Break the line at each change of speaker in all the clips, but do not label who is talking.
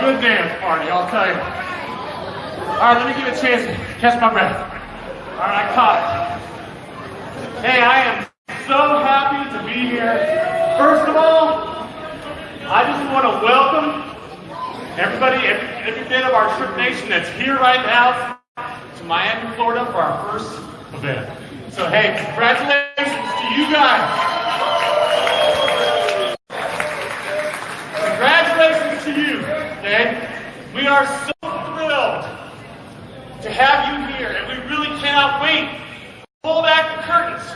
good dance party, I'll tell you. All right, let me give it a chance to catch my breath. All right, I caught it. Hey, I am so happy to be here. First of all, I just want to welcome everybody, every bit of our Tryp Nation that's here right now to Miami, Florida for our first event. So hey, congratulations to you guys. Congratulations to you, okay? We are so thrilled to have you here, and we really cannot wait to pull back the curtains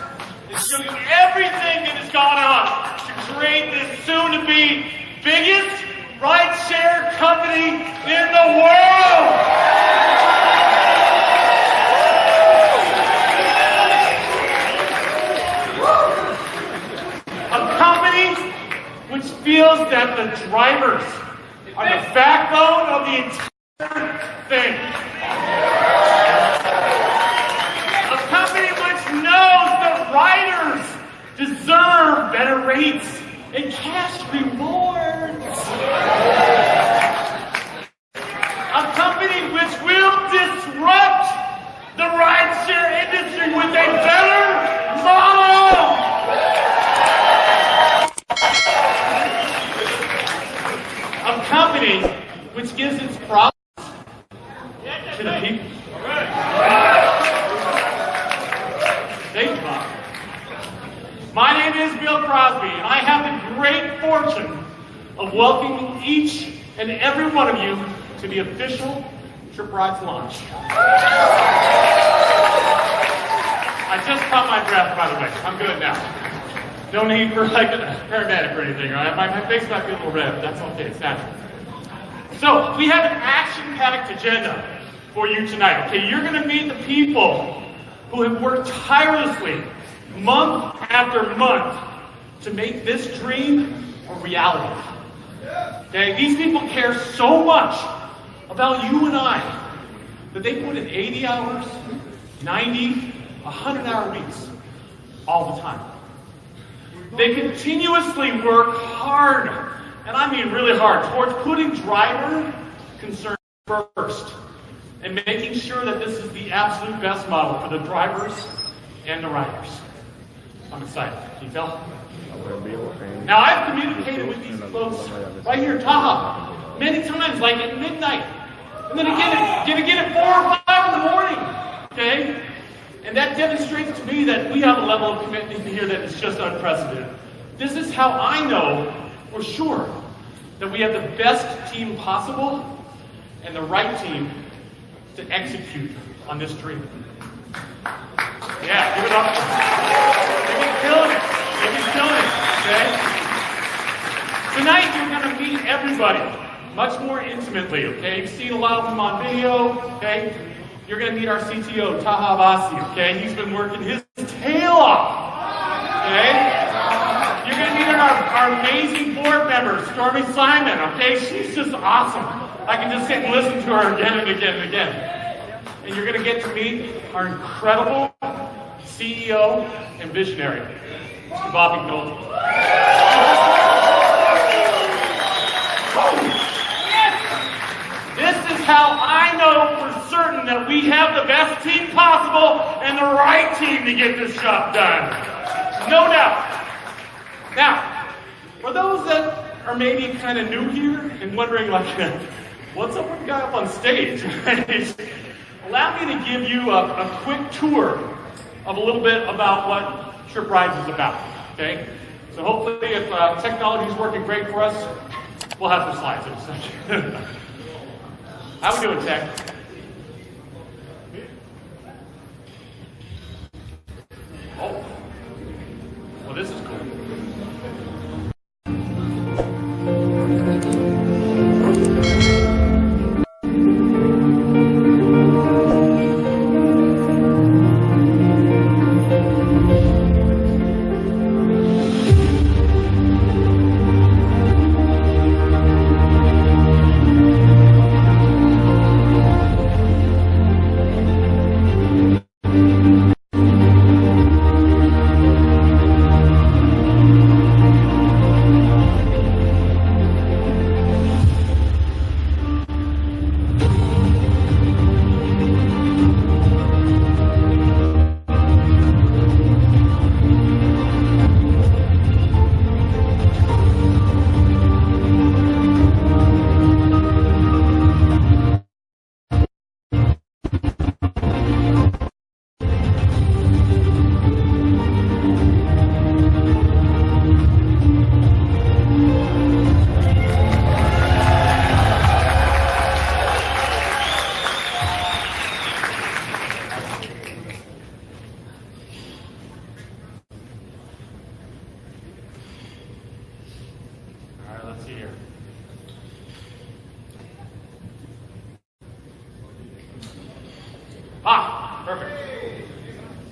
and show you everything that has gone on to create this soon-to-be biggest rideshare company in the world! A company which feels that the drivers are the backbone of the entire thing. A company which knows the riders deserve better rates and cash rewards. A company which will disrupt the rideshare industry with a better model. A company which gives its problems to the people. Thank you, Bob. My name is Bill Crosby, and I have the great fortune of welcoming each and every one of you to the official Tryp Rides launch. I just caught my breath, by the way. I'm good now. No need for like a paramedic or anything. Right? My face might be a little red, but that's okay. It's natural. So we have an action-packed agenda for you tonight. Okay, you're going to meet the people who have worked tirelessly month after month to make this dream a reality. Okay, these people care so much about you and I that they put in 80 hours, 90, 100-hour weeks all the time. They continuously work hard, and I mean really hard, towards putting driver concerns first and making sure that this is the absolute best model for the drivers and the riders. I'm excited. Can you tell? Now, I've communicated with these folks right here, Taha, many times, like at midnight, and then again at 4 or 5 in the morning, okay? And that demonstrates to me that we have a level of commitment here that is just unprecedented. This is how I know for sure that we have the best team possible and the right team to execute on this dream. Yeah, give it up. They've been killing it. They've been killing it, okay? Tonight, you're going to meet everybody much more intimately, okay? You've seen a lot of them on video, okay? You're going to meet our CTO, Taha Abbasi, okay? He's been working his tail off, okay? You're going to meet our amazing board member, Stormy Simon, okay? She's just awesome. I can just sit and listen to her again and again and again. And you're going to get to meet our incredible CEO and visionary, Mr. McNulty. This is how I know for certain that we have the best team possible and the right team to get this job done. No doubt. Now, for those that are maybe kind of new here and wondering, like, what's up with the guy up on stage? Allow me to give you a quick tour of a little bit about what Tryp Rides is about, okay? So hopefully if technology is working great for us, we'll have some slides in a second. How we doing, tech? Oh, well, this is cool.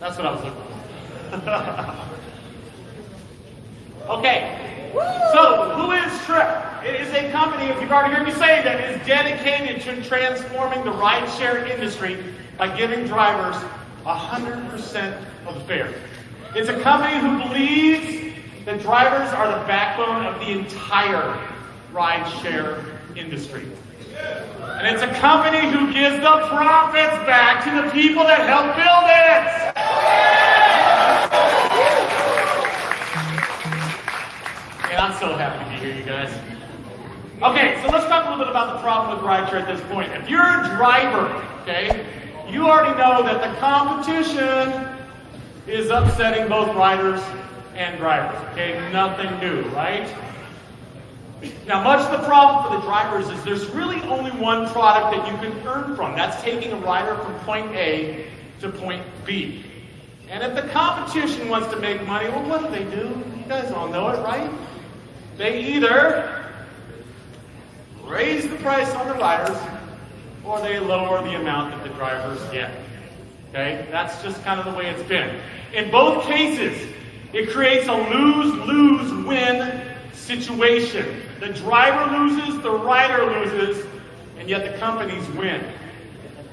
That's what I was looking for. Okay, so who is Tryp? It is a company, if you've already heard me say, that is dedicated to transforming the rideshare industry by giving drivers 100% of the fare. It's a company who believes that drivers are the backbone of the entire rideshare industry. And it's a company who gives the profits back to the people that help build it. And I'm so happy to be here, you guys. Okay, so let's talk a little bit about the problem with rideshare at this point. If you're a driver, okay, you already know that the competition is upsetting both riders and drivers. Okay, nothing new, right? Now, much of the problem for the drivers is there's really only one product that you can earn from. That's taking a rider from point A to point B. And if the competition wants to make money, well, what do? You guys all know it, right? They either raise the price on the riders or they lower the amount that the drivers get. Okay? That's just kind of the way it's been. In both cases, it creates a lose-lose-win situation. The driver loses, the rider loses, and yet the companies win.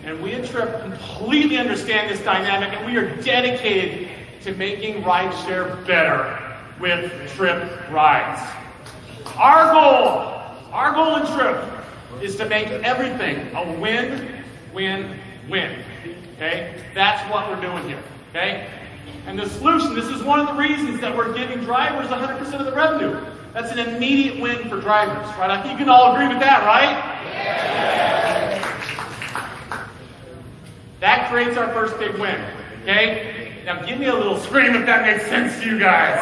And we at Tryp completely understand this dynamic, and we are dedicated to making rideshare better with Tryp Rides. Our goal in Tryp is to make everything a win, win, win. Okay? That's what we're doing here. Okay? And the solution, this is one of the reasons that we're giving drivers 100% of the revenue. That's an immediate win for drivers, right? I think you can all agree with that, right? Yeah. That creates our first big win, okay? Now give me a little scream if that makes sense to you guys.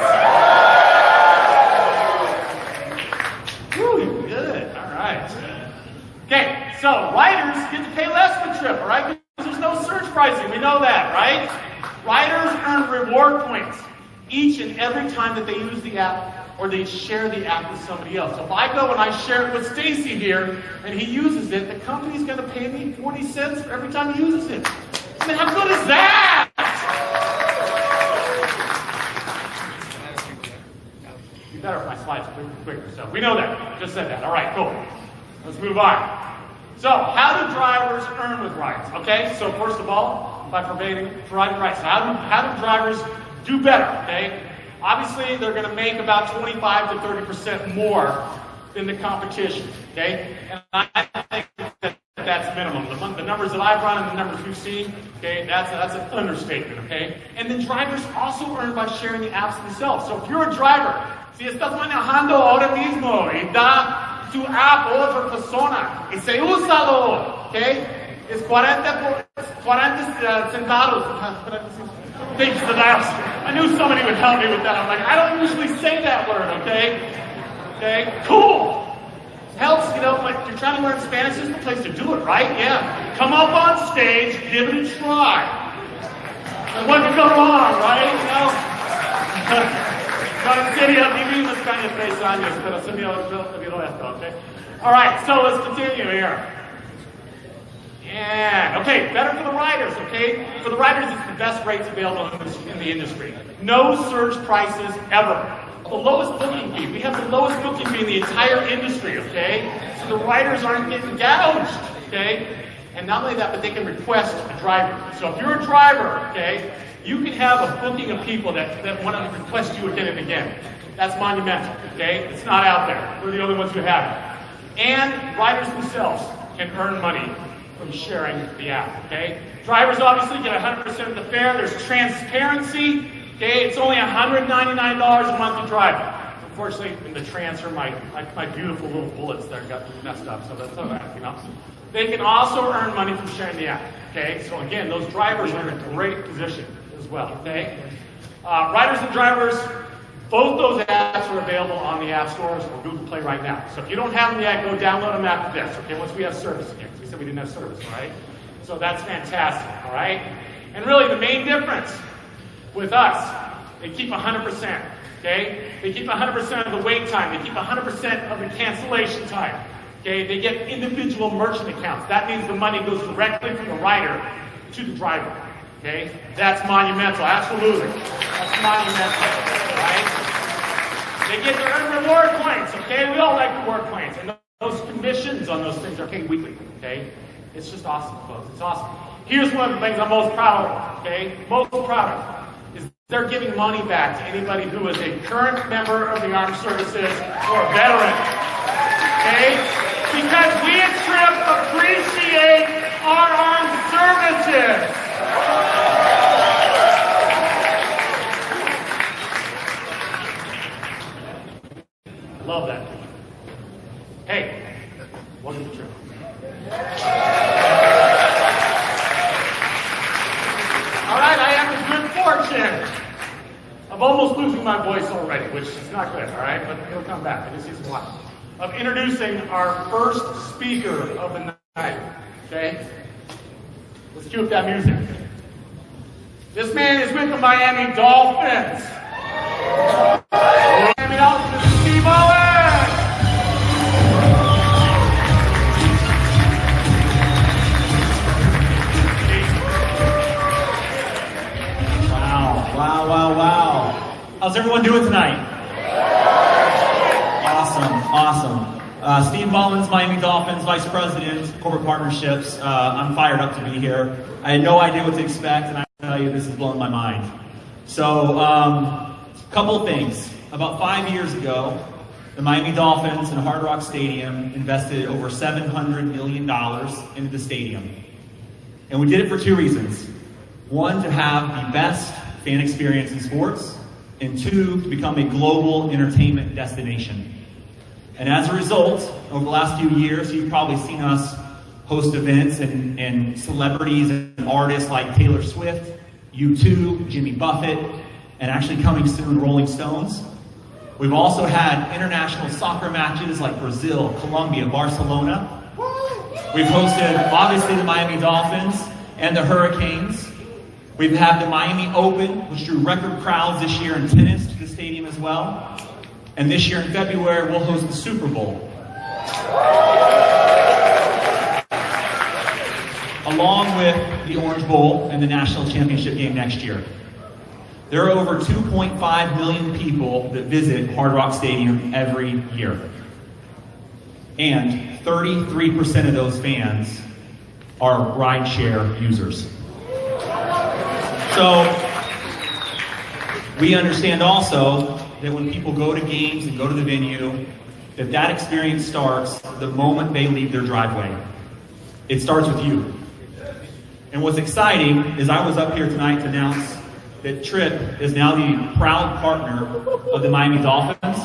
Woo, good, all right. Okay, so riders get to pay less for Tryp, all right? Because there's no surge pricing, we know that, right? Riders earn reward points each and every time that they use the app or they share the app with somebody else. So if I go and I share it with Stacy here and he uses it, the company's going to pay me 40 cents for every time he uses it. I mean, how good is that? You better if my slides quicker. So we know that. Just said that. All right, cool. Let's move on. So how do drivers earn with rides? Okay, so first of all, by providing rides. How do drivers do better? Okay, obviously they're going to make about 25 to 30% more than the competition. Okay, and I think that's minimum. The numbers that I've run and the numbers you've seen, okay, that's an understatement. Okay, and then drivers also earn by sharing the apps themselves. So if you're a driver, si estás manejando ahora mismo y da tu app a otra persona y se úsalo, okay? It's 40 centavos. Thanks for that. I knew somebody would help me with that. I'm like, I don't usually say that word, okay? Okay, cool. Helps, you know, like you're trying to learn Spanish, this is the place to do it, right? Yeah. Come up on stage, give it a try. And what could go wrong, right? You know? En serio, viví unos años, 3 años, pero se me olvidó esto, okay? All right, so let's continue here. And, okay, better for the riders, okay? For the riders, it's the best rates available in the industry. No surge prices ever. The lowest booking fee. We have the lowest booking fee in the entire industry, okay? So the riders aren't getting gouged, okay? And not only that, but they can request a driver. So if you're a driver, okay, you can have a booking of people that want to request you again and again. That's monumental, okay? It's not out there. We're the only ones who have it. And riders themselves can earn money from sharing the app, okay? Drivers obviously get 100% of the fare. There's transparency, okay? It's only $199 a month to drive. Unfortunately, in the transfer, my beautiful little bullets there got messed up, so that's all right, you know? They can also earn money from sharing the app, okay? So again, those drivers are in a great position as well, okay? Riders and drivers, both those apps are available on the app stores or Google Play right now. So if you don't have them yet, go download them after this, okay? Once we have service again. We said we didn't have service, right? So that's fantastic, all right? And really, the main difference with us, they keep 100%, okay? They keep 100% of the wait time. They keep 100% of the cancellation time, okay? They get individual merchant accounts. That means the money goes directly from the rider to the driver. Okay? That's monumental, absolutely. That's monumental, right? They get their reward points, okay? We all like reward points. And those commissions on those things are paid weekly, okay? It's just awesome, folks. It's awesome. Here's one of the things I'm most proud of, okay? Most proud of is they're giving money back to anybody who is a current member of the armed services or a veteran, okay? Because we at Tryp appreciate our armed services. Love that. Hey, welcome to Tryp. All right, I have the good fortune of almost losing my voice already, which is not good, all right? But it'll come back. I just need some water. Of introducing our first speaker of the night, okay? Let's cue up that music. This man is with the Miami Dolphins. Miami Dolphins, Steve Owen!
Wow. How's everyone doing tonight? Awesome. Steve Mullins, Miami Dolphins, Vice President, Corporate Partnerships. I'm fired up to be here. I had no idea what to expect, and I tell you, this is blowing my mind. So, couple of things. About 5 years ago, the Miami Dolphins and Hard Rock Stadium invested over $700 million into the stadium. And we did it for two reasons. One, to have the best fan experience in sports, and two, to become a global entertainment destination. And as a result, over the last few years, you've probably seen us host events and celebrities and artists like Taylor Swift, U2, Jimmy Buffett, and actually coming soon, Rolling Stones. We've also had international soccer matches like Brazil, Colombia, Barcelona. We've hosted, obviously, the Miami Dolphins and the Hurricanes. We've had the Miami Open, which drew record crowds this year in tennis to the stadium as well. And this year in February, we'll host the Super Bowl. Along with the Orange Bowl and the National Championship game next year. There are over 2.5 million people that visit Hard Rock Stadium every year. And 33% of those fans are rideshare users. So, we understand also that when people go to games and go to the venue, that experience starts the moment they leave their driveway. It starts with you. And what's exciting is I was up here tonight to announce that Tryp is now the proud partner of the Miami Dolphins.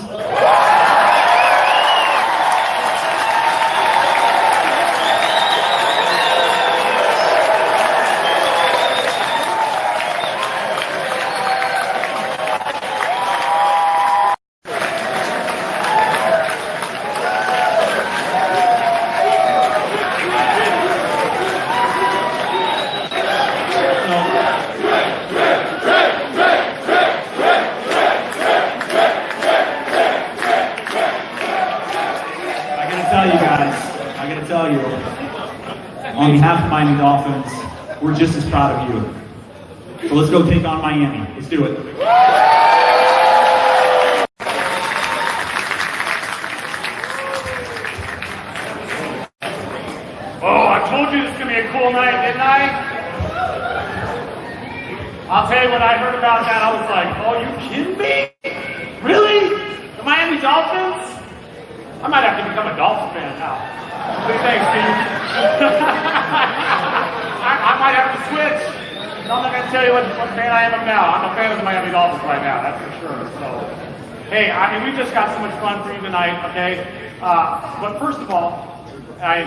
On behalf of Miami Dolphins, we're just as proud of you. So let's go take on Miami. Let's do it.
Oh, I told you this was going to be a cool night, didn't I? I'll tell you, when I heard about that, I was like, oh, you kidding me? Really? The Miami Dolphins? I might have to become a Dolphin fan now. What do you think, Steve? I might have to switch. I'm not going to tell you what fan I am of now. I'm a fan of the Miami Dolphins right now, that's for sure. So, hey, we just got so much fun for you tonight, okay? But first of all, I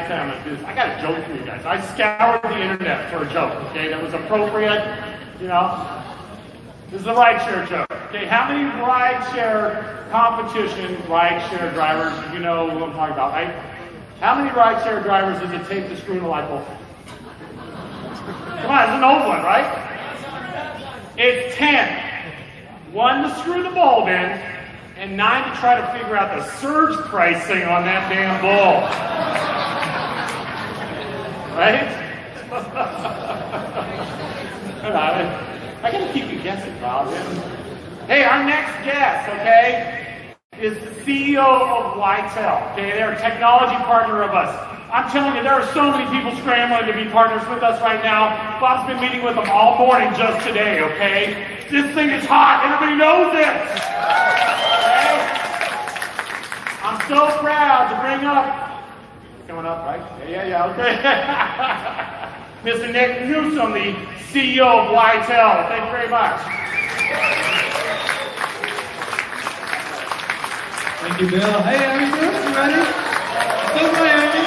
got a joke for you guys. I scoured the internet for a joke, okay, that was appropriate, you know? This is a rideshare joke. Okay, how many rideshare competition rideshare drivers, you know what I'm talking about, right? How many rideshare drivers does it take to screw in a light bulb? Come on, it's an old one, right? It's 10. 1 to screw the bulb in, and 9 to try to figure out the surge pricing on that damn bulb. Right? I gotta keep you guessing, Bob. Hey, our next guest, okay, is the CEO of Lytel. Okay, they're a technology partner of us. I'm telling you, there are so many people scrambling to be partners with us right now. Bob's been meeting with them all morning just today, okay? This thing is hot. Everybody knows it. Okay? I'm so proud to bring up, coming up, right? Yeah, okay. Mr. Nick Newsom, the CEO of Lytel. Thank you very much.
Thank you, Bill. Hey, how you doing? You ready? What's up, Miami?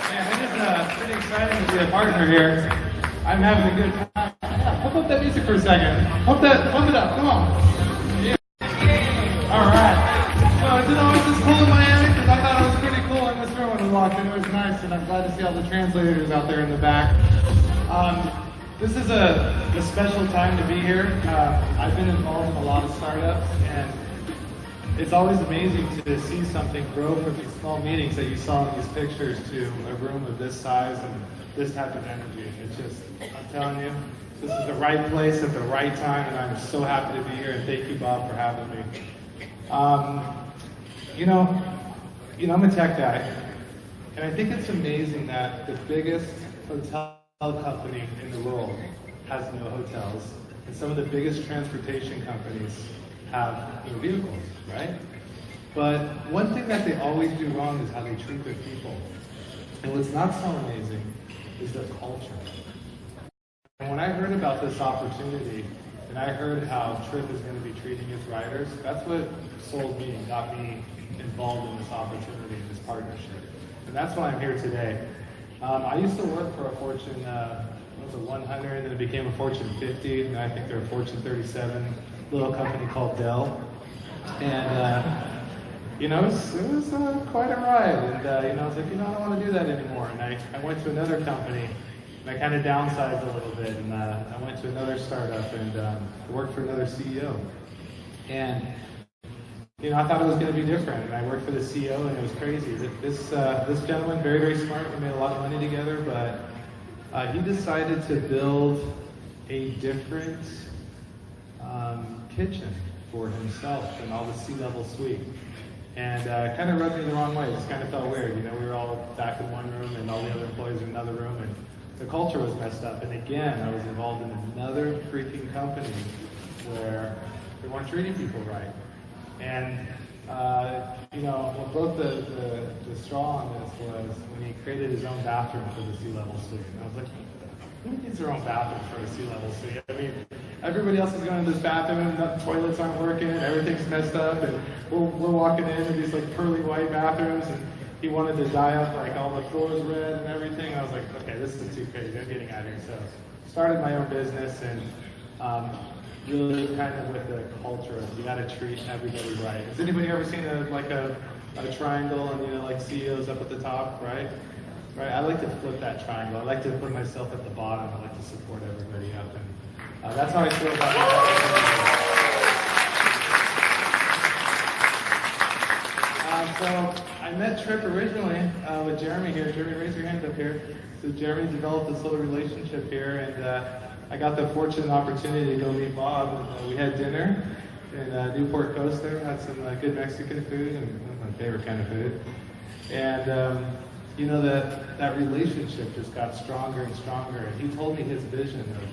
Man, it is pretty exciting to be a partner here. I'm having a good time. Pump up that music for a second. Pump it up. Come on. Yeah. All right. So, it's always just cool in Miami because I thought it was pretty cool in this room when we walked in. It was nice, and I'm glad to see all the translators out there in the back. This is a special time to be here. I've been involved in a lot of startups, and it's always amazing to see something grow from these small meetings that you saw in these pictures to a room of this size and this type of energy. It's just, I'm telling you, this is the right place at the right time, and I'm so happy to be here, and thank you, Bob, for having me. You know, I'm a tech guy, and I think it's amazing that the biggest hotel company in the world has no hotels, and some of the biggest transportation companies have no vehicles, right? But one thing that they always do wrong is how they treat their people. And what's not so amazing is their culture. And when I heard about this opportunity, and I heard how Tryp is going to be treating its riders, that's what sold me and got me involved in this opportunity, this partnership. And that's why I'm here today. I used to work for a Fortune, what was it, 100, and then it became a Fortune 50, and I think they're a Fortune 37 little company called Dell. And, you know, it was quite a ride. And, you know, I was like, you know, I don't want to do that anymore. And I went to another company, and I kind of downsized a little bit, and I went to another startup and worked for another CEO. And, you know, I thought it was going to be different, and I worked for the CEO, and it was crazy. This gentleman, very, very smart, we made a lot of money together, but he decided to build a different kitchen for himself and all the C-level suite. And kind of rubbed me the wrong way. It just kind of felt weird. You know, we were all back in one room, and all the other employees in another room, and the culture was messed up. And again, I was involved in another freaking company where they weren't treating people right. And, you know, what broke the straw on this was when he created his own bathroom for the C-level suite. And I was like, who needs their own bathroom for a C-level suite? I mean, everybody else is going to this bathroom, and the toilets aren't working, and everything's messed up, and we're walking in these like pearly white bathrooms, and he wanted to dye up like all the floors red and everything. I was like, okay, this is too crazy. I'm getting out of here. So started my own business, and really kind of with the culture of you got to treat everybody right. Has anybody ever seen a triangle and, you know, like CEOs up at the top, right? Right. I like to flip that triangle. I like to put myself at the bottom. I like to support everybody up, and that's how I feel about it. So I met Tryp originally with Jeremy here. Jeremy, raise your hand up here. So Jeremy developed this little relationship here, and I got the fortunate opportunity to go meet Bob, and we had dinner in Newport Coast there. Had some good Mexican food, and my favorite kind of food. And you know, that relationship just got stronger and stronger. And he told me his vision of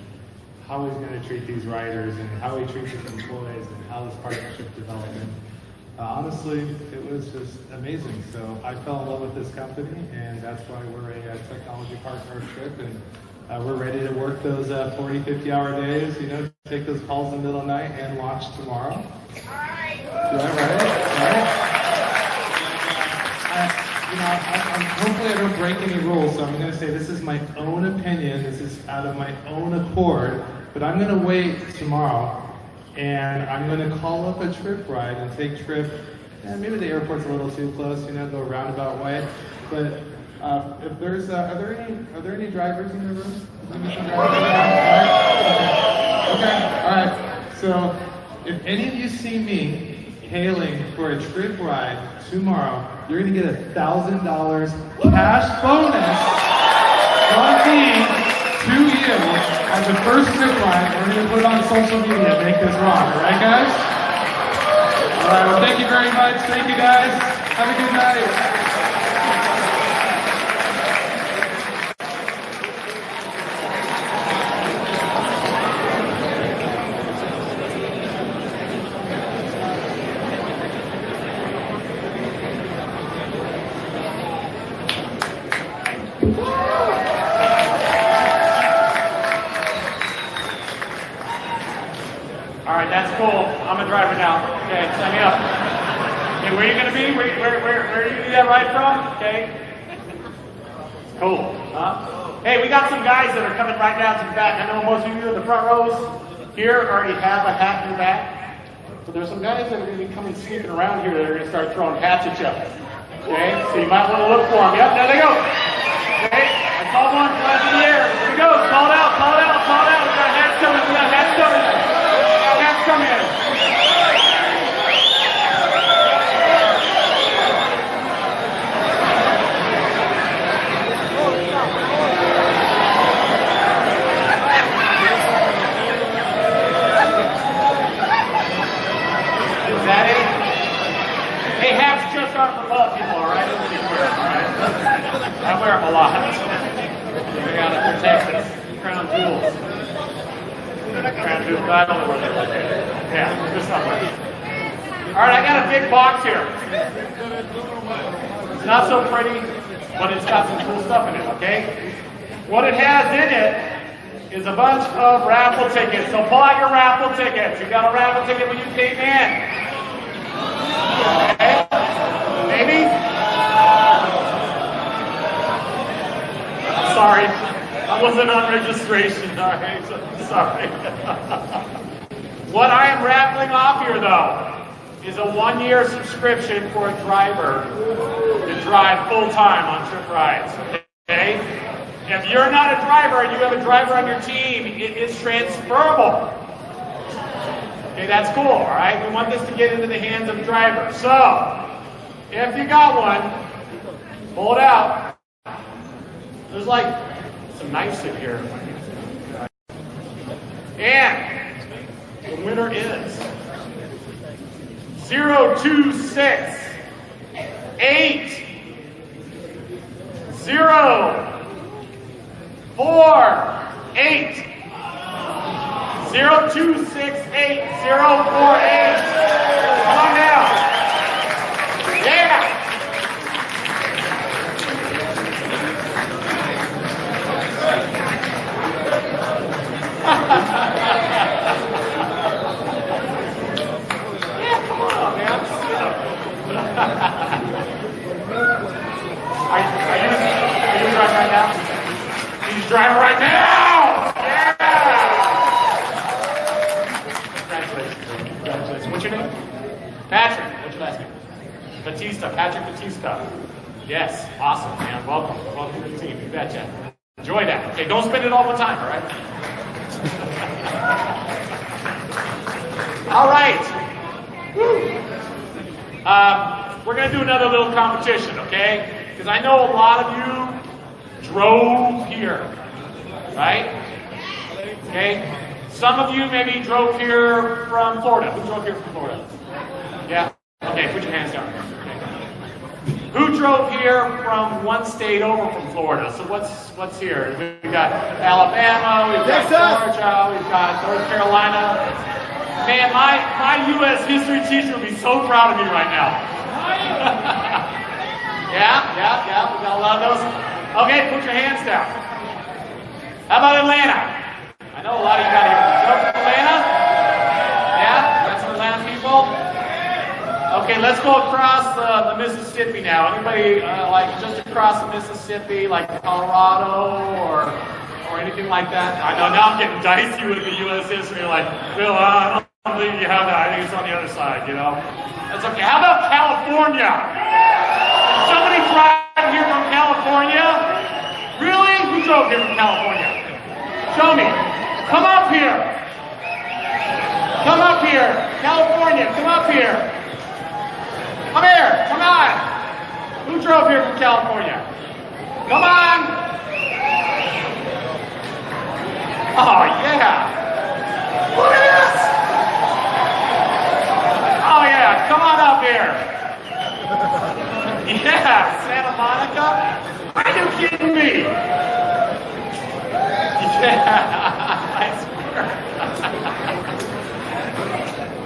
how he's going to treat these riders and how he treats his employees and how this partnership development. Honestly, it was just amazing. So I fell in love with this company, and that's why we're a technology partner of Tryp, and we're ready to work those 40, 50-hour days, you know, take those calls in the middle of the night and launch tomorrow. All right. Right. You know, hopefully I don't break any rules, so I'm going to say this is my own opinion, this is out of my own accord, but I'm going to wait tomorrow, and I'm going to call up a Tryp ride and take Tryp, maybe the airport's a little too close, you know, go a roundabout way, but if there's, are there any drivers in the room? Okay, all right, so if any of you see me hailing for a Tryp ride tomorrow, you're going to get $1,000 cash bonus from me to you as the first zip line. We're going to put it on social media and make this rock. All right, guys? All right, well, thank you very much. Thank you, guys. Have a good night.
All right, that's cool. I'm a driver now. Okay, sign me up. Okay, where are you going to be? Where are you going to do that ride from? Okay. Cool. Huh? Hey, we got some guys that are coming right now to the back. I know most of you in the front rows here already have a hat in your back. So there's some guys that are going to be coming sneaking around here that are going to start throwing hats at you. Okay, so you might want to look for them. Yep, there they go. Okay, I saw one flash in the air. Here we go. Call it out, call it out, call it out. We got hats coming, we got hats coming. Come in. Is that it? Hey, hats just aren't for love people, all right? Alright? I wear them a lot. We gotta protect us. Crown jewels. Crown jewels. I don't know where they're located. Yeah, just somewhere. All right, I got a big box here. It's not so pretty, but it's got some cool stuff in it, okay? What it has in it is a bunch of raffle tickets. So pull out your raffle tickets. You got a raffle ticket when you came in. Okay? Maybe? Sorry. I wasn't on registration. All right, sorry. What I am raffling off here, though, is a 1-year subscription for a driver to drive full-time on Tryp rides, okay? If you're not a driver and you have a driver on your team, it is transferable. Okay, that's cool, all right? We want this to get into the hands of the driver. So, if you got one, pull it out. There's like some knives in here. And the winner is 026 8 0 4 8 0268 048. Come on now. Yeah. Yeah, come on, man. Are you driving right now? He's driving right now! Yeah! Congratulations. Congratulations. What's your name? Patrick. What's your last name? Batista. Patrick Batista. Yes. Awesome, man. Welcome. Welcome to the team. You betcha. Enjoy that. Okay, don't spend it all the time, all right? All right. We're going to do another little competition, okay? Because I know a lot of you drove here, right? Okay? Some of you maybe drove here from Florida. Who drove here from Florida? Yeah? Okay, put your hands down. Okay. Who drove here from one state over from Florida? So what's here? We've got Alabama, we've got Georgia, we've got North Carolina. Man, my U.S. history teacher would be so proud of me right now. Yeah, we got a lot of those. Okay, put your hands down. How about Atlanta? I know a lot of you got here. From Atlanta? Yeah, got some Atlanta people? Okay, let's go across the Mississippi now. Anybody like just across the Mississippi, like Colorado or anything like that? I know now I'm getting dicey with the U.S. history. Like, Bill, I don't think you have that. I think it's on the other side, you know? That's okay. How about California? Somebody drive here from California? Really? Who drove here from California? Show me. Come up here. Come up here. California, come up here. Come here. Come on. Who drove here from California? Come on. there? Yeah, Santa Monica? Are you kidding me? Yeah, I swear.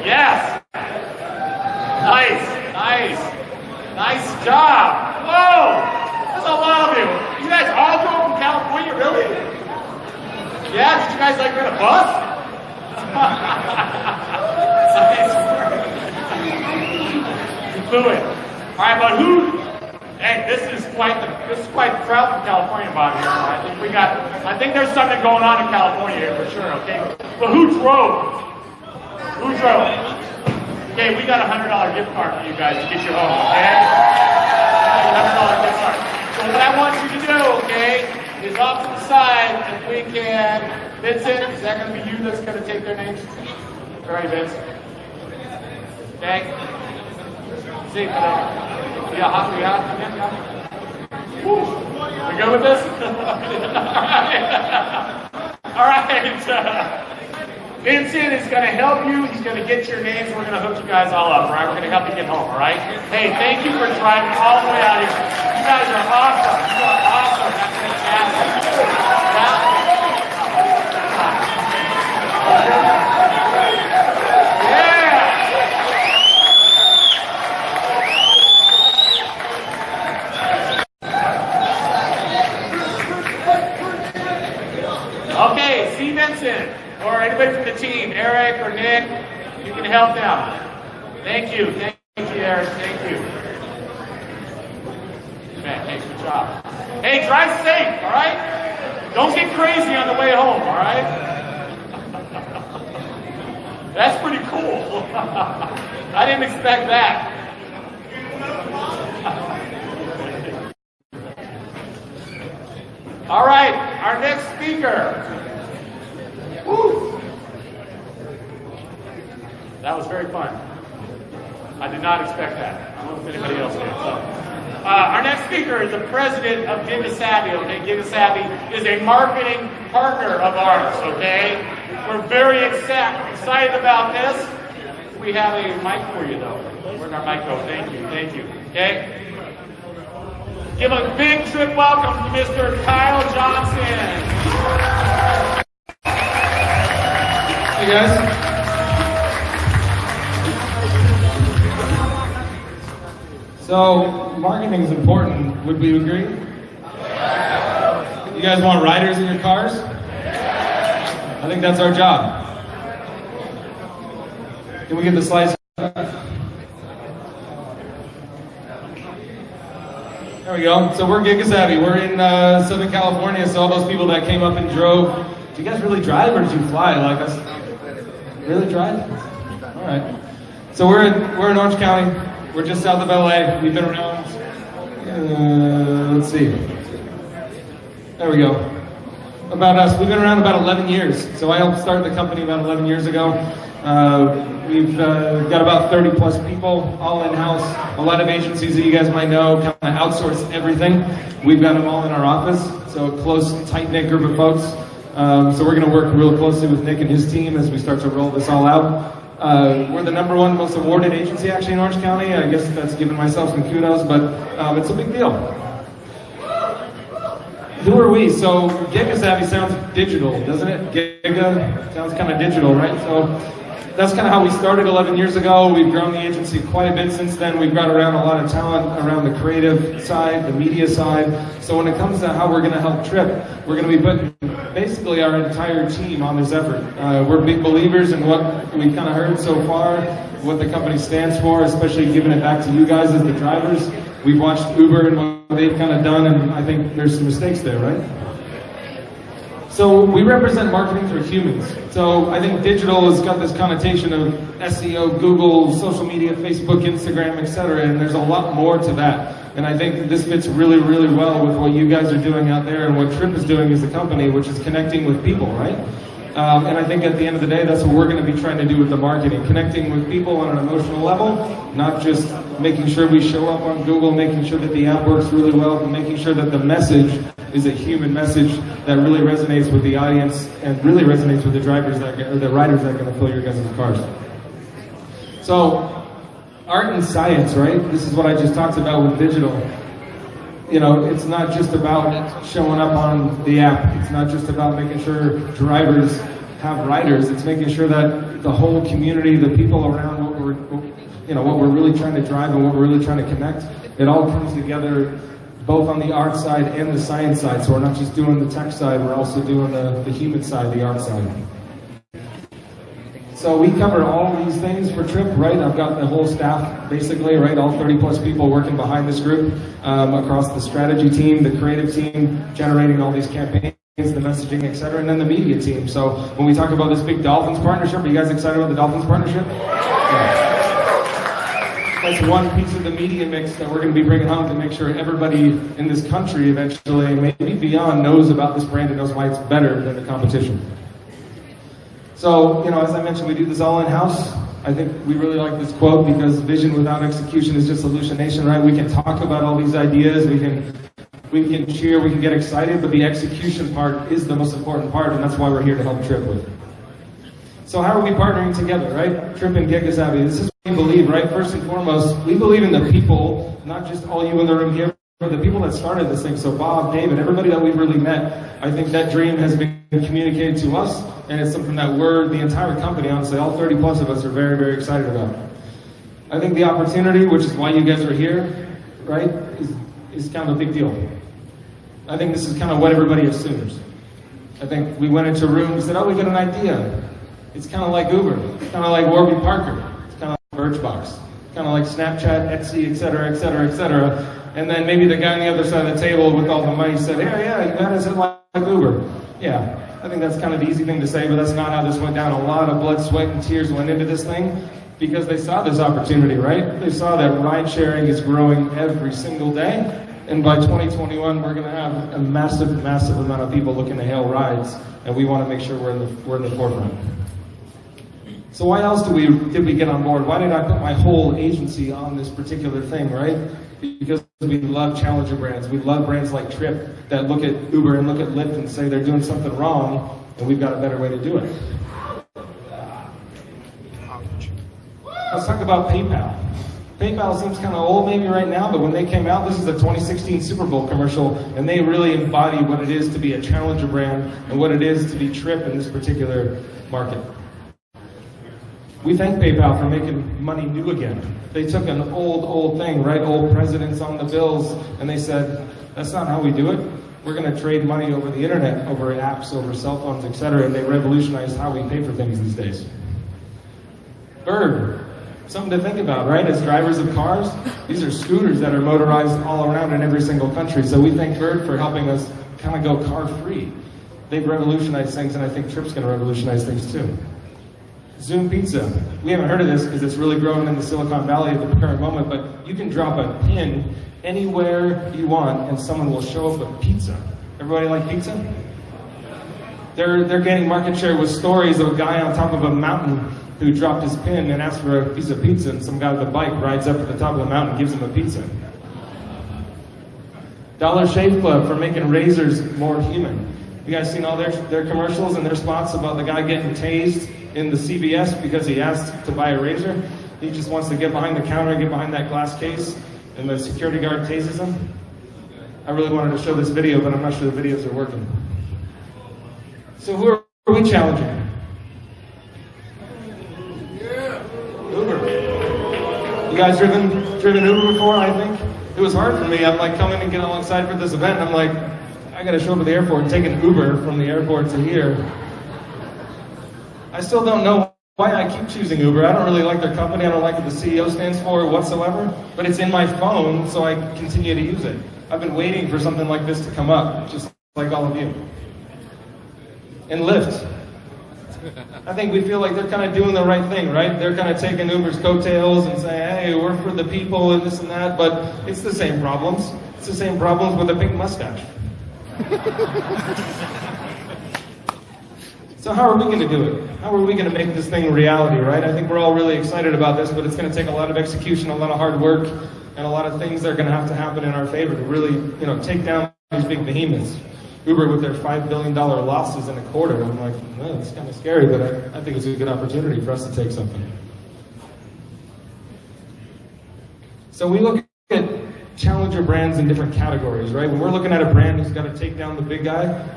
Yes. Nice job. Whoa, that's a lot of you. You guys all go from California, really? Yeah, did you guys like rent a bus? You flew it. All right, but who? Hey, this is quite the crowd from California, Bobby. I think there's something going on in California here for sure. Okay, but who drove? Who drove? Okay, we got a $100 gift card for you guys to get you home. Okay, $100 gift card. So what I want you to do, okay, is off to the side, if we can. Vincent, is that going to be you that's going to take their names? All right, Vince. Okay. See, yeah. Woo. We good with this? All right. Vincent is going to help you. He's going to get your names. We're going to hook you guys all up, all right? We're going to help you get home, all right? Hey, thank you for driving all the way out here. You guys are awesome. You are awesome. That's fantastic. Okay, see Vincent, or anybody from the team, Eric or Nick, you can help them. Thank you, Eric, thank you. Man, hey, good job. Hey, drive safe, all right? Don't get crazy on the way home, all right? That's pretty cool. I didn't expect that. All right, our next speaker. Woo. That was very fun. I did not expect that. I don't know if anybody else did. So, our next speaker is the president of GigaSavvy. Okay, GigaSavvy is a marketing partner of ours. Okay, we're very excited about this. We have a mic for you, though. Where's our mic go? Thank you. Okay. Give a big Tryp welcome to Mr. Kyle Johnston.
Hey guys. So, marketing is important. Would we agree? You guys want riders in your cars? I think that's our job. Can we get the slides? There we go. So we're GigaSavvy. We're in Southern California, so all those people that came up and drove, do you guys really drive or did you fly like us? Really drive? All right. So we're in Orange County. We're just south of LA. We've been around, let's see. There we go. About us, we've been around about 11 years. So I helped start the company about 11 years ago. We've got about 30 plus people, all in-house. A lot of agencies that you guys might know kind of outsource everything. We've got them all in our office, so a close, tight-knit group of folks. So we're going to work real closely with Nick and his team as we start to roll this all out. We're the #1 most awarded agency actually in Orange County. I guess that's giving myself some kudos, but it's a big deal. Who are we? So GigaSavvy sounds digital, doesn't it? Giga sounds kind of digital, right? So that's kind of how we started 11 years ago. We've grown the agency quite a bit since then. We've brought around a lot of talent around the creative side, the media side. So when it comes to how we're going to help Tryp, we're going to be putting basically our entire team on this effort. We're big believers in what we've kind of heard so far, what the company stands for, especially giving it back to you guys as the drivers. We've watched Uber and what they've kind of done, and I think there's some mistakes there, right? So we represent marketing for humans. So I think digital has got this connotation of SEO, Google, social media, Facebook, Instagram, etc. And there's a lot more to that. And I think this fits really, really well with what you guys are doing out there and what Tryp is doing as a company, which is connecting with people, right? And I think at the end of the day, that's what we're going to be trying to do with the marketing. Connecting with people on an emotional level, not just making sure we show up on Google, making sure that the app works really well, but making sure that the message is a human message that really resonates with the audience and really resonates with the drivers that, or the riders that are going to fill your guys' cars. So art and science, right? This is what I just talked about with digital. You know, it's not just about showing up on the app. It's not just about making sure drivers have riders. It's making sure that the whole community, the people around what we're really trying to drive and what we're really trying to connect, it all comes together both on the art side and the science side. So we're not just doing the tech side, we're also doing the human side, the art side. So we cover all these things for Tryp, right? I've got the whole staff, basically, right? All 30 plus people working behind this group, across the strategy team, the creative team, generating all these campaigns, the messaging, etc., and then the media team. So when we talk about this big Dolphins partnership, are you guys excited about the Dolphins partnership? Yeah. That's one piece of the media mix that we're going to be bringing home to make sure everybody in this country eventually, maybe beyond, knows about this brand and knows why it's better than the competition. So, you know, as I mentioned, we do this all in-house. I think we really like this quote because vision without execution is just hallucination, right? We can talk about all these ideas, we can cheer, we can get excited, but the execution part is the most important part, and that's why we're here to help Tryp with. So how are we partnering together, right? Tryp and Giga Savvy. This is what we believe, right? First and foremost, we believe in the people, not just all you in the room here, but the people that started this thing. So Bob, David, everybody that we've really met, I think that dream has been communicated to us, and it's something that the entire company, honestly, all 30 plus of us are very, very excited about. I think the opportunity, which is why you guys are here, right, is kind of a big deal. I think this is kind of what everybody assumes. I think we went into a room and said, oh, we got an idea. It's kind of like Uber. It's kind of like Warby Parker. It's kind of like Birchbox. It's kind of like Snapchat, Etsy, et cetera, et cetera, et cetera. And then maybe the guy on the other side of the table with all the money said, yeah, you got it like Uber. Yeah, I think that's kind of the easy thing to say, but that's not how this went down. A lot of blood, sweat, and tears went into this thing because they saw this opportunity, right? They saw that ride sharing is growing every single day. And by 2021, we're going to have a massive, massive amount of people looking to hail rides, and we want to make sure we're in the forefront. So why else did we get on board? Why did I put my whole agency on this particular thing, right? Because we love challenger brands. We love brands like Tryp that look at Uber and look at Lyft and say they're doing something wrong, and we've got a better way to do it. Let's talk about PayPal. PayPal seems kind of old maybe right now, but when they came out, this is a 2016 Super Bowl commercial, and they really embody what it is to be a challenger brand and what it is to be Tryp in this particular market. We thank PayPal for making money new again. They took an old thing, right? Old presidents on the bills, and they said, that's not how we do it. We're going to trade money over the internet, over apps, over cell phones, etc. And they revolutionized how we pay for things these days. Bird, something to think about, right? As drivers of cars, these are scooters that are motorized all around in every single country. So we thank Bird for helping us kind of go car-free. They've revolutionized things, and I think Tryp's going to revolutionize things too. Zoom Pizza. We haven't heard of this because it's really growing in the Silicon Valley at the current moment, but you can drop a pin anywhere you want and someone will show up with pizza. Everybody like pizza? They're gaining market share with stories of a guy on top of a mountain who dropped his pin and asked for a piece of pizza, and some guy with a bike rides up to the top of the mountain and gives him a pizza. Dollar Shave Club for making razors more human. You guys seen all their commercials and their spots about the guy getting tased in the CVS because he asked to buy a razor? He just wants to get behind the counter, get behind that glass case, and the security guard tases him. I really wanted to show this video, but I'm not sure the videos are working. So who are we challenging? Uber. You guys driven Uber before, I think? It was hard for me. I'm like coming and getting alongside for this event, and I'm like, I gotta show up at the airport and take an Uber from the airport to here. I still don't know why I keep choosing Uber. I don't really like their company. I don't like what the CEO stands for whatsoever, but it's in my phone, so I continue to use it. I've been waiting for something like this to come up, just like all of you. And Lyft. I think we feel like they're kind of doing the right thing, right? They're kind of taking Uber's coattails and saying, hey, we're for the people and this and that, but it's the same problems. It's the same problems with a pink mustache. So how are we going to do it? How are we going to make this thing a reality, right? I think we're all really excited about this, but it's going to take a lot of execution, a lot of hard work, and a lot of things that are going to have to happen in our favor to really, take down these big behemoths. Uber with their $5 billion losses in a quarter. I'm like, well, it's kind of scary, but I think it's a good opportunity for us to take something. So we look at challenger brands in different categories, right? When we're looking at a brand who's got to take down the big guy,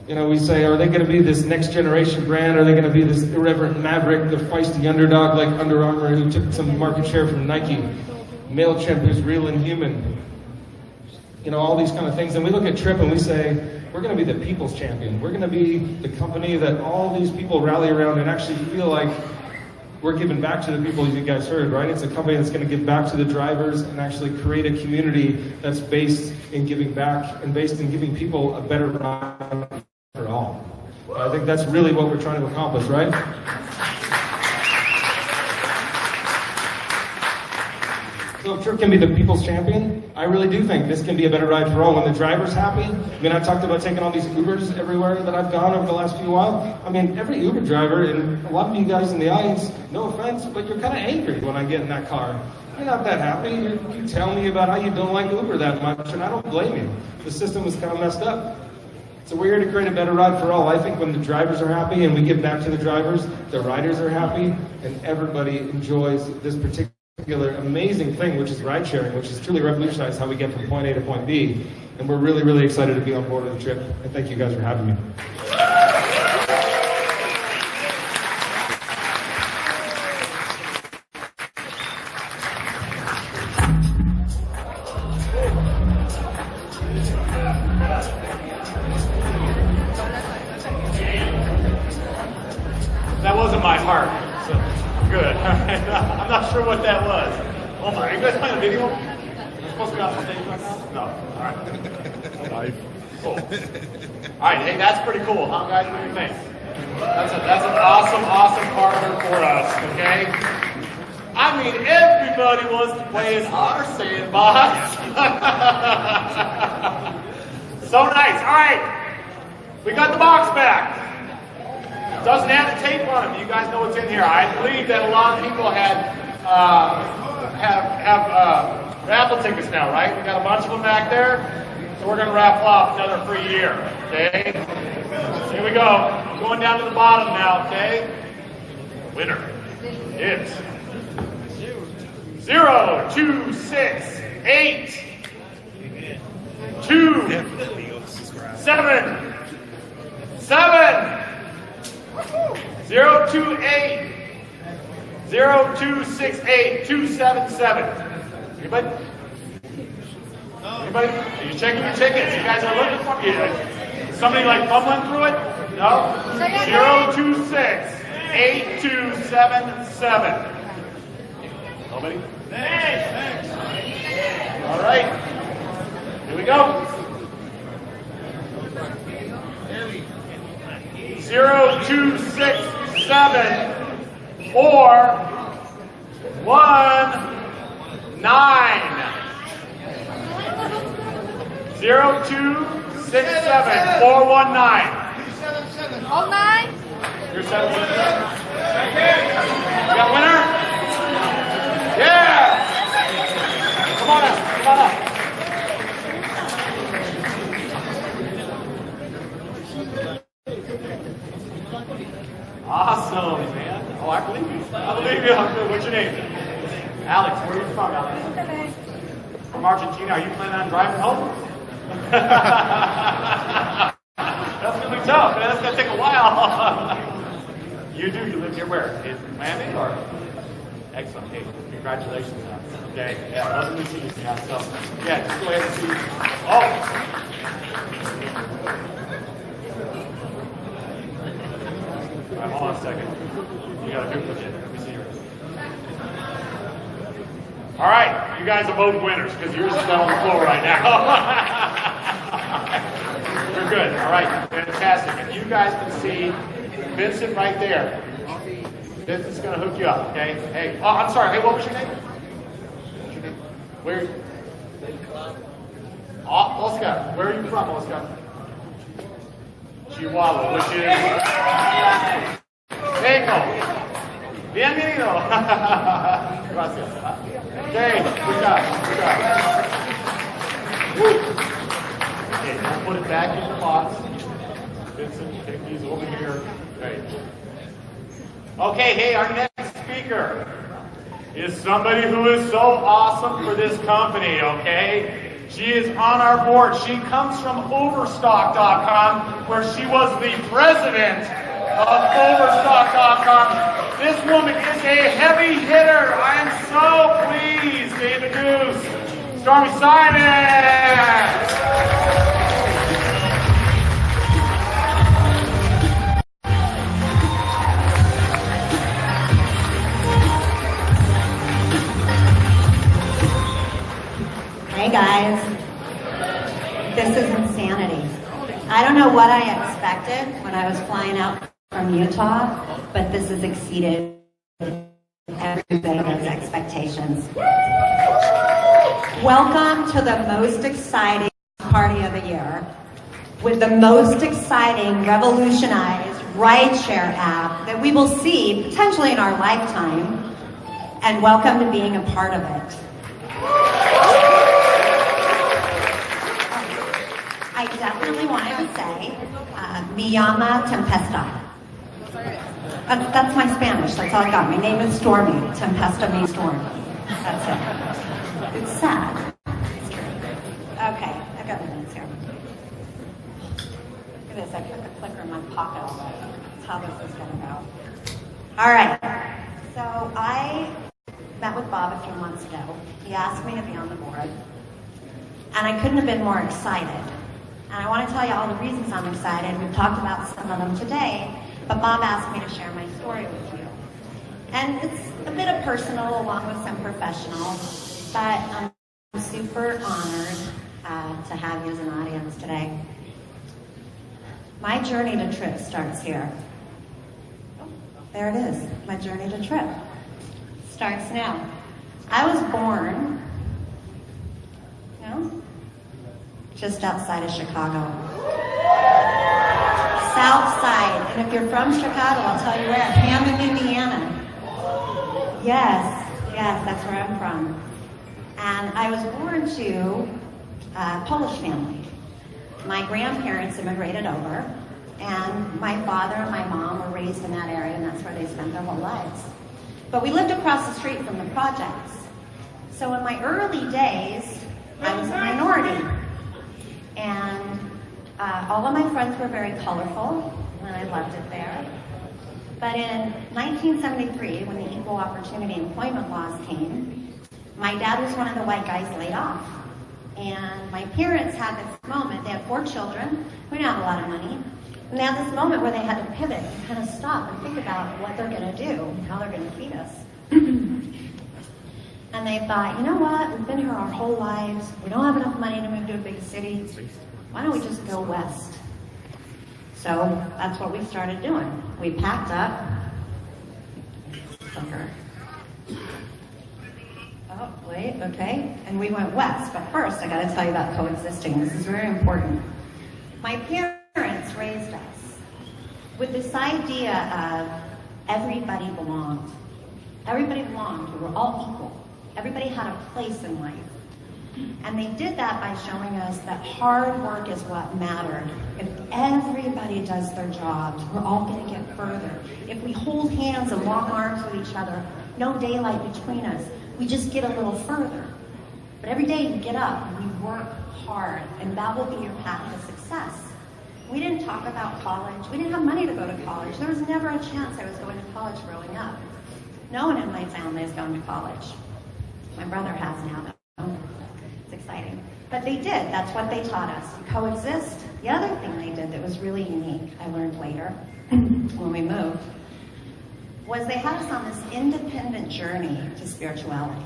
you know, we say, are they going to be this next generation brand? Are they going to be this irreverent maverick, the feisty underdog like Under Armour who took some market share from Nike? MailChimp who's real and human? You know, all these kind of things. And we look at Tryp and we say, we're going to be the people's champion. We're going to be the company that all these people rally around and actually feel like we're giving back to the people you guys heard, right? It's a company that's going to give back to the drivers and actually create a community that's based in giving back and based in giving people a better ride for all. And I think that's really what we're trying to accomplish, right? So if Tryp can be the people's champion, I really do think this can be a better ride for all. When the driver's happy, I mean, I talked about taking all these Ubers everywhere that I've gone over the last few while. I mean, every Uber driver, and a lot of you guys in the audience, no offense, but you're kind of angry when I get in that car. You're not that happy. You tell me about how you don't like Uber that much, and I don't blame you. The system was kind of messed up. So we're here to create a better ride for all. I think when the drivers are happy and we give back to the drivers, the riders are happy, and everybody enjoys this particular amazing thing, which is ride sharing, which has truly revolutionized how we get from point A to point B. And we're really, really excited to be on board with the Tryp. And thank you guys for having me.
That wasn't my heart. So good. I'm not sure what that was. Oh my, are you guys playing a video? I'm supposed to be off the stage right now? No. All right. Cool. All right, hey, that's pretty cool, huh, guys? What do you think? That's an awesome partner for us, okay? I mean, everybody wants to play in our sandbox. So nice. All right. We got the box back. Doesn't have the tape on it. You guys know what's in here. I believe that a lot of people have raffle tickets now, right? We got a bunch of them back there, so we're going to raffle off another free year. Okay. So here we go. Going down to the bottom now. Okay. Winner is 0, 2, 6, 8, 2, 7, 7. 028 0268 277. Anybody? Anybody? Are you checking your tickets? You guys are looking for me. Is somebody like fumbling through it? No? 026 8277. Nobody? Thanks. All right. Here we go. 0267 or 19. 0267 419.
09?
You're 777. You got a winner? Yeah! Come on up. Come on up. Awesome, man. Oh, I believe you. I believe you. What's your name? Alex. Where are you from, Alex? From Argentina. Are you planning on driving home? That's going to be tough, man. That's going to take a while. You do? You live here where? In Miami or? Excellent. Hey, congratulations. Okay. Yeah, lovely to see you. Yeah, so, yeah, just go ahead and see. Oh. All right, hold on a second. You got a duplicate. Let me see yours. All right, you guys are both winners because yours is down on the floor right now. You're good. All right, fantastic. And you guys can see Vincent right there. Vincent's going to hook you up, okay? Hey, oh, I'm sorry. Hey, what was your name? What's your name? Where? Oscar. Where are you from, Oscar? Chihuahua, which is Mexico. Bienvenido. Gracias. Okay, good job. Good job. Woo. Okay, now put it back in the box. Vincent, take these over here. Okay. Okay, hey, our next speaker is somebody who is so awesome for this company, okay? She is on our board. She comes from Overstock.com, where she was the president of Overstock.com. This woman is a heavy hitter. I am so pleased to introduce Stormy Simon.
Hey guys, this is insanity. I don't know what I expected when I was flying out from Utah, but this has exceeded everybody's expectations. Welcome to the most exciting party of the year, with the most exciting revolutionized rideshare app that we will see potentially in our lifetime, and welcome to being a part of it. I definitely wanted to say, mi llama Tempesta. That's my Spanish, that's all I got. My name is Stormy. Tempesta means storm. That's it. It's sad. It's true. Okay, I've got minutes here. Look at this, I put the clicker in my pocket. That's how this is gonna go. All right, so I met with Bob a few months ago. He asked me to be on the board, and I couldn't have been more excited. And I want to tell you all the reasons I'm excited. We've talked about some of them today, but Bob asked me to share my story with you. And it's a bit of personal along with some professional, but I'm super honored to have you as an audience today. My journey to Tryp starts here. There it is, my journey to Tryp starts now. I was born, just outside of Chicago. South side, and if you're from Chicago, I'll tell you where, Hammond, Indiana. Yes, that's where I'm from. And I was born to a Polish family. My grandparents immigrated over, and my father and my mom were raised in that area, and that's where they spent their whole lives. But we lived across the street from the projects. So in my early days, I was a minority. And all of my friends were very colorful, and I loved it there. But in 1973, when the Equal Opportunity Employment laws came, my dad was one of the white guys laid off. And my parents had this moment. They had 4 children. We didn't have a lot of money. And they had this moment where they had to pivot and kind of stop and think about what they're going to do, how they're going to feed us. And they thought, you know what, we've been here our whole lives, we don't have enough money to move to a big city, why don't we just go west? So that's what we started doing. We packed up. Oh, wait, okay. And we went west, but first I gotta tell you about coexisting. This is very important. My parents raised us with this idea of everybody belonged. Everybody belonged, we were all equal. Everybody had a place in life. And they did that by showing us that hard work is what mattered. If everybody does their jobs, we're all going to get further. If we hold hands and lock arms with each other, no daylight between us, we just get a little further. But every day you get up and you work hard, and that will be your path to success. We didn't talk about college. We didn't have money to go to college. There was never a chance I was going to college growing up. No one in my family is going to college. My brother has now, though. It's exciting. But they did. That's what they taught us. Coexist. The other thing they did that was really unique, I learned later when we moved, was they had us on this independent journey to spirituality.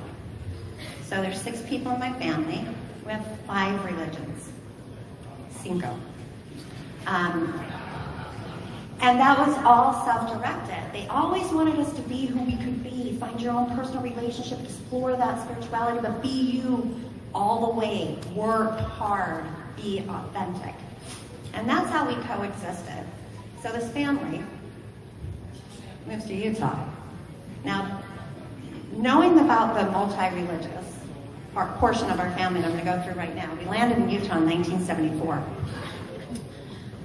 So there's 6 people in my family. We have 5 religions. 5. And that was all self-directed. They always wanted us to be who we could be, find your own personal relationship, explore that spirituality, but be you all the way. Work hard, be authentic. And that's how we coexisted. So this family moves to Utah. Now, knowing about the multi-religious portion of our family that I'm going to go through right now, we landed in Utah in 1974.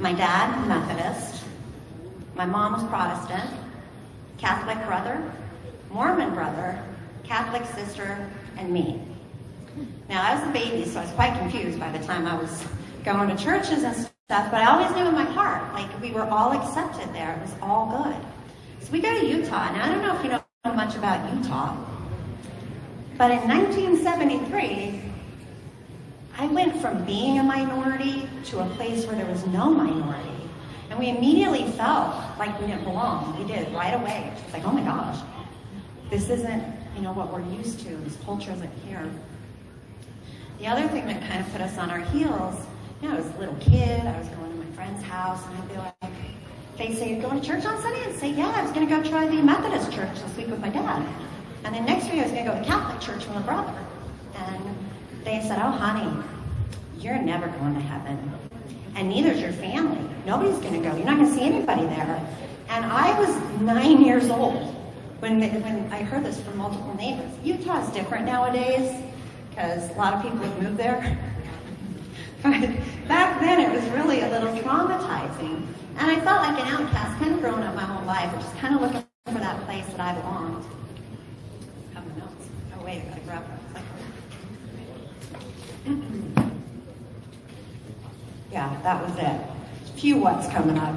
My dad, Methodist. My mom was Protestant, Catholic brother, Mormon brother, Catholic sister, and me. Now, I was a baby, so I was quite confused by the time I was going to churches and stuff, but I always knew in my heart, like, we were all accepted there. It was all good. So we go to Utah. Now, I don't know if you know much about Utah, but in 1973, I went from being a minority to a place where there was no minority. And we immediately felt like we didn't belong. We did, right away. It was like, oh my gosh, this isn't, what we're used to. This culture isn't here. The other thing that kind of put us on our heels, I was a little kid, I was going to my friend's house, and I'd be like, they'd say, going to church on Sunday? I'd say, yeah, I was going to go try the Methodist church this week with my dad. And then next week I was going to go to Catholic church with my brother. And they said, oh, honey, you're never going to heaven. And neither's your family. Nobody's going to go. You're not going to see anybody there. And I was 9 years old when I heard this from multiple neighbors. Utah's different nowadays because a lot of people have moved there. But back then it was really a little traumatizing. And I felt like an outcast, kind of growing up my whole life, just kind of looking for that place that I belonged. Oh, my notes. Oh, wait, I got to grab it. Yeah, that was it. A few what's coming up.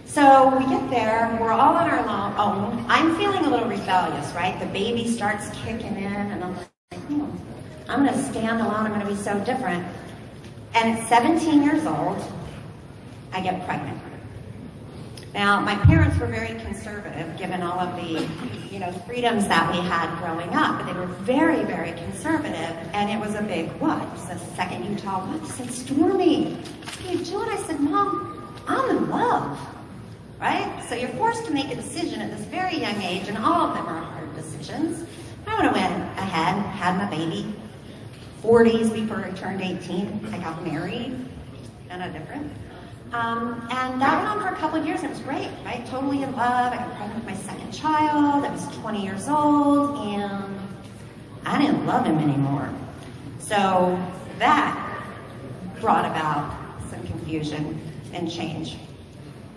So we get there, we're all on our own. I'm feeling a little rebellious, right? The baby starts kicking in, and I'm like, I'm going to stand alone, I'm going to be so different. And at 17 years old, I get pregnant. Now, my parents were very conservative, given all of the, freedoms that we had growing up. But they were very, very conservative, and it was a big what? It was the second Utah what? She said, Stormy, what are you doing? I said, Mom, I'm in love, right? So you're forced to make a decision at this very young age, and all of them are hard decisions. I would have went ahead, had my baby. 40s before I turned 18, I got married, kind of different. And that went on for a couple of years, and it was great, right? Totally in love. I got pregnant with my second child. I was 20 years old, and I didn't love him anymore. So that brought about some confusion and change.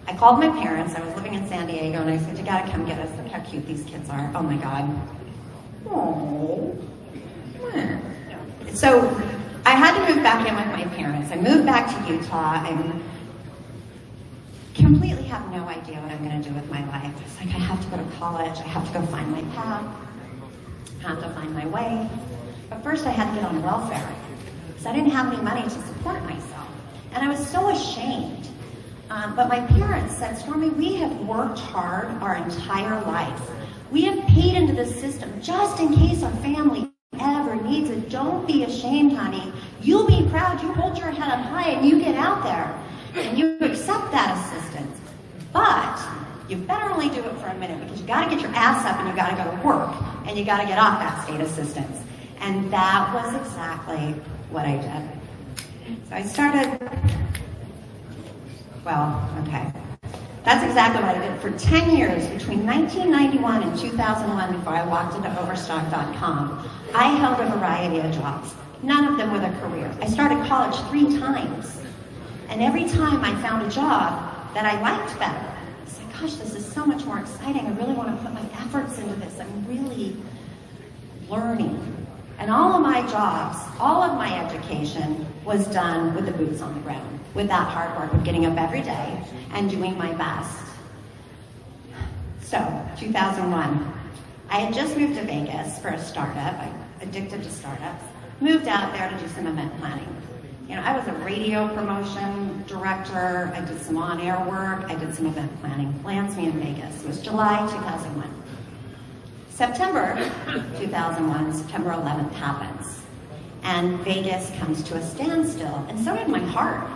I called my parents. I was living in San Diego, and I said, you gotta come get us. Look how cute these kids are. Oh my God. Oh. So I had to move back in with my parents. I moved back to Utah. I completely have no idea what I'm going to do with my life. It's like I have to go to college. I have to go find my path. I have to find my way. But first I had to get on welfare because I didn't have any money to support myself. And I was so ashamed. But my parents said, Stormy, we have worked hard our entire life. We have paid into the system just in case our family ever needs it. Don't be ashamed, honey. You'll be proud. You hold your head up high and you get out there and you accept that assistance. But you better only do it for a minute because you got to get your ass up and you got to go to work and you got to get off that state assistance. And that was exactly what I did. So I started, that's exactly what I did for 10 years, between 1991 and 2001, before I walked into Overstock.com. I held a variety of jobs, none of them with a career. I started college 3 times, and every time I found a job that I liked better. It's like, gosh, this is so much more exciting. I really want to put my efforts into this. I'm really learning. And all of my jobs, all of my education was done with the boots on the ground, with that hard work of getting up every day and doing my best. So, 2001, I had just moved to Vegas for a startup. I'm addicted to startups. Moved out there to do some event planning. I was a radio promotion director. I did some on-air work. I did some event planning. Lanzamiento in Vegas. It was July 2001. September 2001, September 11th happens. And Vegas comes to a standstill. And so did my heart.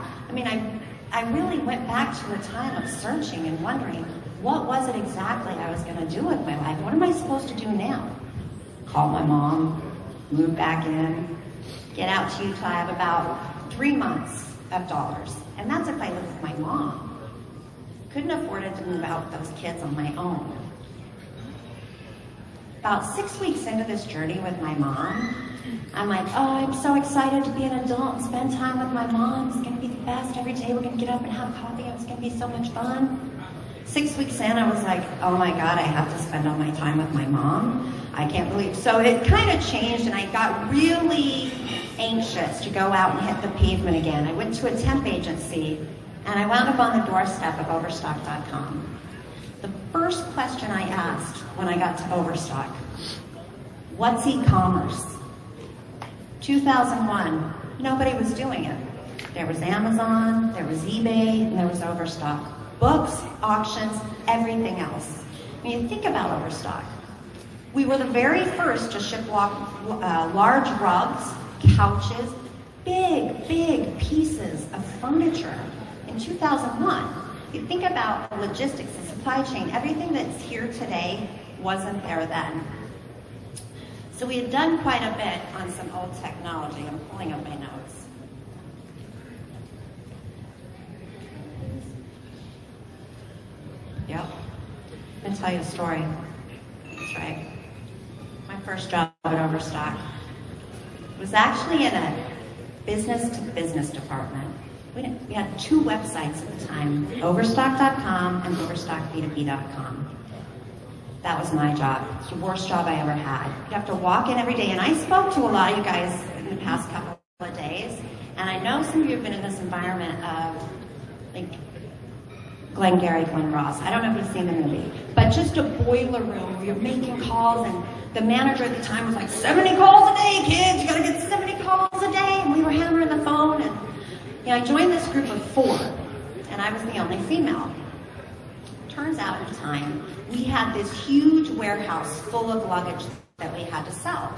I really went back to a time of searching and wondering, what was it exactly I was going to do with my life? What am I supposed to do now? Call my mom, move back in, get out to Utah. I have about 3 months of dollars. And that's if I live with my mom. Couldn't afford it to move out with those kids on my own. About 6 weeks into this journey with my mom, I'm like, oh, I'm so excited to be an adult and spend time with my mom. It's going to be the best every day. We're going to get up and have coffee. It's going to be so much fun. 6 weeks in, I was like, oh my God, I have to spend all my time with my mom. I can't believe. So it kind of changed, and I got really anxious to go out and hit the pavement again. I went to a temp agency, and I wound up on the doorstep of Overstock.com. The first question I asked when I got to Overstock, what's e-commerce? 2001, nobody was doing it. There was Amazon, there was eBay, and there was Overstock. Books, auctions, everything else. When you think about Overstock, we were the very first to ship large rugs, couches, big pieces of furniture in 2001. You think about logistics and supply chain, everything that's here today wasn't there then. So we had done quite a bit on some old technology. I'm pulling up my notes. Yep. I'm going to tell you a story. That's right. My first job at Overstock was actually in a business-to-business department. We had two websites at the time, Overstock.com and OverstockB2B.com. That was my job. It's the worst job I ever had. You have to walk in every day, and I spoke to a lot of you guys in the past couple of days, and I know some of you have been in this environment of, like, Glengarry Glen Ross. I don't know if you've seen the movie, but just a boiler room where you're making calls, and the manager at the time was like, 70 calls a day, kids, you gotta get 70 calls a day, and we were hammering the phone, and I joined this group of 4, and I was the only female. Turns out at the time, we had this huge warehouse full of luggage that we had to sell,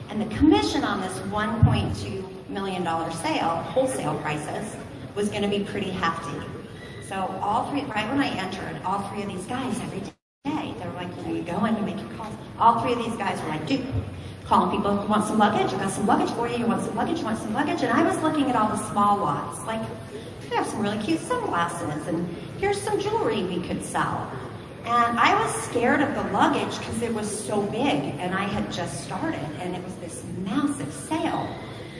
and the commission on this $1.2 million sale, wholesale prices, was gonna be pretty hefty. So all 3, right when I entered, all 3 of these guys every day, they were like, you go in, you make your calls. All 3 of these guys were like, dude, calling people, you want some luggage? I got some luggage for you. You want some luggage? You want some luggage? And I was looking at all the small lots, like, we have some really cute sunglasses, and here's some jewelry we could sell. And I was scared of the luggage because it was so big, and I had just started, and it was this massive sale.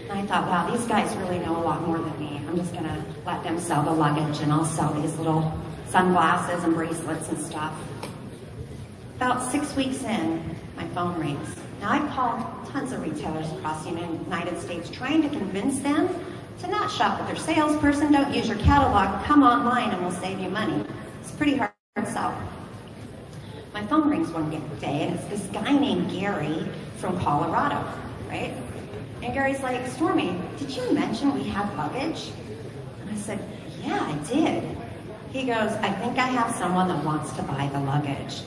And I thought, wow, these guys really know a lot more than me. I'm just gonna let them sell the luggage, and I'll sell these little sunglasses and bracelets and stuff. About 6 weeks in, my phone rings. Now, I've called tons of retailers across the United States trying to convince them to not shop with their salesperson, don't use your catalog, come online and we'll save you money. It's pretty hard to sell. My phone rings one day, and it's this guy named Gary from Colorado, right? And Gary's like, Stormy, did you mention we had luggage? And I said, yeah, I did. He goes, I think I have someone that wants to buy the luggage.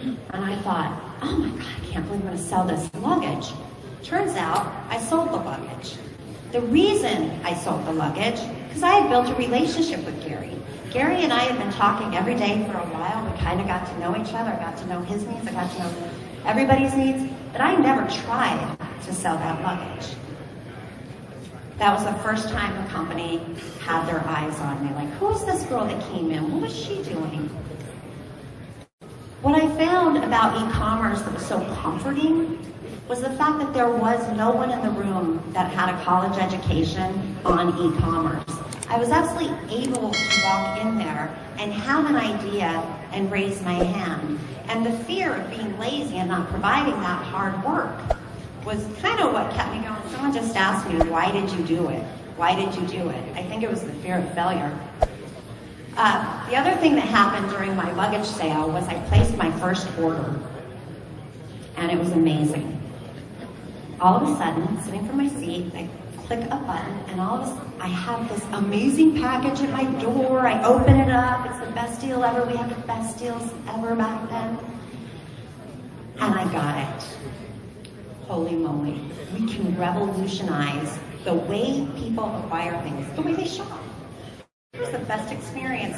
And I thought, oh my God, I can't believe I'm going to sell this luggage. Turns out, I sold the luggage. The reason I sold the luggage, because I had built a relationship with Gary. Gary and I had been talking every day for a while. We kind of got to know each other. I got to know his needs. I got to know everybody's needs. But I never tried to sell that luggage. That was the first time the company had their eyes on me. Like, who's this girl that came in? What was she doing? What I found about e-commerce that was so comforting was the fact that there was no one in the room that had a college education on e-commerce. I was absolutely able to walk in there and have an idea and raise my hand. And the fear of being lazy and not providing that hard work was kind of what kept me going. Someone just asked me, why did you do it? Why did you do it? I think it was the fear of failure. The other thing that happened during my luggage sale was I placed my first order, and it was amazing. All of a sudden, sitting from my seat, I click a button, and all of a sudden, I have this amazing package at my door. I open it up. It's the best deal ever. We had the best deals ever back then. And I got it. Holy moly. We can revolutionize the way people acquire things, the way they shop. It was the best experience.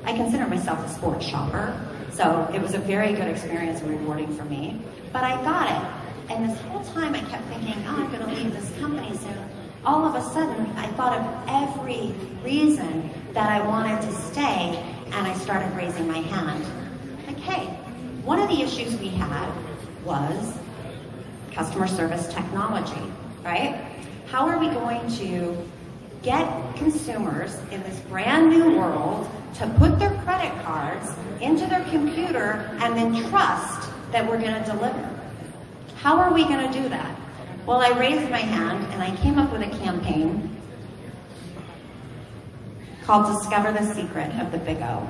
I consider myself a sports shopper, so it was a very good experience and rewarding for me. But I got it. And this whole time I kept thinking, oh, I'm going to leave this company soon. All of a sudden, I thought of every reason that I wanted to stay, and I started raising my hand. Like, hey, one of the issues we had was customer service technology, right? How are we going to get consumers in this brand new world to put their credit cards into their computer and then trust that we're going to deliver. How are we going to do that? Well, I raised my hand and I came up with a campaign called Discover the Secret of the Big O.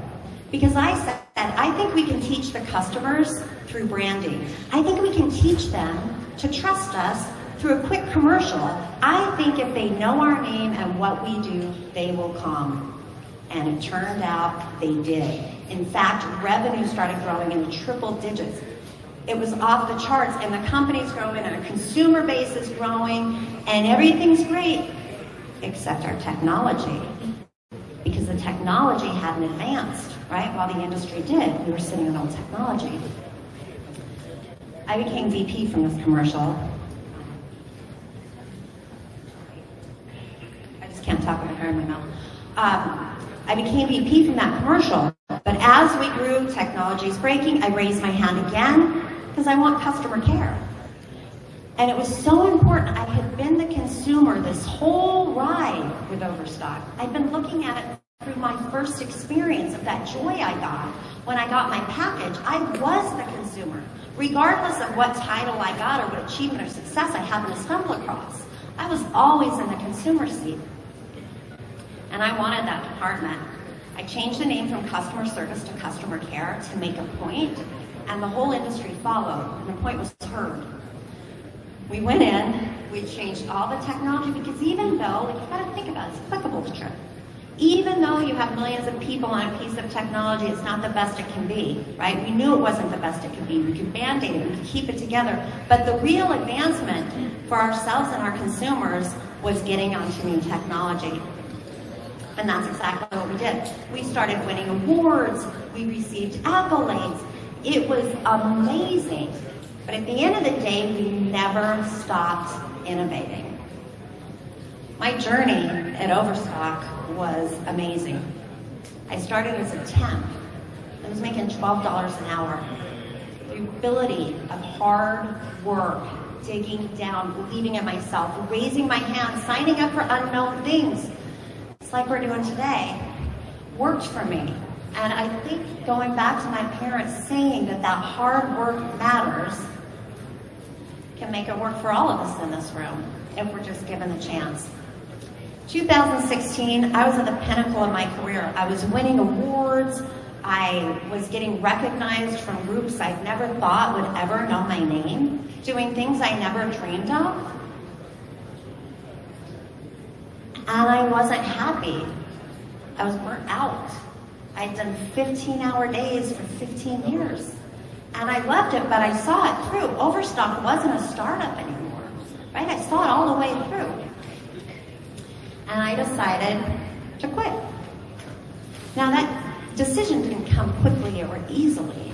Because I said, I think we can teach the customers through branding. I think we can teach them to trust us through a quick commercial. I think if they know our name and what we do, they will come. And it turned out they did. In fact, revenue started growing in triple digits. It was off the charts, and the company's growing, and our consumer base is growing, and everything's great, except our technology. Because the technology hadn't advanced, right? While the industry did, we were sitting on old technology. I became VP from this commercial. I just can't talk with hair in my mouth. I became VP from that commercial, but as we grew, technology's breaking, I raised my hand again, because I want customer care. And it was so important. I had been the consumer this whole ride with Overstock. I'd been looking at it through my first experience of that joy I got when I got my package. I was the consumer, regardless of what title I got or what achievement or success I happened to stumble across. I was always in the consumer seat. And I wanted that department. I changed the name from customer service to customer care to make a point, and the whole industry followed, and the point was heard. We went in, we changed all the technology, because even though, like, you've got to think about it, it's clickable to Tryp. Even though you have millions of people on a piece of technology, it's not the best it can be, right? We knew it wasn't the best it could be. We could band-aid it, we could keep it together. But the real advancement for ourselves and our consumers was getting onto new technology. And that's exactly what we did. We started winning awards, we received accolades. It was amazing. But at the end of the day, we never stopped innovating. My journey at Overstock was amazing. I started as a temp. I was making $12 an hour. The ability of hard work, digging down, believing in myself, raising my hand, signing up for unknown things, it's like we're doing today, worked for me. And I think going back to my parents saying that that hard work matters can make it work for all of us in this room if we're just given the chance. 2016, I was at the pinnacle of my career. I was winning awards. I was getting recognized from groups I never thought would ever know my name, doing things I never dreamed of. And I wasn't happy. I was burnt out. I'd done 15-hour days for 15 years. And I loved it, but I saw it through. Overstock wasn't a startup anymore, right? I saw it all the way through. And I decided to quit. Now that decision didn't come quickly or easily,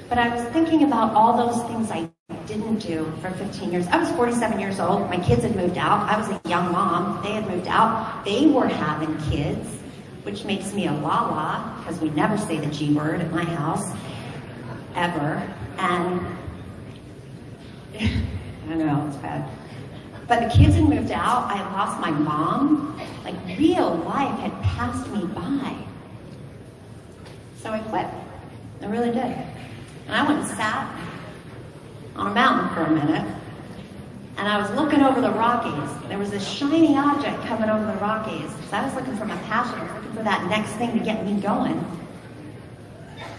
but I was thinking about all those things I didn't do for 15 years. I was 47 years old. My kids had moved out. I was a young mom. They had moved out. They were having kids, which makes me a la-la, because we never say the G word at my house, ever. And I know, it's bad. But the kids had moved out. I lost my mom. Like, real life had passed me by. So I quit. I really did. And I went and sat on a mountain for a minute, and I was looking over the Rockies. There was this shiny object coming over the Rockies. So I was looking for my passion. I was looking for that next thing to get me going.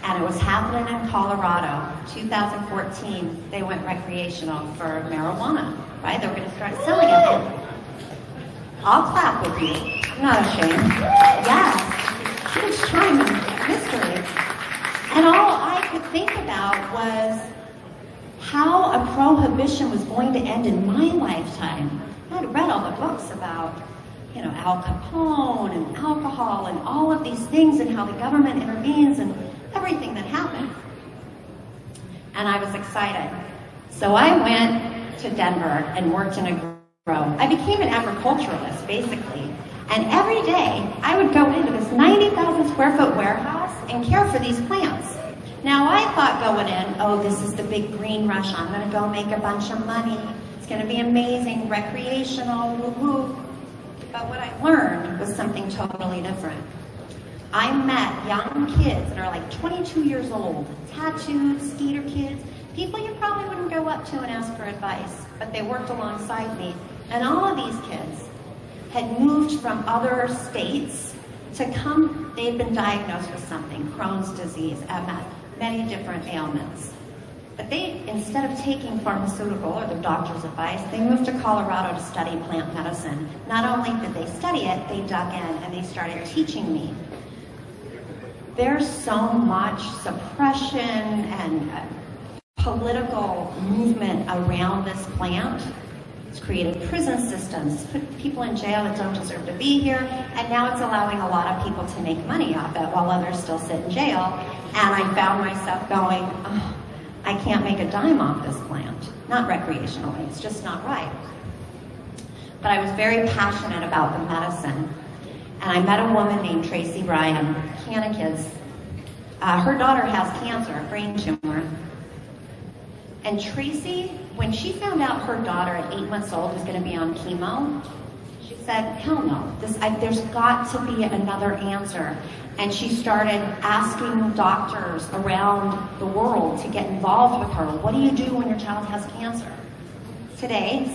And it was happening in Colorado, 2014. They went recreational for marijuana, right? They were going to start selling it. I'll clap with you. I'm not ashamed. Yes. Huge time of mystery. And all I could think about was how a prohibition was going to end in my lifetime. I'd read all the books about, you know, Al Capone and alcohol and all of these things and how the government intervenes and everything that happened. And I was excited. So I went to Denver and worked in a grow. I became an agriculturalist, basically. And every day, I would go into this 90,000 square foot warehouse and care for these plants. Now, I thought going in, oh, this is the big green rush. I'm going to go make a bunch of money. It's going to be amazing, recreational, woo-woo. But what I learned was something totally different. I met young kids that are like 22 years old, tattooed, skater kids, people you probably wouldn't go up to and ask for advice, but they worked alongside me. And all of these kids had moved from other states to come, they'd been diagnosed with something, Crohn's disease, MS, many different ailments. But they, instead of taking pharmaceutical or their doctor's advice, they moved to Colorado to study plant medicine. Not only did they study it, they dug in and they started teaching me. There's so much suppression and political movement around this plant. It's created prison systems, put people in jail that don't deserve to be here, and now it's allowing a lot of people to make money off it while others still sit in jail. And I found myself going, oh, I can't make a dime off this plant. Not recreationally, it's just not right. But I was very passionate about the medicine. And I met a woman named Tracy Bryan, Canna Kids. Her daughter has cancer, a brain tumor. And Tracy, when she found out her daughter at 8 months old was going to be on chemo, she said, hell no, there's got to be another answer. And she started asking doctors around the world to get involved with her. What do you do when your child has cancer? Today,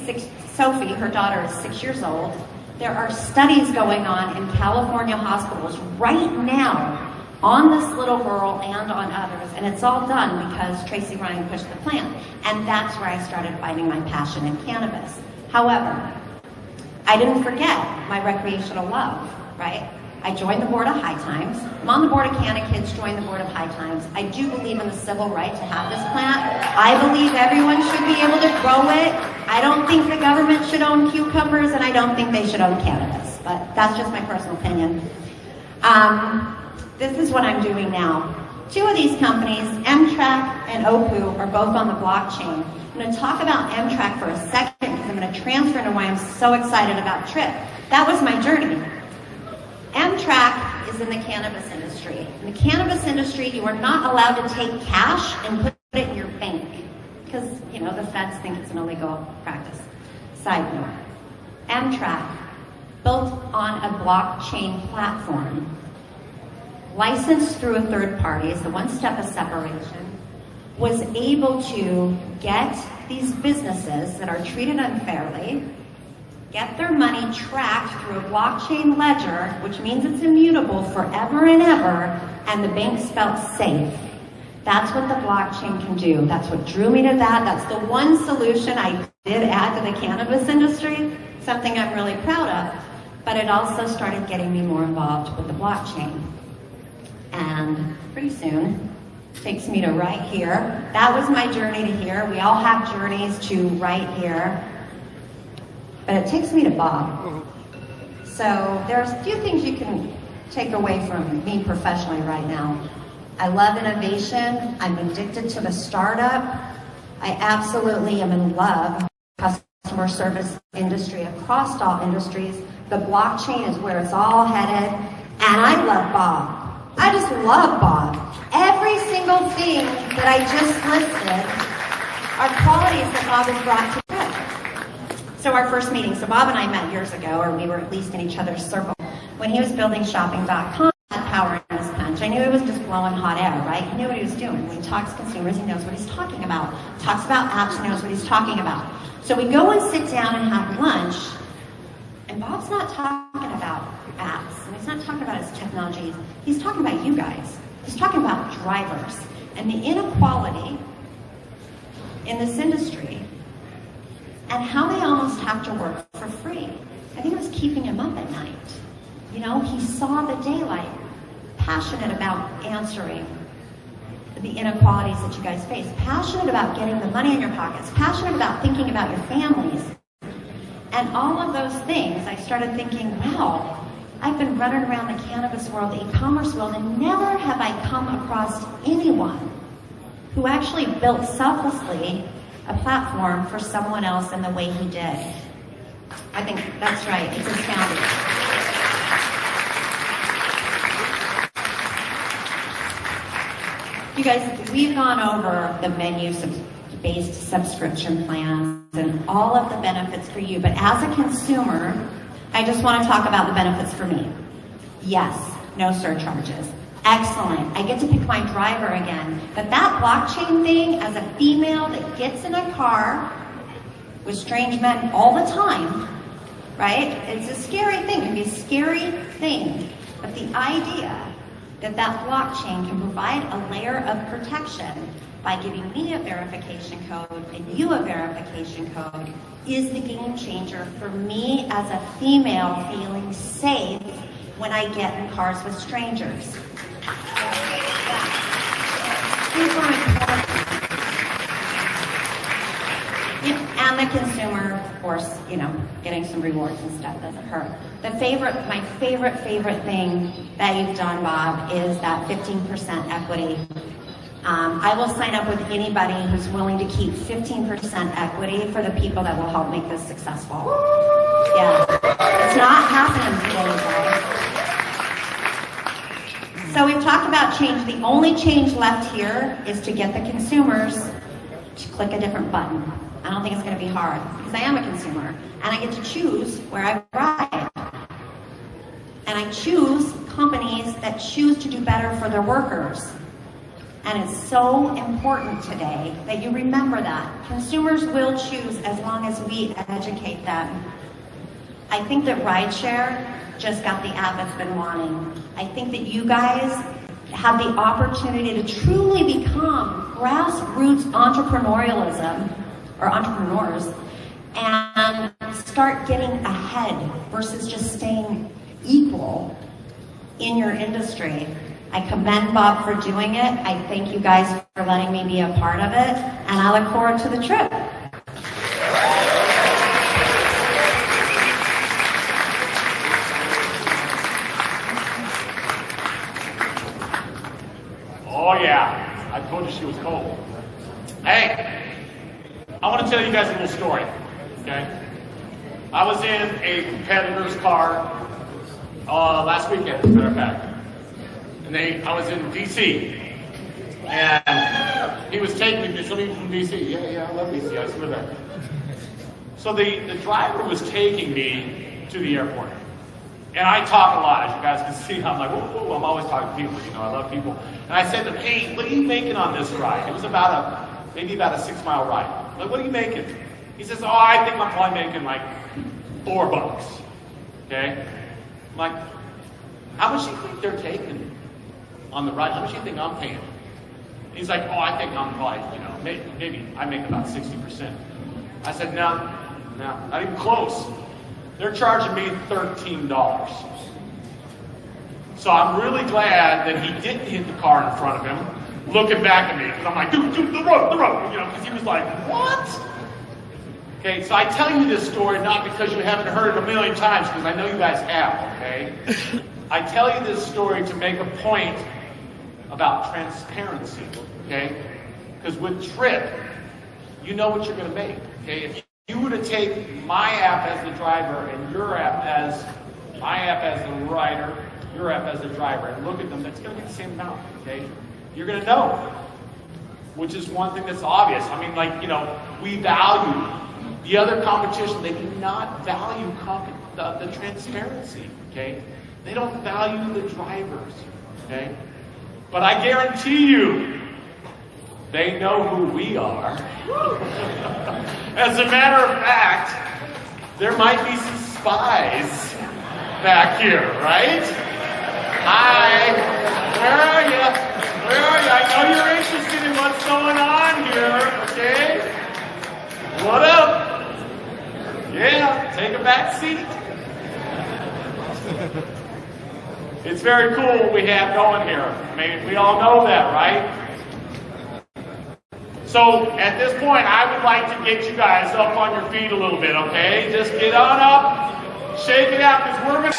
Sophie, her daughter, is 6 years old. There are studies going on in California hospitals right now on this little girl and on others, and it's all done because Tracy Ryan pushed the plant, and that's where I started finding my passion in cannabis. However, I didn't forget my recreational love, right? I joined the board of High Times. I'm on the board of Canna Kids, joined the board of High Times. I do believe in the civil right to have this plant. I believe everyone should be able to grow it. I don't think the government should own cucumbers, and I don't think they should own cannabis, but that's just my personal opinion. This is what I'm doing now. Two of these companies, M-Track and OPU, are both on the blockchain. I'm going to talk about M-Track for a second because I'm going to transfer into why I'm so excited about Tryp. That was my journey. M-Track is in the cannabis industry. In the cannabis industry, you are not allowed to take cash and put it in your bank because, you know, the feds think it's an illegal practice. Side note, M-Track, built on a blockchain platform, licensed through a third party, is the one step of separation, was able to get these businesses that are treated unfairly, get their money tracked through a blockchain ledger, which means it's immutable forever and ever, and the bank spelled safe. That's what the blockchain can do. That's what drew me to that. That's the one solution I did add to the cannabis industry, something I'm really proud of, but it also started getting me more involved with the blockchain. And pretty soon, takes me to right here. That was my journey to here. We all have journeys to right here. But it takes me to Bob. So there's a few things you can take away from me professionally right now. I love innovation. I'm addicted to the startup. I absolutely am in love with the customer service industry across all industries. The blockchain is where it's all headed. And I love Bob. I just love Bob. Every single thing that I just listed are qualities that Bob has brought to Tryp. So our first meeting, so Bob and I met years ago, or we were at least in each other's circle, when he was building shopping.com, had power in his punch. I knew he was just blowing hot air, right? He knew what he was doing. When he talks to consumers, he knows what he's talking about. Talks about apps, he knows what he's talking about. So we go and sit down and have lunch, and Bob's not talking about apps, and he's not talking about his technologies. He's talking about you guys. He's talking about drivers and the inequality in this industry and how they almost have to work for free. I think it was keeping him up at night. You know, he saw the daylight, passionate about answering the inequalities that you guys face, passionate about getting the money in your pockets, passionate about thinking about your families. And all of those things, I started thinking, wow, I've been running around the cannabis world, the e-commerce world, and never have I come across anyone who actually built selflessly a platform for someone else in the way he did. I think that's right. It's astounding. You guys, we've gone over the menu-based subscription plans and all of the benefits for you, but as a consumer, I just want to talk about the benefits for me. Yes, no surcharges. Excellent. I get to pick my driver again. But that blockchain thing, as a female that gets in a car with strange men all the time, right? It's a scary thing. It can be a scary thing. But the idea that that blockchain can provide a layer of protection by giving me a verification code and you a verification code is the game changer for me as a female feeling safe when I get in cars with strangers. Super important. And the consumer, of course, you know, getting some rewards and stuff doesn't hurt. My favorite thing that you've done, Bob, is that 15% equity. I will sign up with anybody who's willing to keep 15% equity for the people that will help make this successful. Yeah, it's not happening today, guys. So we've talked about change. The only change left here is to get the consumers to click a different button. I don't think it's going to be hard because I am a consumer and I get to choose where I ride. And I choose companies that choose to do better for their workers. And it's so important today that you remember that. Consumers will choose as long as we educate them. I think that rideshare just got the app it's been wanting. I think that you guys have the opportunity to truly become grassroots entrepreneurialism, or entrepreneurs, and start getting ahead versus just staying equal in your industry. I commend Bob for doing it. I thank you guys for letting me be a part of it, and I look forward to the trip.
Oh yeah, I told you she was cold. Hey, I want to tell you guys a little story, okay? I was in a competitor's car last weekend, as a matter of fact. And I was in DC, and he was taking me, somebody from DC. Yeah, I love DC, I used to live there. So the driver was taking me to the airport. And I talk a lot, as you guys can see. I'm like, whoa, I'm always talking to people, you know, I love people. And I said to him, hey, what are you making on this ride? It was maybe about a 6-mile ride. I'm like, what are you making? He says, oh, I think I'm probably making like $4. Okay? I'm like, how much do you think they're taking on the ride? How much do you think I'm paying? He's like, oh, I think I'm probably, you know, maybe I make about 60%. I said, no, not even close. They're charging me $13. So I'm really glad that he didn't hit the car in front of him, looking back at me, because I'm like, dude, the road, you know, because he was like, what? Okay, so I tell you this story not because you haven't heard it a million times, because I know you guys have, okay? I tell you this story to make a point about transparency, okay? Because with Tryp, you know what you're going to make, okay? If you were to take my app as the driver and your app as my app as the rider, your app as the driver, and look at them, that's going to be the same amount, okay? You're going to know, which is one thing that's obvious. I mean, like, you know, we value the other competition. They do not value the transparency, okay? They don't value the drivers, okay? But I guarantee you, they know who we are. As a matter of fact, there might be some spies back here, right? Hi, where are you? Where are you? I know you're interested in what's going on here, okay? What up? Yeah, take a back seat. It's very cool what we have going here. I mean, we all know that, right? So, at this point, I would like to get you guys up on your feet a little bit, okay? Just get on up, shake it out, because we're going to...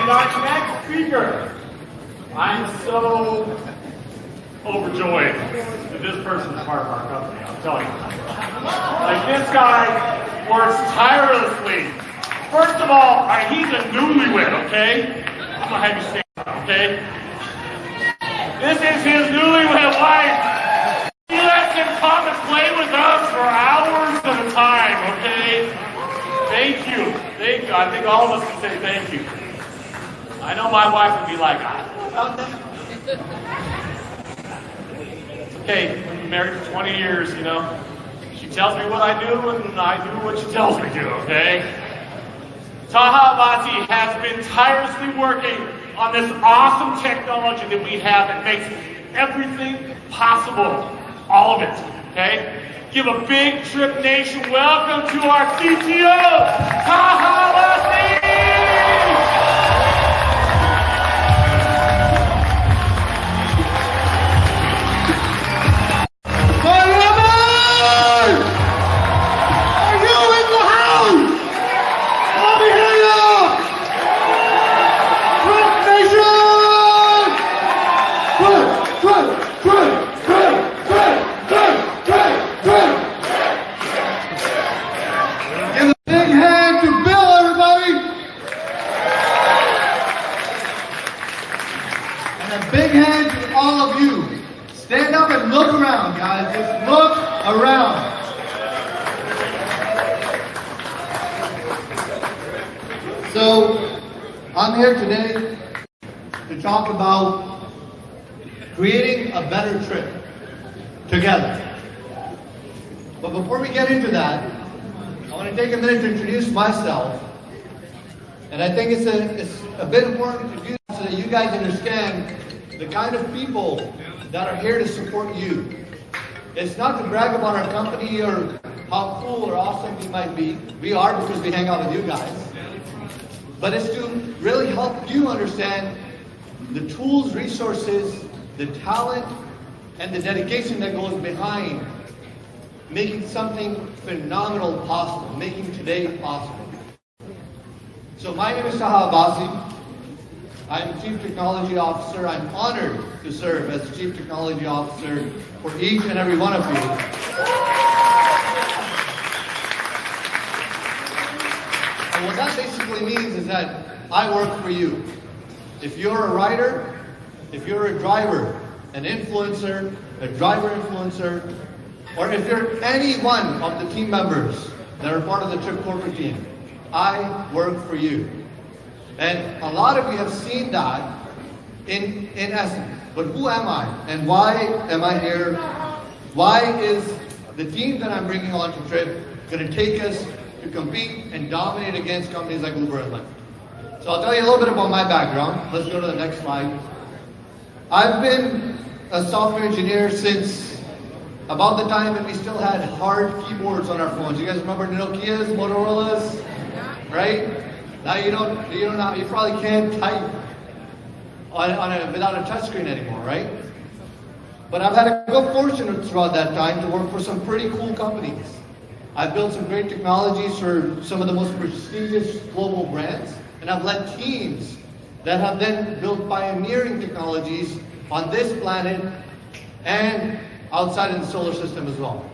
And our next speaker, I'm so overjoyed that this person is part of our company, I'm telling you. Like, this guy works tirelessly. First of all, he's a newlywed, okay? I'm gonna have you stand up, okay? This is his newlywed wife. He lets him come and play with us for hours at a time, okay? Thank you. Thank you. I think all of us can say thank you. I know my wife would be like, I don't know about that. It's okay. We've been married for 20 years, you know. She tells me what I do, and I do what she tells me to, okay? Taha Abbasi has been tirelessly working on this awesome technology that we have that makes everything possible. All of it, okay? Give a big Tryp Nation welcome to our CTO, Taha Abbasi!
So, I'm here today to talk about creating a better Tryp together. But before we get into that, I want to take a minute to introduce myself. And I think it's a bit important to do that so that you guys understand the kind of people that are here to support you. It's not to brag about our company or how cool or awesome we might be. We are, because we hang out with you guys. But it's to really help you understand the tools, resources, the talent, and the dedication that goes behind making something phenomenal possible, making today possible. So my name is Taha Abbasi. I'm Chief Technology Officer. I'm honored to serve as Chief Technology Officer for each and every one of you. And what that basically means is that I work for you. If you're a writer, if you're a driver, an influencer, a driver influencer, or if you're any one of the team members that are part of the Tryp corporate team, I work for you. And a lot of you have seen that in essence. But who am I? And why am I here? Why is the team that I'm bringing on to Tryp going to take us to compete and dominate against companies like Uber and Lyft? So I'll tell you a little bit about my background. Let's go to the next slide. I've been a software engineer since about the time that we still had hard keyboards on our phones. You guys remember Nokia's, Motorola's, right? Now you probably can't type without a touchscreen anymore, right? But I've had a good fortune throughout that time to work for some pretty cool companies. I've built some great technologies for some of the most prestigious global brands, and I've led teams that have then built pioneering technologies on this planet and outside in the solar system as well.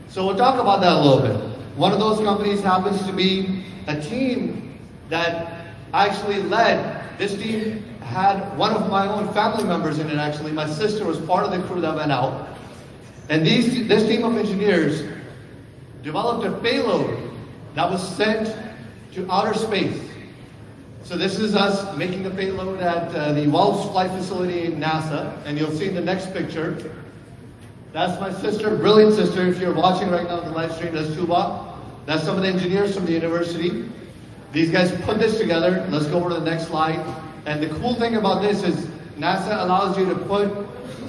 So we'll talk about that a little bit. One of those companies happens to be a team that actually led. This team had one of my own family members in it, actually. My sister was part of the crew that went out. And this team of engineers developed a payload that was sent to outer space. So this is us making the payload at the Wells Flight Facility in NASA. And you'll see in the next picture, that's my sister, brilliant sister. If you're watching right now on the live stream, that's Tuba. That's some of the engineers from the university. These guys put this together. Let's go over to the next slide. And the cool thing about this is NASA allows you to put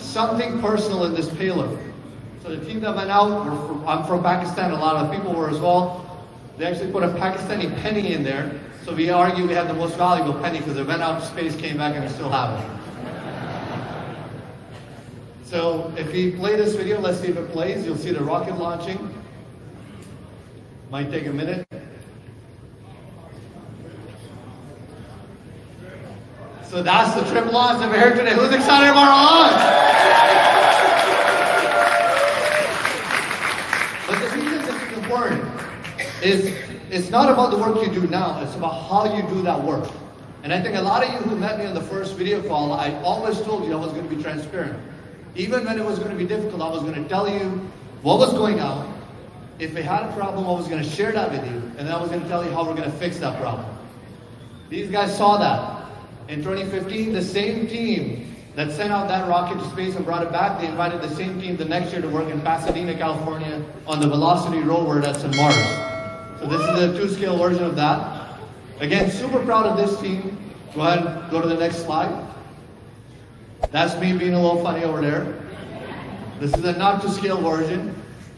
something personal in this payload. So the team that went out, I'm from Pakistan, a lot of people were as well. They actually put a Pakistani penny in there. So we argue we have the most valuable penny because it went out to space, came back, and we still have it. So if we play this video, let's see if it plays. You'll see the rocket launching. Might take a minute. So that's the Tryp launch that we're here today. Who's excited about our launch? But the reason this is important is it's not about the work you do now, it's about how you do that work. And I think a lot of you who met me on the first video call, I always told you I was going to be transparent. Even when it was going to be difficult, I was going to tell you what was going on. If we had a problem, I was going to share that with you. And then I was going to tell you how we're going to fix that problem. These guys saw that. In 2015, the same team that sent out that rocket to space and brought it back, they invited the same team the next year to work in Pasadena, California on the Velocity rover that's in Mars. So this is a 2-scale version of that. Again, super proud of this team. Go ahead and go to the next slide. That's me being a little funny over there. This is a not 2-scale version.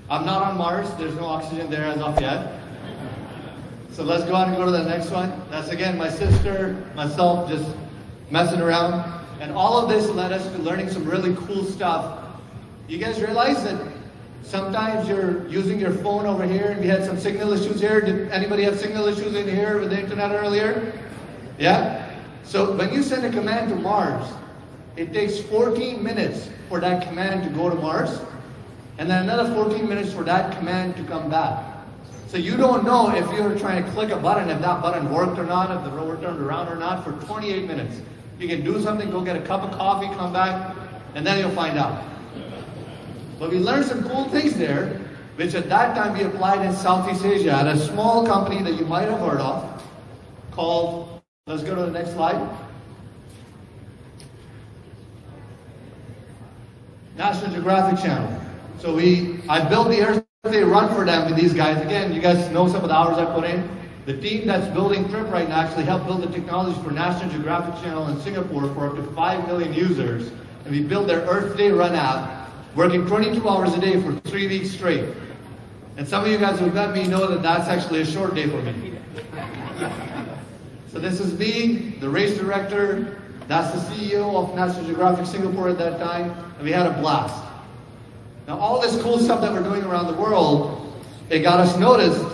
I'm not on Mars. There's no oxygen there as of yet. So let's go ahead and go to the next one. That's again my sister, myself, just messing around. And all of this led us to learning some really cool stuff. You guys realize that sometimes you're using your phone over here and we had some signal issues here. Did anybody have signal issues in here with the internet earlier? Yeah? So when you send a command to Mars, it takes 14 minutes for that command to go to Mars, and then another 14 minutes for that command to come back. So you don't know if you're trying to click a button, if that button worked or not, if the rover turned around or not, for 28 minutes. You can do something, go get a cup of coffee, come back, and then you'll find out. But we learned some cool things there, which at that time we applied in Southeast Asia at a small company that you might have heard of called, let's go to the next slide. National Geographic Channel. So I built the Earth Day run for them with these guys. Again, you guys know some of the hours I put in. The team that's building Tryp right now actually helped build the technology for National Geographic Channel in Singapore for up to 5 million users. And we built their Earth Day run app, working 22 hours a day for 3 weeks straight. And some of you guys who've met me know that that's actually a short day for me. So this is me, the race director. That's the CEO of National Geographic Singapore at that time. And we had a blast. Now all this cool stuff that we're doing around the world, it got us noticed.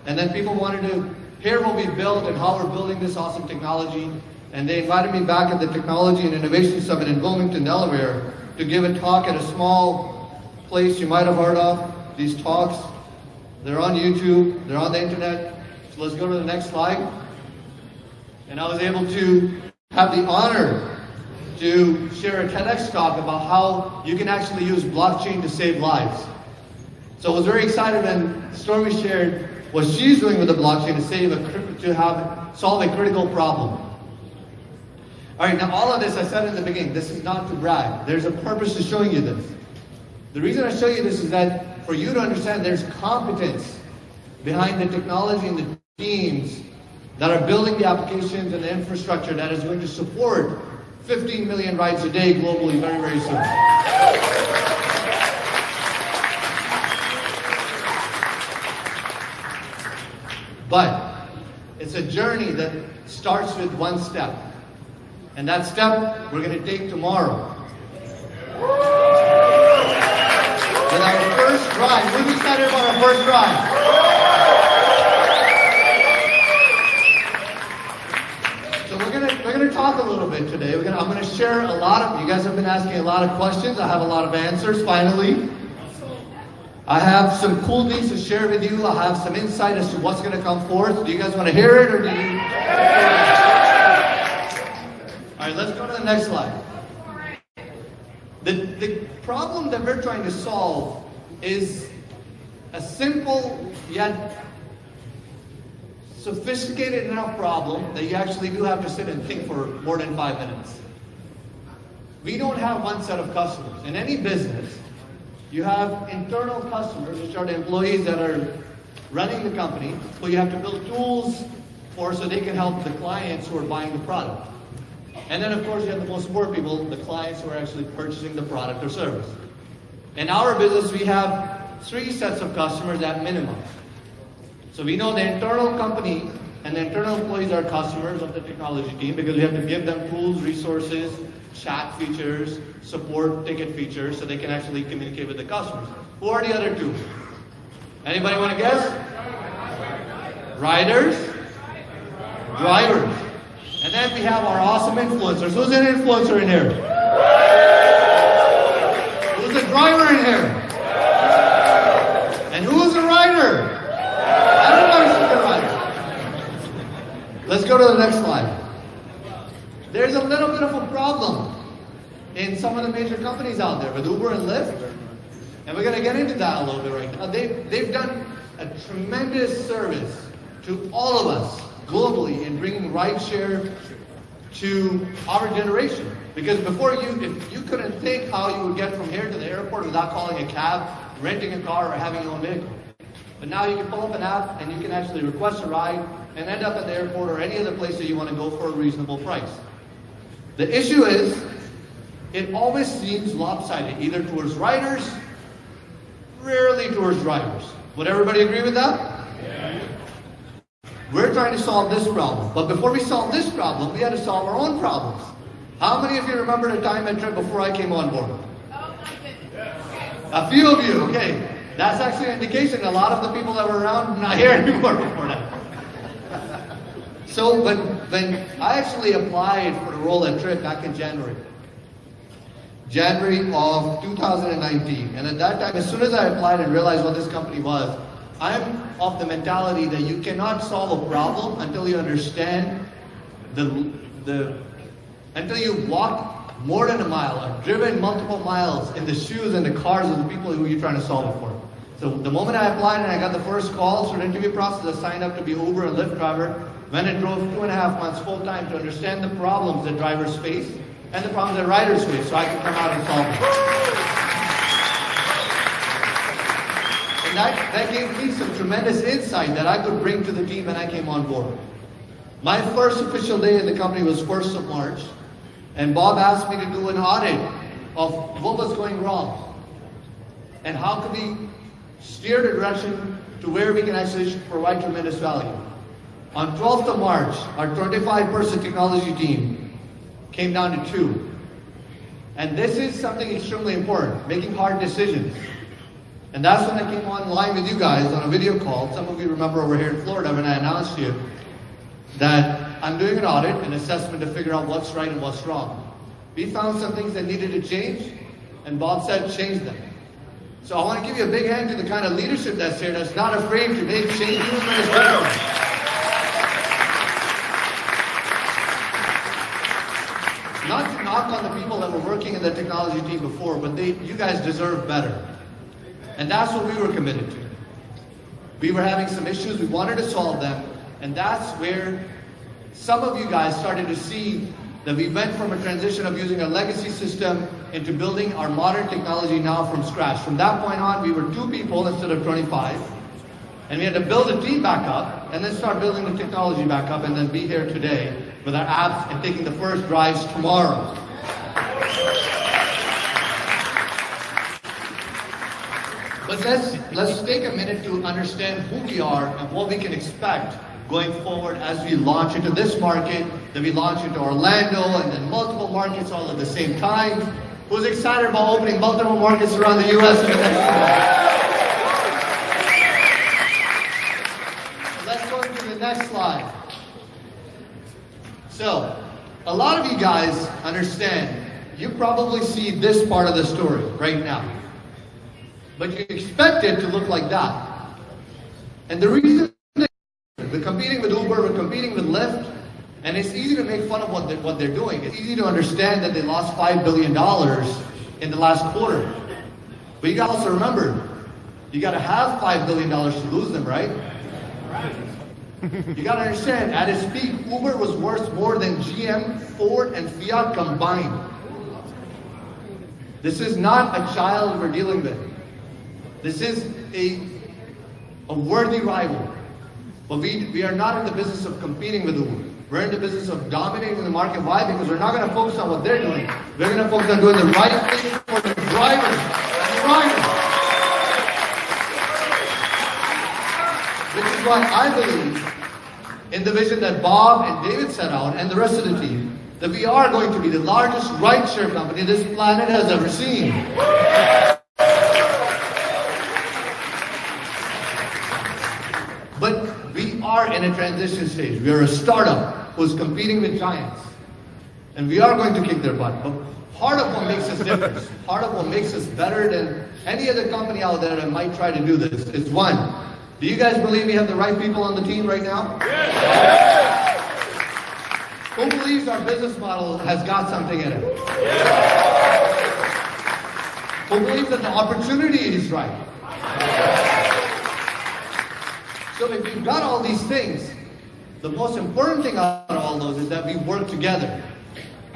And then people wanted to hear what we built and how we're building this awesome technology. And they invited me back at the Technology and Innovation Summit in Wilmington, Delaware, to give a talk at a small place you might have heard of. These talks, they're on YouTube, they're on the internet. So let's go to the next slide. And I was able to have the honor to share a TEDx talk about how you can actually use blockchain to save lives. So I was very excited when Stormy shared what she's doing with the blockchain to solve a critical problem. All right, now all of this, I said in the beginning, this is not to brag. There's a purpose to showing you this. The reason I show you this is that for you to understand there's competence behind the technology and the teams that are building the applications and the infrastructure that is going to support 15 million rides a day globally very, very soon. But it's a journey that starts with one step. And that step we're going to take tomorrow. With our first drive. Who's excited about our first drive? So we're going to talk a little bit today. I'm going to share a lot of, you guys have been asking a lot of questions. I have a lot of answers finally. I have some cool things to share with you. I have some insight as to what's going to come forth. Do you guys want to hear it or do you? All right, let's go to the next slide. The problem that we're trying to solve is a simple yet sophisticated enough problem that you actually do have to sit and think for more than 5 minutes. We don't have one set of customers. In any business, you have internal customers, which are the employees that are running the company, who you have to build tools for so they can help the clients who are buying the product. And then, of course, you have the most important people, the clients who are actually purchasing the product or service. In our business, we have 3 sets of customers at minimum. So we know the internal company and the internal employees are customers of the technology team because we have to give them tools, resources, chat features, support ticket features so they can actually communicate with the customers. Who are the other 2? Anybody want to guess? Riders, drivers. And And we have our awesome influencers. Who's an influencer in here? Who's a driver in here? And who's a rider? Everybody's a rider. Let's go to the next slide. There's a little bit of a problem in some of the major companies out there with Uber and Lyft. And we're going to get into that a little bit right now. They've done a tremendous service to all of us globally in bringing rideshare to our generation. Because before if you couldn't think how you would get from here to the airport without calling a cab, renting a car, or having your own vehicle. But now you can pull up an app and you can actually request a ride and end up at the airport or any other place that you want to go for a reasonable price. The issue is, it always seems lopsided, either towards riders, rarely towards drivers. Would everybody agree with that? Yeah. We're trying to solve this problem. But before we solve this problem, we had to solve our own problems. How many of you remember the time at Tryp before I came on board?
Oh my goodness.
A few of you, okay. That's actually an indication a lot of the people that were around not here anymore before that. So when I actually applied for the role at Tryp back in January of 2019, and at that time, as soon as I applied and realized what this company was, I'm of the mentality that you cannot solve a problem until you understand until you've walked more than a mile, or driven multiple miles in the shoes and the cars of the people who you're trying to solve it for. So the moment I applied and I got the first call through the interview process, I signed up to be Uber and Lyft driver. Went and drove 2.5 months full time to understand the problems that drivers face and the problems that riders face, so I could come out and solve them. And that gave me some tremendous insight that I could bring to the team when I came on board. My first official day in the company was 1st of March, and Bob asked me to do an audit of what was going wrong and how could we steer the direction to where we can actually provide tremendous value. On 12th of March, our 25-person technology team came down to 2. And this is something extremely important, making hard decisions. And that's when I came online with you guys on a video call. Some of you remember over here in Florida when I announced to you that I'm doing an audit, an assessment to figure out what's right and what's wrong. We found some things that needed to change, and Bob said change them. So I want to give you a big hand to the kind of leadership that's here that's not afraid to make changes. Not to knock on the people that were working in the technology team before, but you guys deserve better. And that's what we were committed to. We were having some issues, we wanted to solve them, and that's where some of you guys started to see that we went from a transition of using a legacy system into building our modern technology now from scratch. From that point on, we were 2 people instead of 25, and we had to build a team back up, and then start building the technology back up, and then be here today with our apps and taking the first drives tomorrow. But let's take a minute to understand who we are and what we can expect going forward as we launch into this market, then we launch into Orlando, and then multiple markets all at the same time. Who's excited about opening multiple markets around the U.S. in the next year? Let's go to the next slide. So, a lot of you guys understand, you probably see this part of the story right now. But you expect it to look like that. And the reason we're competing with Uber, we're competing with Lyft, and it's easy to make fun of what they're doing. It's easy to understand that they lost $5 billion in the last quarter. But you gotta also remember, you gotta have $5 billion to lose them, right? You gotta understand, at its peak, Uber was worth more than GM, Ford, and Fiat combined. This is not a child we're dealing with. This is a worthy rival. But we are not in the business of competing with Uber. We're in the business of dominating the market. Why? Because we're not going to focus on what they're doing. We're going to focus on doing the right thing for the drivers and the riders. Which is why I believe in the vision that Bob and David set out and the rest of the team, that we are going to be the largest rideshare company this planet has ever seen. But we are in a transition stage. We are a startup. who's competing with giants. And we are going to kick their butt. But part of what makes us different, part of what makes us better than any other company out there that might try to do this is one, do you guys believe we have the right people on the team right now? Yes. Who believes our business model has got something in it? Yes. Who believes that the opportunity is right? So if you've got all these things, the most important thing out of all those is that we work together.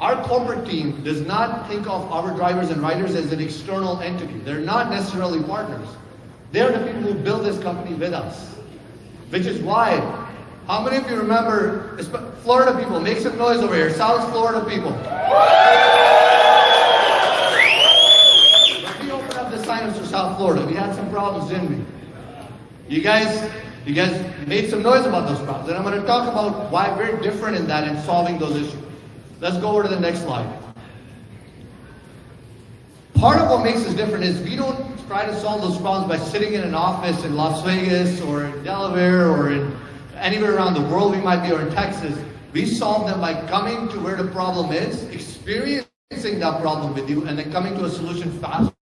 Our corporate team does not think of our drivers and riders as an external entity. They're not necessarily partners. They're the people who build this company with us. Which is why, how many of you remember, Florida people, make some noise over here, South Florida people. When we opened up the sign-ups for South Florida, we had some problems, didn't we? You guys made some noise about those problems, and I'm going to talk about why we're different in that in solving those issues. Let's go over to the next slide. Part of what makes us different is we don't try to solve those problems by sitting in an office in Las Vegas or in Delaware or in anywhere around the world we might be, or in Texas. We solve them by coming to where the problem is, experiencing that problem with you, and then coming to a solution fast.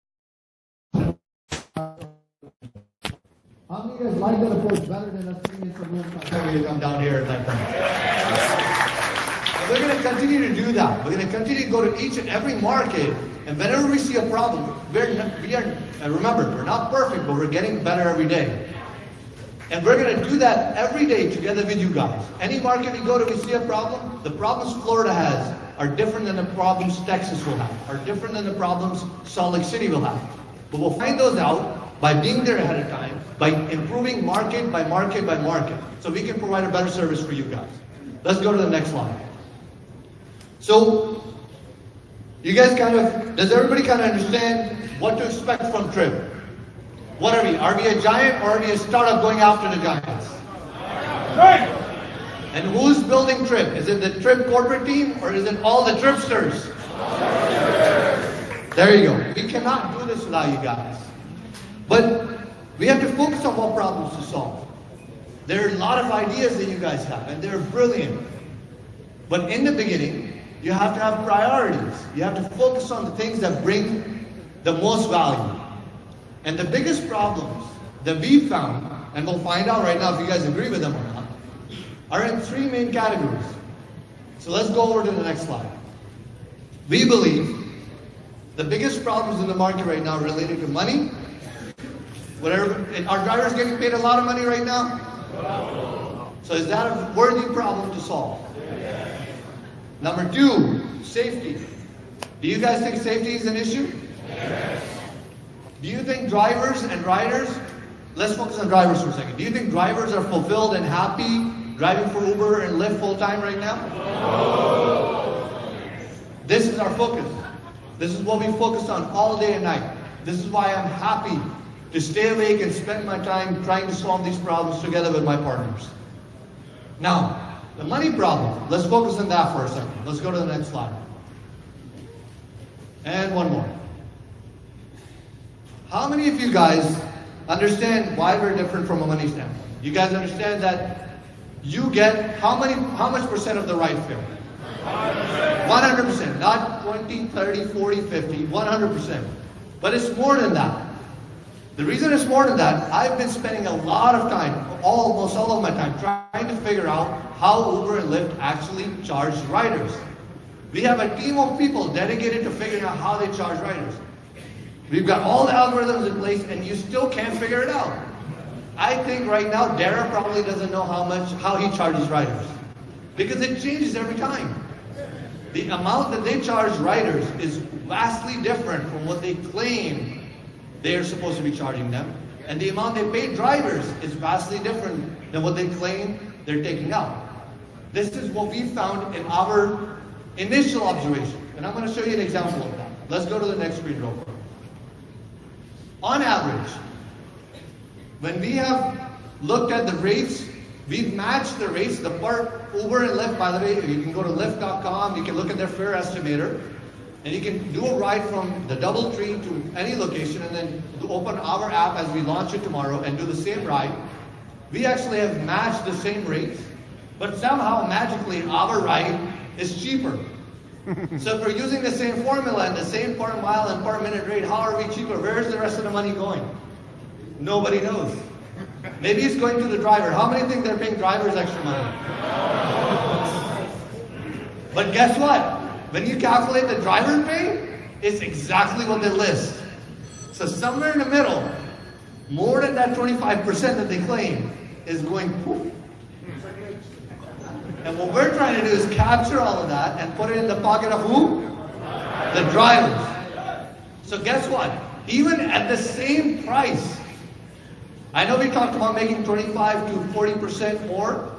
How many of you guys like that approach better than us sitting in some room trying to come down here at that time? We're going to continue to do that. We're going to continue to go to each and every market, and whenever we see a problem, remember, we're not perfect, but we're getting better every day. And we're going to do that every day together with you guys. Any market we go to, we see a problem. The problems Florida has are different than the problems Texas will have, are different than the problems Salt Lake City will have. But we'll find those out by being there ahead of time, by improving market by market by market, so we can provide a better service for you guys. Let's go to the next slide. So, you guys does everybody kind of understand what to expect from Tryp? What are we? Are we a giant or are we a startup going after the giants? Right. And who's building Tryp? Is it the Tryp corporate team or is it all the Trypsters? There you go. We cannot do this without you guys. But we have to focus on what problems to solve. There are a lot of ideas that you guys have, and they're brilliant. But in the beginning, you have to have priorities. You have to focus on the things that bring the most value. And the biggest problems that we found, and we'll find out right now if you guys agree with them or not, are in three main categories. So let's go over to the next slide. We believe the biggest problems in the market right now are related to money. Are drivers getting paid a lot of money right now? So is that a worthy problem to solve? Number two, safety. Do you guys think safety is an issue? Yes. Do you think drivers and riders, let's focus on drivers for a second. Do you think drivers are fulfilled and happy driving for Uber and Lyft full time right now? No. This is our focus. This is what we focus on all day and night. This is why I'm happy to stay awake and spend my time trying to solve these problems together with my partners. Now, the money problem, let's focus on that for a second. Let's go to the next slide. And one more. How many of you guys understand why we're different from a money standpoint? You guys understand that you get how much percent of the ride fare? 100%. Not 20, 30, 40, 50, 100%. But it's more than that. The reason it's more than that, I've been spending a lot of time, almost all of my time, trying to figure out how Uber and Lyft actually charge riders. We have a team of people dedicated to figuring out how they charge riders. We've got all the algorithms in place and you still can't figure it out. I think right now Dara probably doesn't know how he charges riders. Because it changes every time. The amount that they charge riders is vastly different from what they claim they are supposed to be charging them. And the amount they pay drivers is vastly different than what they claim they're taking out. This is what we found in our initial observation. And I'm going to show you an example of that. Let's go to the next screen real quick. On average, when we have looked at the rates, we've matched the rates, the part Uber and Lyft, by the way, you can go to lyft.com, you can look at their fare estimator, and you can do a ride from the DoubleTree to any location and then open our app as we launch it tomorrow and do the same ride. We actually have matched the same rates But somehow, magically, our ride is cheaper. So if we're using the same formula and the same per mile and per minute rate, how are we cheaper? Where's the rest of the money going? Nobody knows. Maybe it's going to the driver. How many think they're paying drivers extra money? But guess what? When you calculate the driver pay, it's exactly what they list. So somewhere in the middle, more than that 25% that they claim is going poof. And what we're trying to do is capture all of that and put it in the pocket of who? The drivers. So guess what? Even at the same price, I know we talked about making 25 to 40% more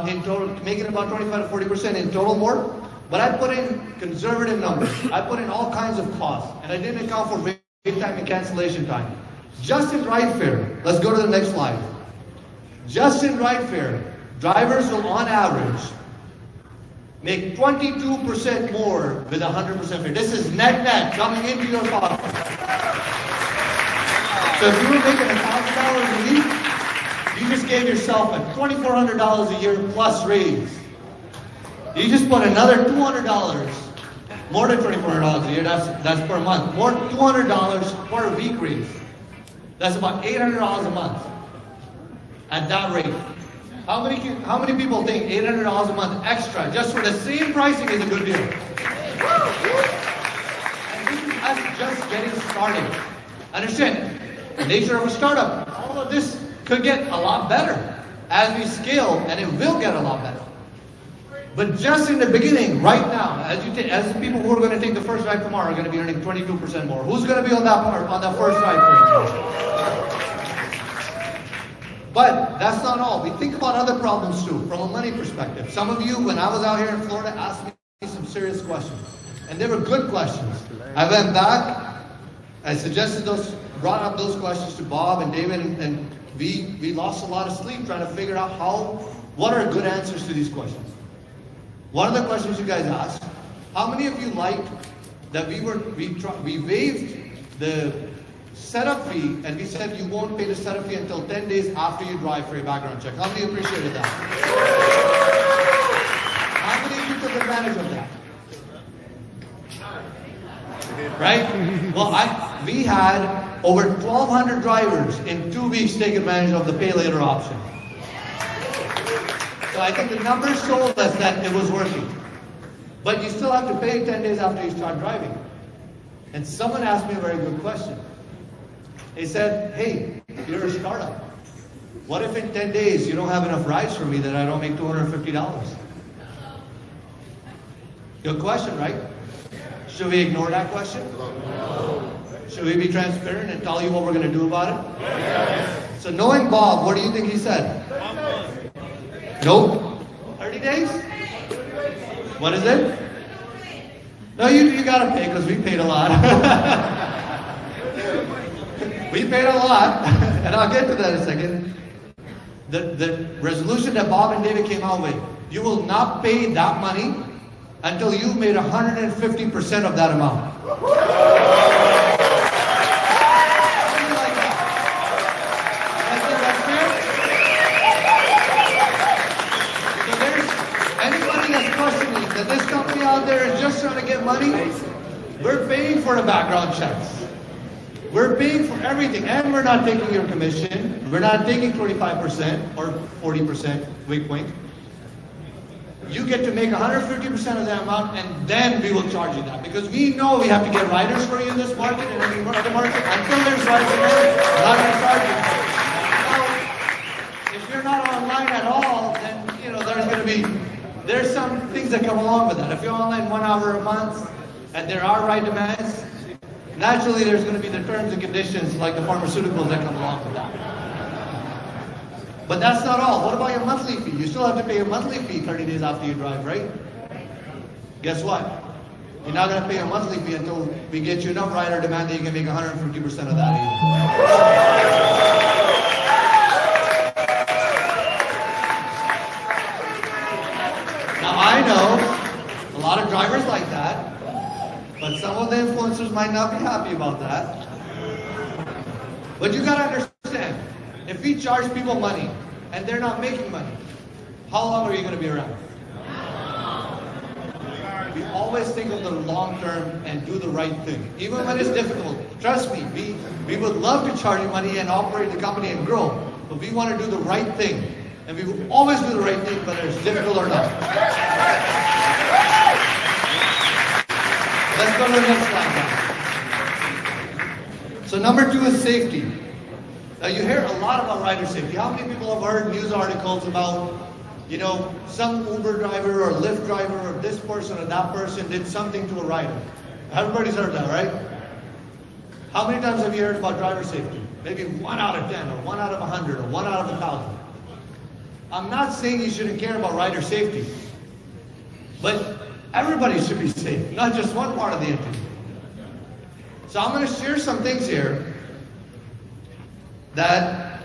in total, making about 25 to 40% in total more, but I put in conservative numbers. I put in all kinds of costs, and I didn't account for wait time and cancellation time. Just in ride fare, let's go to the next slide. Just in ride fare, drivers will on average make 22% more with 100% fare. This is net coming into your pocket. So if you were making $1,000 a week, you just gave yourself a $2,400 a year plus raise. You just put another $200, more than $2,400 a year, that's per month. More $200 per week raise. That's about $800 a month at that rate. How many people think $800 a month extra just for the same pricing is a good deal? And this is us just getting started. Understand, the nature of a startup, all of this could get a lot better as we scale, and it will get a lot better. But just in the beginning, right now, as the people who are going to take the first ride tomorrow are going to be earning 22% more. Who's going to be on that first ride for you? But that's not all. We think about other problems too, from a money perspective. Some of you, when I was out here in Florida, asked me some serious questions. And they were good questions. I went back, I brought up those questions to Bob and David, and we lost a lot of sleep trying to figure out what are good answers to these questions. One of the questions you guys asked, how many of you liked that we waived the setup fee, and we said you won't pay the setup fee until 10 days after you drive for your background check? How many appreciated that? How many of you took advantage of that? Right? Well, we had over 1,200 drivers in 2 weeks take advantage of the pay later option. So I think the numbers told us that it was working. But you still have to pay 10 days after you start driving. And someone asked me a very good question. They said, hey, you're a startup. What if in 10 days you don't have enough rides for me that I don't make $250? Good question, right? Should we ignore that question? No. Should we be transparent and tell you what we're going to do about it? Yes. So knowing Bob, what do you think he said? Nope. 30 days? What is it? No, you got to pay because we paid a lot. We paid a lot, and I'll get to that in a second. The resolution that Bob and David came out with, you will not pay that money until you've made 150% of that amount. That this company out there is just trying to get money, we're paying for the background checks. We're paying for everything, and we're not taking your commission. We're not taking 25% or 40%, wink. You get to make 150% of that amount, and then we will charge you that. Because we know we have to get riders for you in this market and any other market. Until there's riders in there, we're not going to charge you. Now, if you're not online at all, then there's some things that come along with that. If you're online 1 hour a month, and there are ride demands, naturally there's going to be the terms and conditions like the pharmaceuticals that come along with that. But that's not all. What about your monthly fee? You still have to pay your monthly fee 30 days after you drive, right? Guess what? You're not going to pay your monthly fee until we get you enough rider demand that you can make 150% of that. Now I know a lot of drivers like that, but some of the influencers might not be happy about that. But you gotta understand, if we charge people money and they're not making money, how long are you going to be around? We always think of the long term and do the right thing, even when it's difficult. Trust me, we would love to charge you money and operate the company and grow, but we want to do the right thing, and we will always do the right thing, whether it's difficult or not. Let's go to the next slide now. So number 2 is safety. Now you hear a lot about rider safety. How many people have heard news articles about, you know, some Uber driver or Lyft driver or this person or that person did something to a rider? Everybody's heard that, right? How many times have you heard about driver safety? Maybe 1 out of 10 or 1 out of 100 or 1 out of 1,000. I'm not saying you shouldn't care about rider safety, but everybody should be safe, not just one part of the entity. So I'm going to share some things here that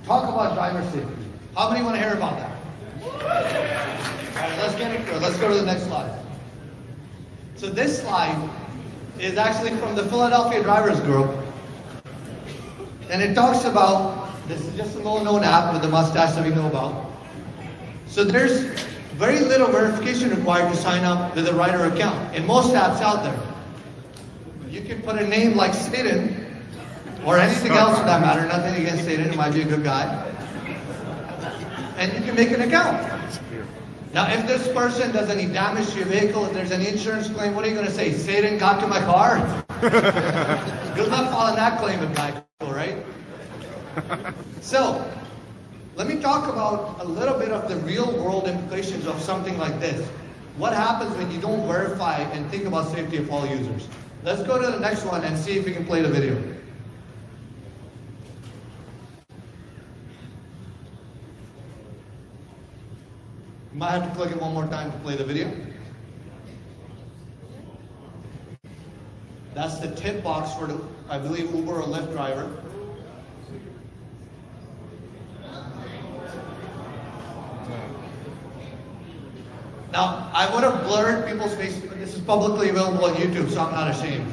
talk about driver safety. How many want to hear about that? All right, let's get into it. Let's go to the next slide. So this slide is actually from the Philadelphia Drivers Group, and it talks about, this is just a well-known app with the mustache that we know about. So there's very little verification required to sign up with a rider account in most apps out there. You can put a name like Satan or anything else for that matter, nothing against Satan, it might be a good guy, and you can make an account. Now if this person does any damage to your vehicle, if there's any insurance claim, what are you going to say? Satan got to my car? Good luck filing that claim in Geico, right? So, let me talk about a little bit of the real world implications of something like this. What happens when you don't verify and think about safety of all users? Let's go to the next one and see if we can play the video. You might have to click it one more time to play the video. That's the tip box for the, I believe, Uber or Lyft driver. Now, I would have blurred people's faces, but this is publicly available on YouTube, so I'm not ashamed.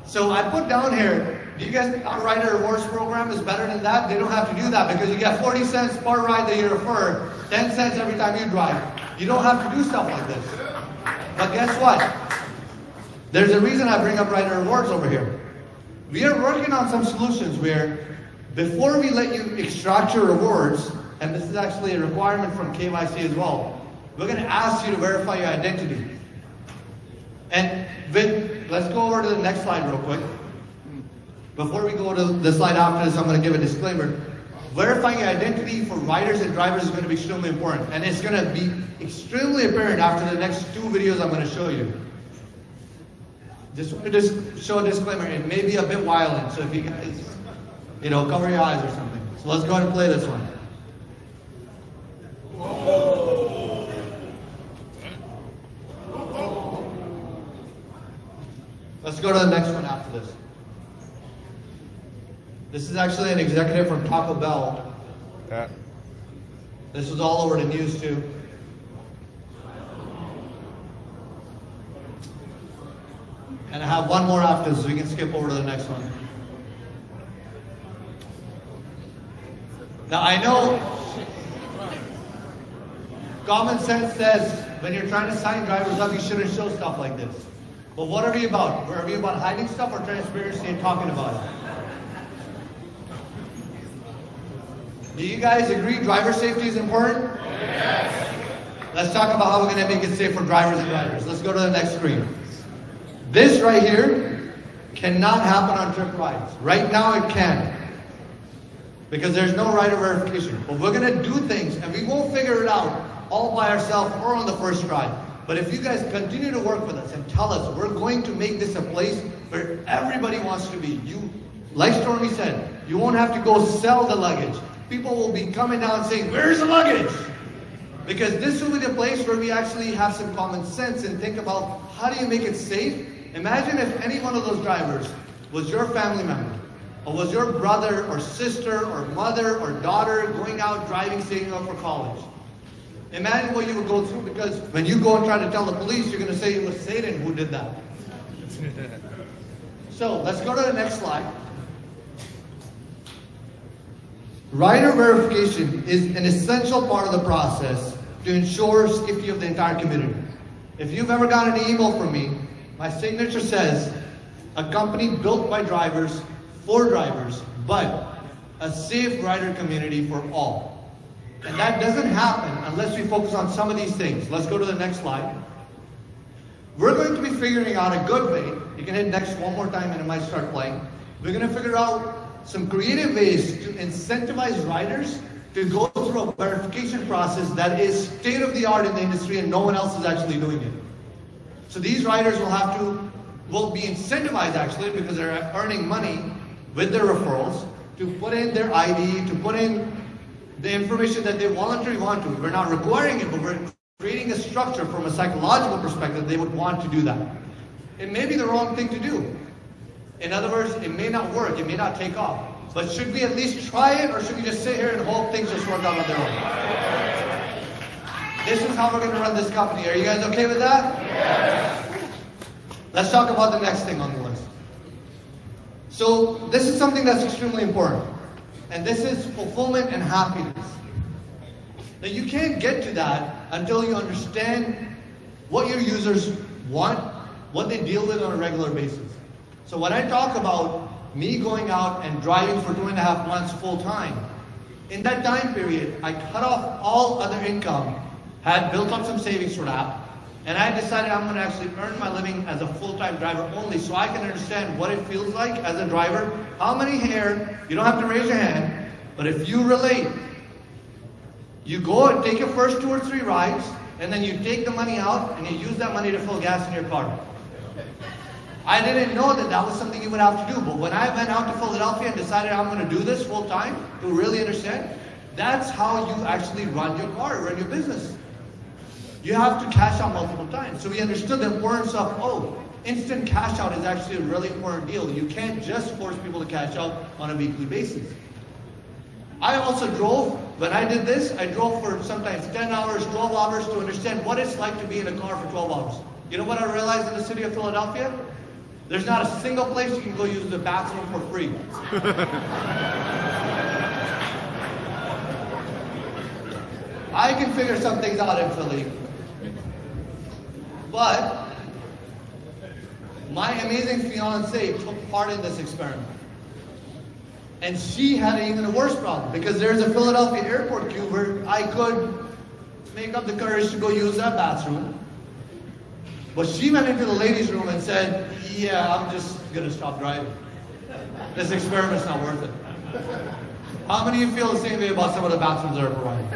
So I put down here, do you guys think our rider rewards program is better than that? They don't have to do that because you get 40 cents per ride that you refer, 10 cents every time you drive. You don't have to do stuff like this. But guess what? There's a reason I bring up rider rewards over here. We are working on some solutions where before we let you extract your rewards, and this is actually a requirement from KYC as well, we're going to ask you to verify your identity. And let's go over to the next slide real quick. Before we go to the slide after this, I'm going to give a disclaimer. Verifying your identity for riders and drivers is going to be extremely important, and it's going to be extremely apparent after the next 2 videos I'm going to show you. Just want to show a disclaimer, it may be a bit violent, so if you guys, cover your eyes or something. So let's go ahead and play this one. Let's go to the next one after this. This is actually an executive from Taha Bell. This was all over the news too. And I have one more after this, so we can skip over to the next one. Now I know common sense says when you're trying to sign drivers up, you shouldn't show stuff like this. But what are we about? Are we about hiding stuff or transparency and talking about it? Do you guys agree driver safety is important? Yes. Let's talk about how we're going to make it safe for drivers and riders. Let's go to the next screen. This right here cannot happen on Tryp rides. Right now it can, because there's no rider verification. But we're going to do things, and we won't figure it out all by ourselves or on the first ride. But if you guys continue to work with us and tell us, we're going to make this a place where everybody wants to be. Like Stormy said, you won't have to go sell the luggage. People will be coming down saying, where's the luggage? Because this will be the place where we actually have some common sense and think about how do you make it safe. Imagine if any one of those drivers was your family member, or was your brother or sister or mother or daughter going out driving, saving up for college. Imagine what you would go through, because when you go and try to tell the police, you're going to say it was Satan who did that. So let's go to the next slide. rider verification is an essential part of the process to ensure safety of the entire community. If you've ever gotten an email from me, my signature says, a company built by drivers, for drivers, but a safe rider community for all. And that doesn't happen unless we focus on some of these things. Let's go to the next slide. We're going to be figuring out a good way. You can hit next one more time and it might start playing. We're going to figure out some creative ways to incentivize riders to go through a verification process that is state-of-the-art in the industry and no one else is actually doing it. So these riders will be incentivized actually because they're earning money with their referrals to put in their ID, to put in the information that they voluntarily want to. We're not requiring it, but we're creating a structure from a psychological perspective they would want to do that. It may be the wrong thing to do. In other words, it may not work, it may not take off. But should we at least try it, or should we just sit here and hope things just work out on their own? This is how we're going to run this company. Are you guys okay with that? Yes. Let's talk about the next thing on the list. So this is something that's extremely important. And this is fulfillment and happiness. Now you can't get to that until you understand what your users want, what they deal with on a regular basis. So when I talk about me going out and driving for 2.5 months full time, in that time period, I cut off all other income, had built up some savings for that, and I decided I'm going to actually earn my living as a full-time driver only so I can understand what it feels like as a driver. How many here, you don't have to raise your hand, but if you relate, you go and take your first 2 or 3 rides, and then you take the money out and you use that money to fill gas in your car. I didn't know that that was something you would have to do, but when I went out to Philadelphia and decided I'm going to do this full time to really understand, that's how you actually run your car, run your business. You have to cash out multiple times. So we understood the importance of, instant cash out is actually a really important deal. You can't just force people to cash out on a weekly basis. I also drove, when I did this, I drove for sometimes 10 hours, 12 hours to understand what it's like to be in a car for 12 hours. You know what I realized in the city of Philadelphia? There's not a single place you can go use the bathroom for free. I can figure some things out in Philly. But my amazing fiance took part in this experiment. And she had an even worse problem because there's a Philadelphia airport queue where I could make up the courage to go use that bathroom. But she went into the ladies' room and said, yeah, I'm just going to stop driving. This experiment's not worth it. How many of you feel the same way about some of the bathrooms that are provided?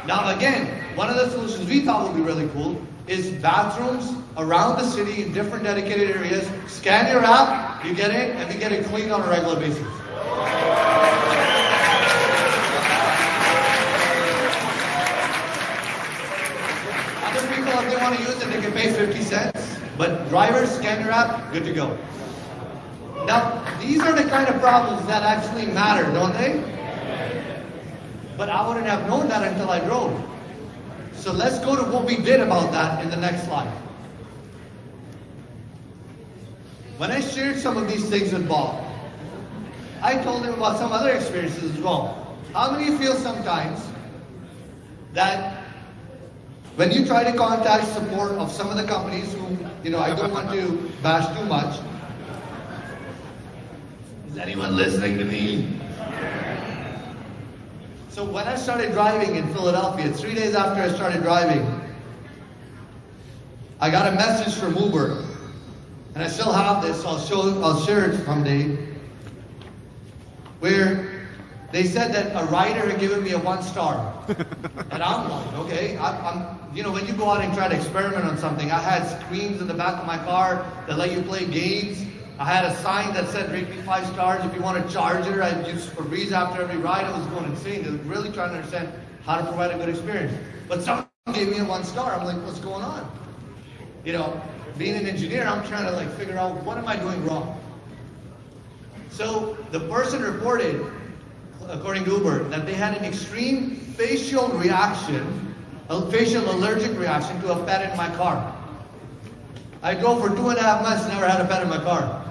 Now again, one of the solutions we thought would be really cool is bathrooms around the city in different dedicated areas. Scan your app, you get it, and we get it cleaned on a regular basis. Other people, if they want to use it, they can pay 50 cents. But drivers, scan your app, good to go. Now, these are the kind of problems that actually matter, don't they? But I wouldn't have known that until I drove. So let's go to what we did about that in the next slide. When I shared some of these things with Bob, I told him about some other experiences as well. How many of you feel sometimes that when you try to contact support of some of the companies who, I don't want to bash too much. Is anyone listening to me? So when I started driving in Philadelphia, 3 days after I started driving, I got a message from Uber. And I still have this, so I'll share it someday. Where they said that a rider had given me a 1 star. And I'm like, okay, when you go out and try to experiment on something, I had screens in the back of my car that let you play games. I had a sign that said rate me 5 stars. If you want a charger, I'd use for breeze after every ride. I was going insane. They were really trying to understand how to provide a good experience. But someone gave me a 1 star. I'm like, what's going on? Being an engineer, I'm trying to figure out what am I doing wrong. So the person reported, according to Uber, that they had an extreme facial reaction, a facial allergic reaction to a pet in my car. I drove for 2.5 months, never had a pet in my car.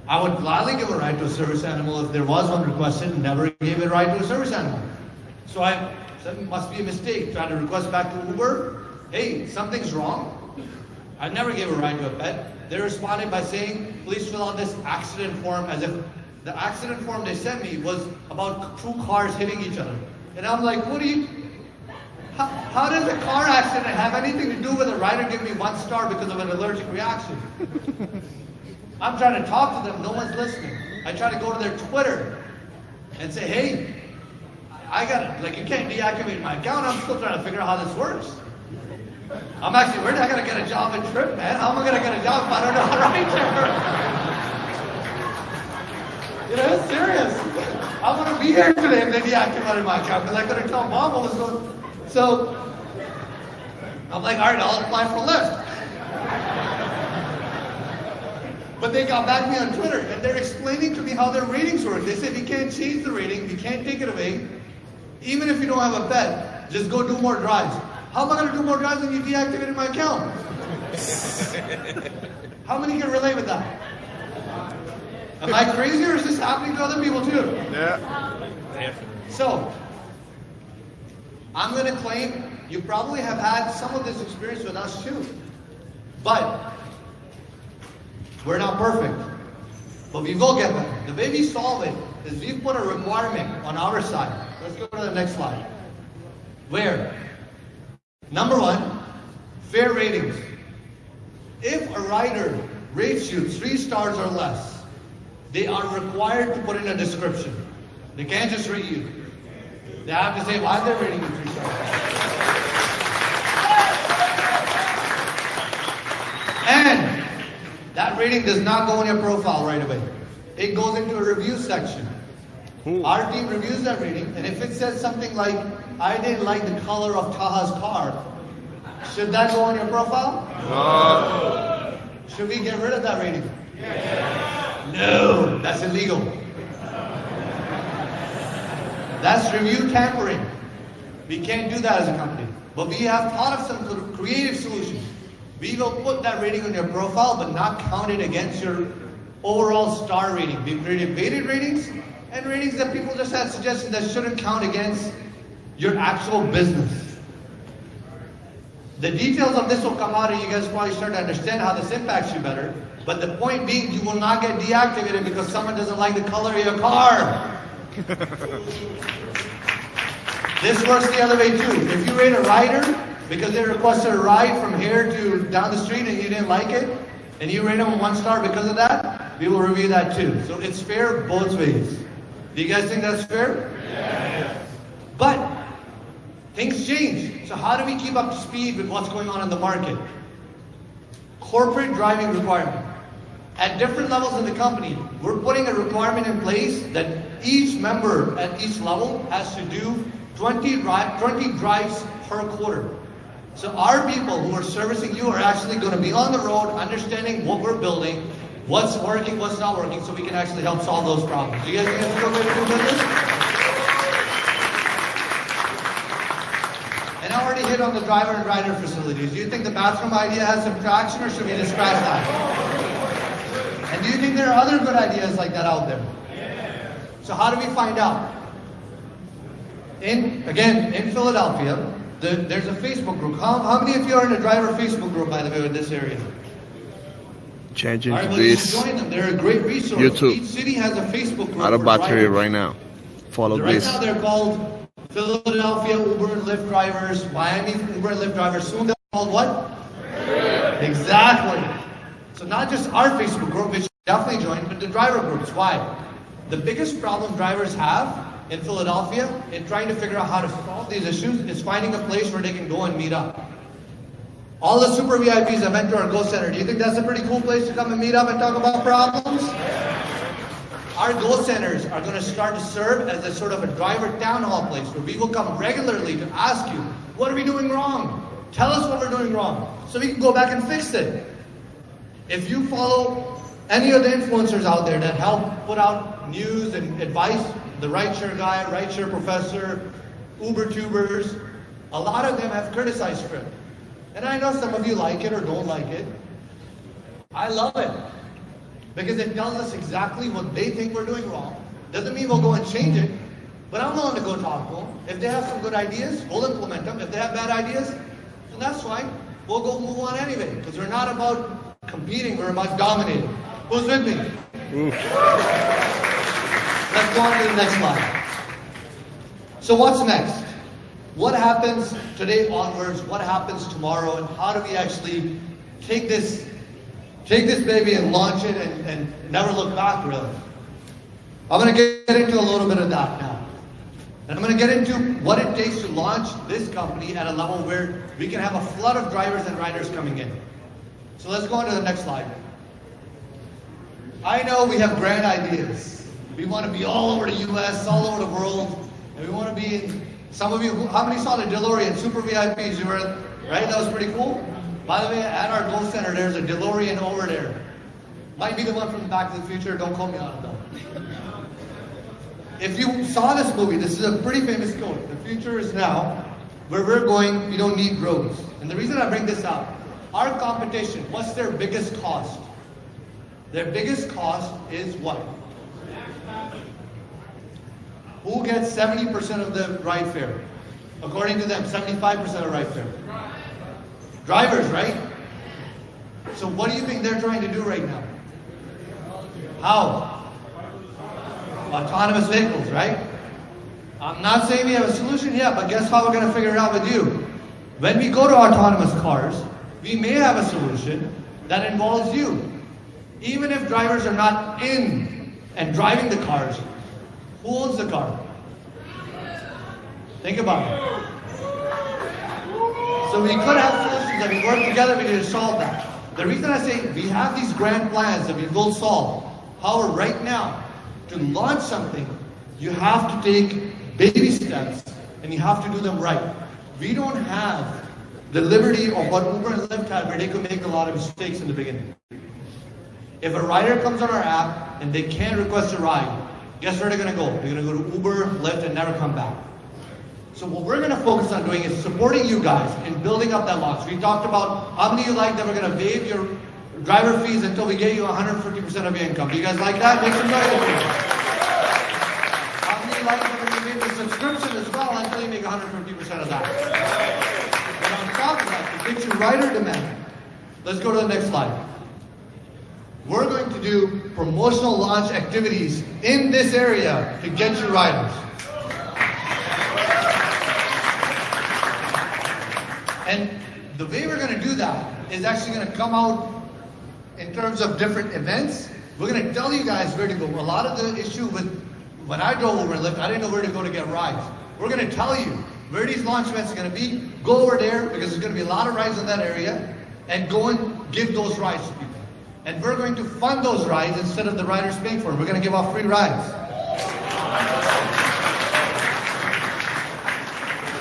I would gladly give a ride to a service animal if there was one requested, and never gave a ride to a service animal. So I said, it must be a mistake. Trying to request back to Uber, hey, something's wrong. I never gave a ride to a pet. They responded by saying, please fill out this accident form, as if the accident form they sent me was about 2 cars hitting each other. And I'm like, what do you, how does a car accident have anything to do with a rider giving me 1 star because of an allergic reaction? I'm trying to talk to them, no one's listening. I try to go to their Twitter and say, hey, I got, like, you can't deactivate my account. I'm still trying to figure out how this works. I'm actually worried I gotta get a job at Tryp, man. How am I gonna get a job if I don't know how to ride Tryp? You know, it's serious. I want to be here today if they deactivated my account because I couldn't tell mom what was going. So I'm like, all right, I'll apply for Lyft. But they got back to me on Twitter and they're explaining to me how their ratings work. They said you can't change the rating, you can't take it away. Even if you don't have a pet, just go do more drives. How am I going to do more drives when you deactivated my account? How many can relate with that? Am I crazy or is this happening to other people too?
Yeah.
So, I'm going to claim you probably have had some of this experience with us too. But we're not perfect. But we will get better. The way we solve it is we've put a requirement on our side. Let's go to the next slide. Where? Number 1, fair ratings. If a rider rates you 3 stars or less, they are required to put in a description. They can't just rate you. They have to say why they're rating you 3 stars. And that rating does not go in your profile right away. It goes into a review section. Our team reviews that rating, and if it says something like, I didn't like the color of Taha's car, should that go on your profile?
No.
Should we get rid of that rating? Yes. No, that's illegal. That's review tampering. We can't do that as a company. But we have thought of some creative solutions. We will put that rating on your profile, but not count it against your overall star rating. We've created weighted ratings and ratings that people just had suggested that shouldn't count against your actual business. The details of this will come out and you guys probably start to understand how this impacts you better. But the point being, you will not get deactivated because someone doesn't like the color of your car. This works the other way too. If you rate a rider because they requested a ride from here to down the street and you didn't like it, and you rate them 1 star because of that, we will review that too. So it's fair both ways. Do you guys think that's fair? Yes. But things change. So how do we keep up to speed with what's going on in the market? Corporate driving requirement. At different levels in the company, we're putting a requirement in place that each member at each level has to do 20 drives per quarter. So our people who are servicing you are actually going to be on the road, understanding what we're building, what's working, what's not working, so we can actually help solve those problems. Do you guys think that's a good way to do business? And I already hit on the driver and rider facilities. Do you think the bathroom idea has some traction, or should we just scratch that? And do you think there are other good ideas like that out there? So how do we find out? In Philadelphia, there's a Facebook group. How many of you are in a driver Facebook group, by the way, in this area?
Changing
All right,
to
well, you
this
should join them. They're a great resource.
YouTube.
Each city has a Facebook group.
out of
for
battery
drivers.
right now. Follow
Right
this.
now they're called Philadelphia Uber and Lyft drivers, Miami Uber and Lyft drivers. Soon they're called what? Exactly. So not just our Facebook group, which you definitely join, but the driver groups. Why? The biggest problem drivers have in Philadelphia in trying to figure out how to solve these issues is finding a place where they can go and meet up. All the super VIPs have been to our Go Center. Do you think that's a pretty cool place to come and meet up and talk about problems? Our Go Centers are going to start to serve as a sort of a driver town hall place where we will come regularly to ask you, what are we doing wrong? Tell us what we're doing wrong so we can go back and fix it. If you follow any of the influencers out there that help put out news and advice, the rideshare guy, rideshare professor, Uber tubers, a lot of them have criticized Tryp. And I know some of you like it or don't like it. I love it. because it tells us exactly what they think we're doing wrong. Doesn't mean we'll go and change it, but I'm willing to go talk to them. If they have some good ideas, we'll implement them. If they have bad ideas, then that's fine. We'll go move on anyway, because we're not about competing, we're about dominating. Who's with me? Let's go on to the next slide. So what's next? What happens today onwards? What happens tomorrow? And how do we actually take this baby and launch it and never look back, really? I'm going to get into a little bit of that now. And I'm going to get into what it takes to launch this company at a level where we can have a flood of drivers and riders coming in. So let's go on to the next slide. I know we have grand ideas. We want to be all over the US, all over the world. And we want to be in, some of you, how many saw the DeLorean Super VIPs? You were, right? That was pretty cool. By the way, at our Go Center, there's a DeLorean over there. Might be the one from Back to the Future. Don't quote me on it though. If you saw this movie, this is a pretty famous quote. The future is now. Where we're going, we don't need roads. And the reason I bring this up, our competition, what's their biggest cost? Their biggest cost is what? Who gets 70% of the ride fare? According to them, 75% of ride fare. Drivers, right? So what do you think they're trying to do right now? How? Autonomous vehicles, right? I'm not saying we have a solution yet, but guess how we're going to figure it out with you? When we go to autonomous cars, we may have a solution that involves you. Even if drivers are not in and driving the cars, who owns the car? Think about it. So we could have solutions that we work together, we need to solve that. The reason I say we have these grand plans that we will solve. However, right now, to launch something, you have to take baby steps and you have to do them right. We don't have the liberty of what Uber and Lyft had where they could make a lot of mistakes in the beginning. If a rider comes on our app and they can't request a ride, guess where they're going to go? They're going to go to Uber, Lyft, and never come back. So what we're going to focus on doing is supporting you guys in building up that launch. We talked about how many of you like that we're going to waive your driver fees until we get you 150% of your income. Do you guys like that? Make some noise. How many like that we're going to waive the subscription as well until you make 150% of that? And on top of that, to get you rider demand, let's go to the next slide. We're going to do promotional launch activities in this area to get you riders. And the way we're going to do that is actually going to come out in terms of different events. We're going to tell you guys where to go. A lot of the issue with when I drove over Lyft, I didn't know where to go to get rides. We're going to tell you where these launch events are going to be. Go over there because there's going to be a lot of rides in that area and go and give those rides to people. And we're going to fund those rides instead of the riders paying for it. We're going to give out free rides.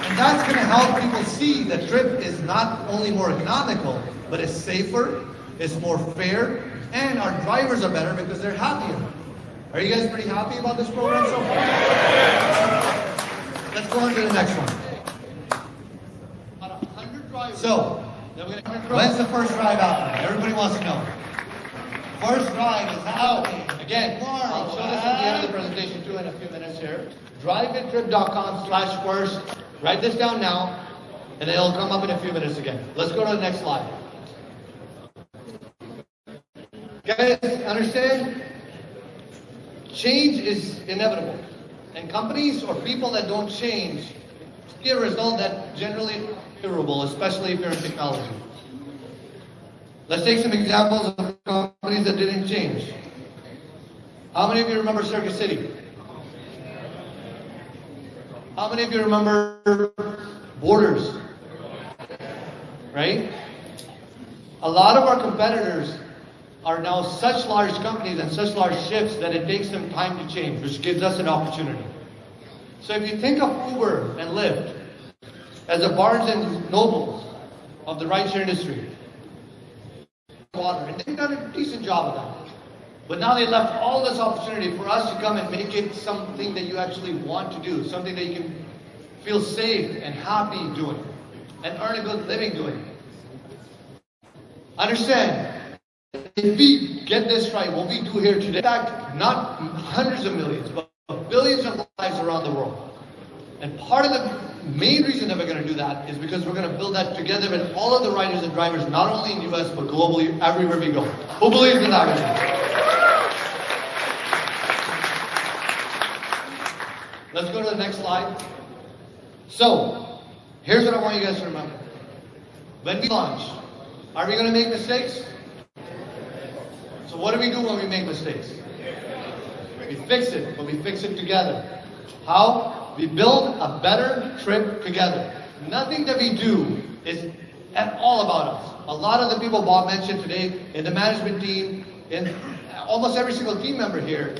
And that's going to help people see that Tryp is not only more economical, but it's safer, it's more fair, and our drivers are better because they're happier. Are you guys pretty happy about this program so far? Let's go on to the next one. About 100 drivers. So, when's the first drive out? Everybody wants to know. First drive is out. Again, I'll show this at the end of the presentation too in a few minutes here. Drivewithtryp.com/first. Write this down now, and it'll come up in a few minutes again. Let's go to the next slide. Guys, understand? Change is inevitable. And companies or people that don't change get a result that generally favorable, especially if you're in technology. Let's take some examples of companies that didn't change. How many of you remember Circuit City? How many of you remember Borders? Right? A lot of our competitors are now such large companies and such large ships that it takes them time to change, which gives us an opportunity. So if you think of Uber and Lyft as the Barnes and Nobles of the rideshare industry, and they've done a decent job of that. But now they left all this opportunity for us to come and make it something that you actually want to do, something that you can feel safe and happy doing, and earn a good living doing. Understand, if we get this right, what we do here today, in fact, not hundreds of millions, but billions of lives around the world. And part of the main reason that we're going to do that is because we're going to build that together with all of the riders and drivers, not only in the US, but globally, everywhere we go. Who believes in that vision? Let's go to the next slide. So, here's what I want you guys to remember. When we launch, are we going to make mistakes? So what do we do when we make mistakes? We fix it, but we fix it together. How? We build a better trip together. Nothing that we do is at all about us. A lot of the people Bob mentioned today in the management team, in almost every single team member here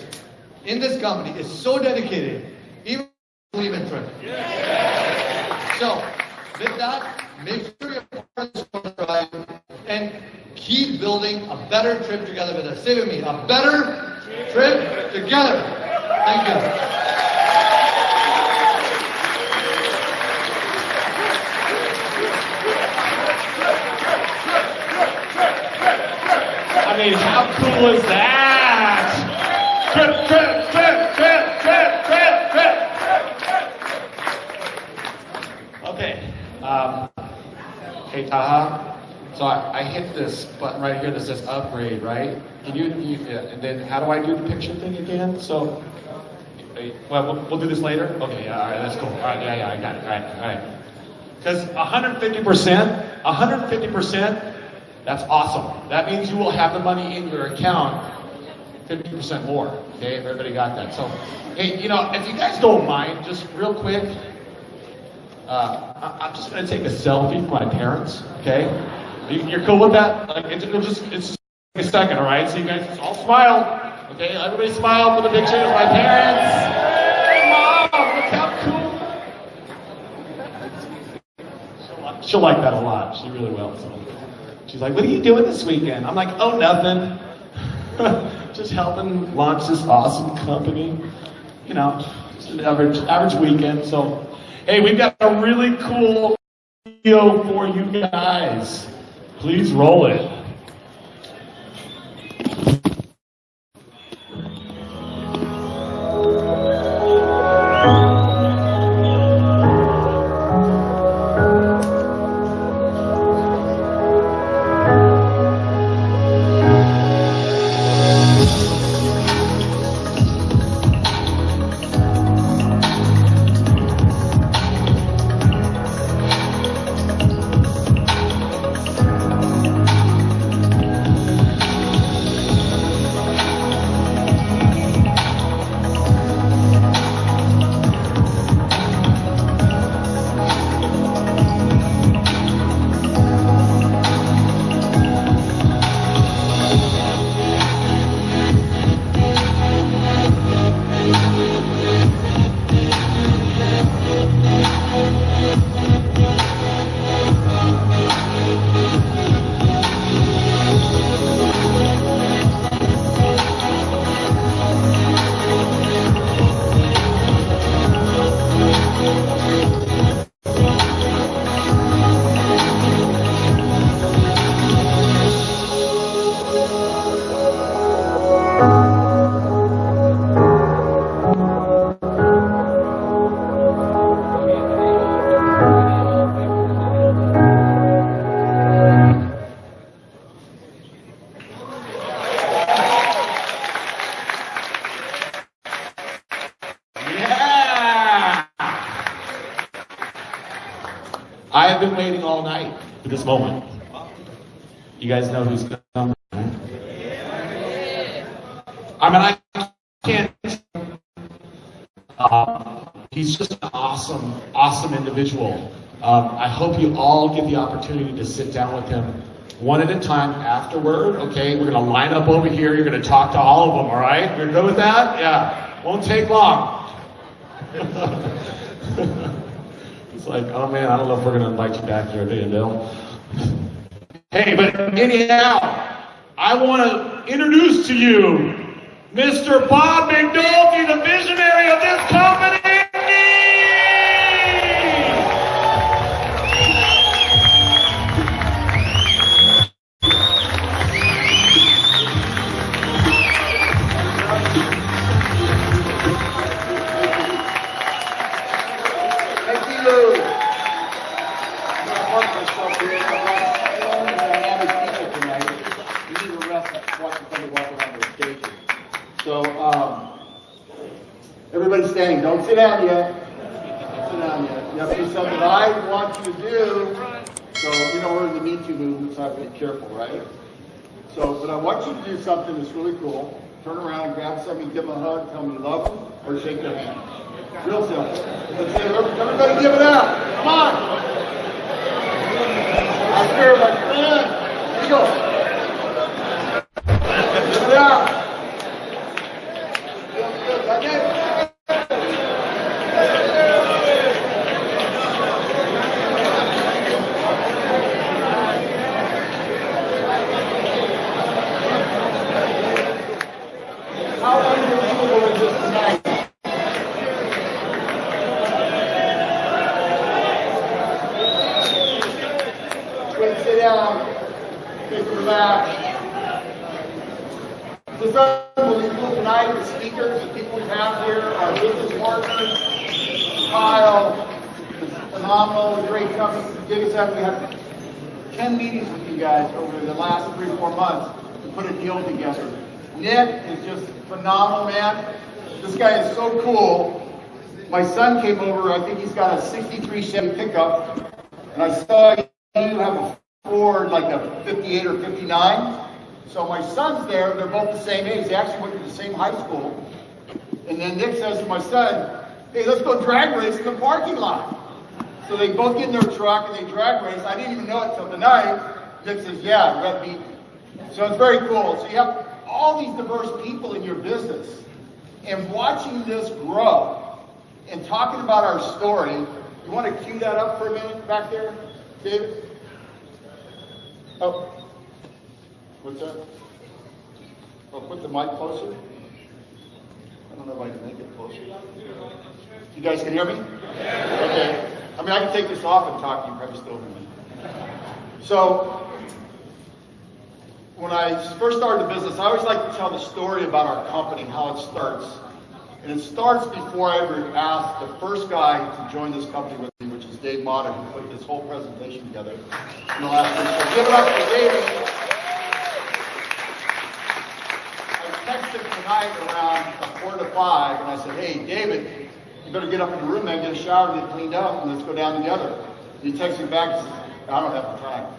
in this company is so dedicated, even believe in Tryp. So, with that, make sure you're part of this drive and keep building a better trip together with us. Say with me, a better trip together. Thank you.
I mean, how cool is that? Trip, trip, trip, trip, trip, trip. Okay. Hey, Taha. So I hit this button right here that says upgrade, right? Can you and then how do I do the picture thing again? So, well, we'll do this later? Okay, yeah, all right, that's cool. All right, yeah, I got it. All right. Because 150%, that's awesome. That means you will have the money in your account 50% more. Okay, everybody got that. So, hey, if you guys don't mind, just real quick, I'm just going to take a selfie for my parents, okay? You're cool with that? Like, it's just a second, all right? So you guys just all smile, okay? Everybody smile for the picture of my parents. Hey, Mom, look how cool. She'll like that a lot. She really will. So she's like, what are you doing this weekend? I'm like, oh, nothing. Just helping launch this awesome company. Just an average weekend. So, hey, we've got a really cool video for you guys. Please roll it. I have been waiting all night for this moment. You guys know who's coming, right? I mean, I can't. He's just an awesome individual. I hope you all get the opportunity to sit down with him one at a time afterward, okay? We're going to line up over here. You're going to talk to all of them, all right? You're good with that? Yeah. Won't take long. It's like, oh man, I don't know if we're going to invite you back here, Bill. Hey, but anyhow, I want to introduce to you Mr. Bob McNulty, the visionary of this company.
Everybody standing. Don't sit down yet. Don't sit down yet. You have to do something I want you to do. So, you know, we're in the Me Too movement, so I have to be careful, right? So, but I want you to do something that's really cool. Turn around and grab somebody, give them a hug, tell them you love them, or shake their hand. Real simple. Let's say, everybody give it up. Come on. I'm scared, my friend. Here you go. Give it up. Good. Like it. How unbelievable is this tonight? Quick, sit down. Quick, relax. This is unbelievable tonight. The speakers, the people we have here, our business partners, Kyle, is phenomenal, a great company. We had 10 meetings with you guys over the last 3 or 4 months to put a deal together. Nick is just phenomenal, man. This guy is so cool. My son came over. I think he's got a 63 Chevy pickup. And I saw you have a Ford, like a 58 or 59. So my son's there. They're both the same age. They actually went to the same high school. And then Nick says to my son, hey, let's go drag race in the parking lot. So they both get in their truck and they drag race. I didn't even know it till tonight. Nick says, yeah, Red beat. So it's very cool. So you have all these diverse people in your business, and watching this grow and talking about our story. You want to cue that up for a minute back there, David? Oh, what's that? Oh, put the mic closer. I don't know if I can make it closer. You guys can hear me? Okay. I mean, I can take this off and talk to you, probably still hear me. So, when I first started the business, I always like to tell the story about our company, how it starts. And it starts before I ever asked the first guy to join this company with me, which is Dave Motta, who put this whole presentation together in the last week. So give it up for Dave. I texted him tonight around 4 to 5, and I said, hey, David, you better get up in the room and get a shower and get cleaned up, and let's go down together. And he texted me back and says, I don't have the time.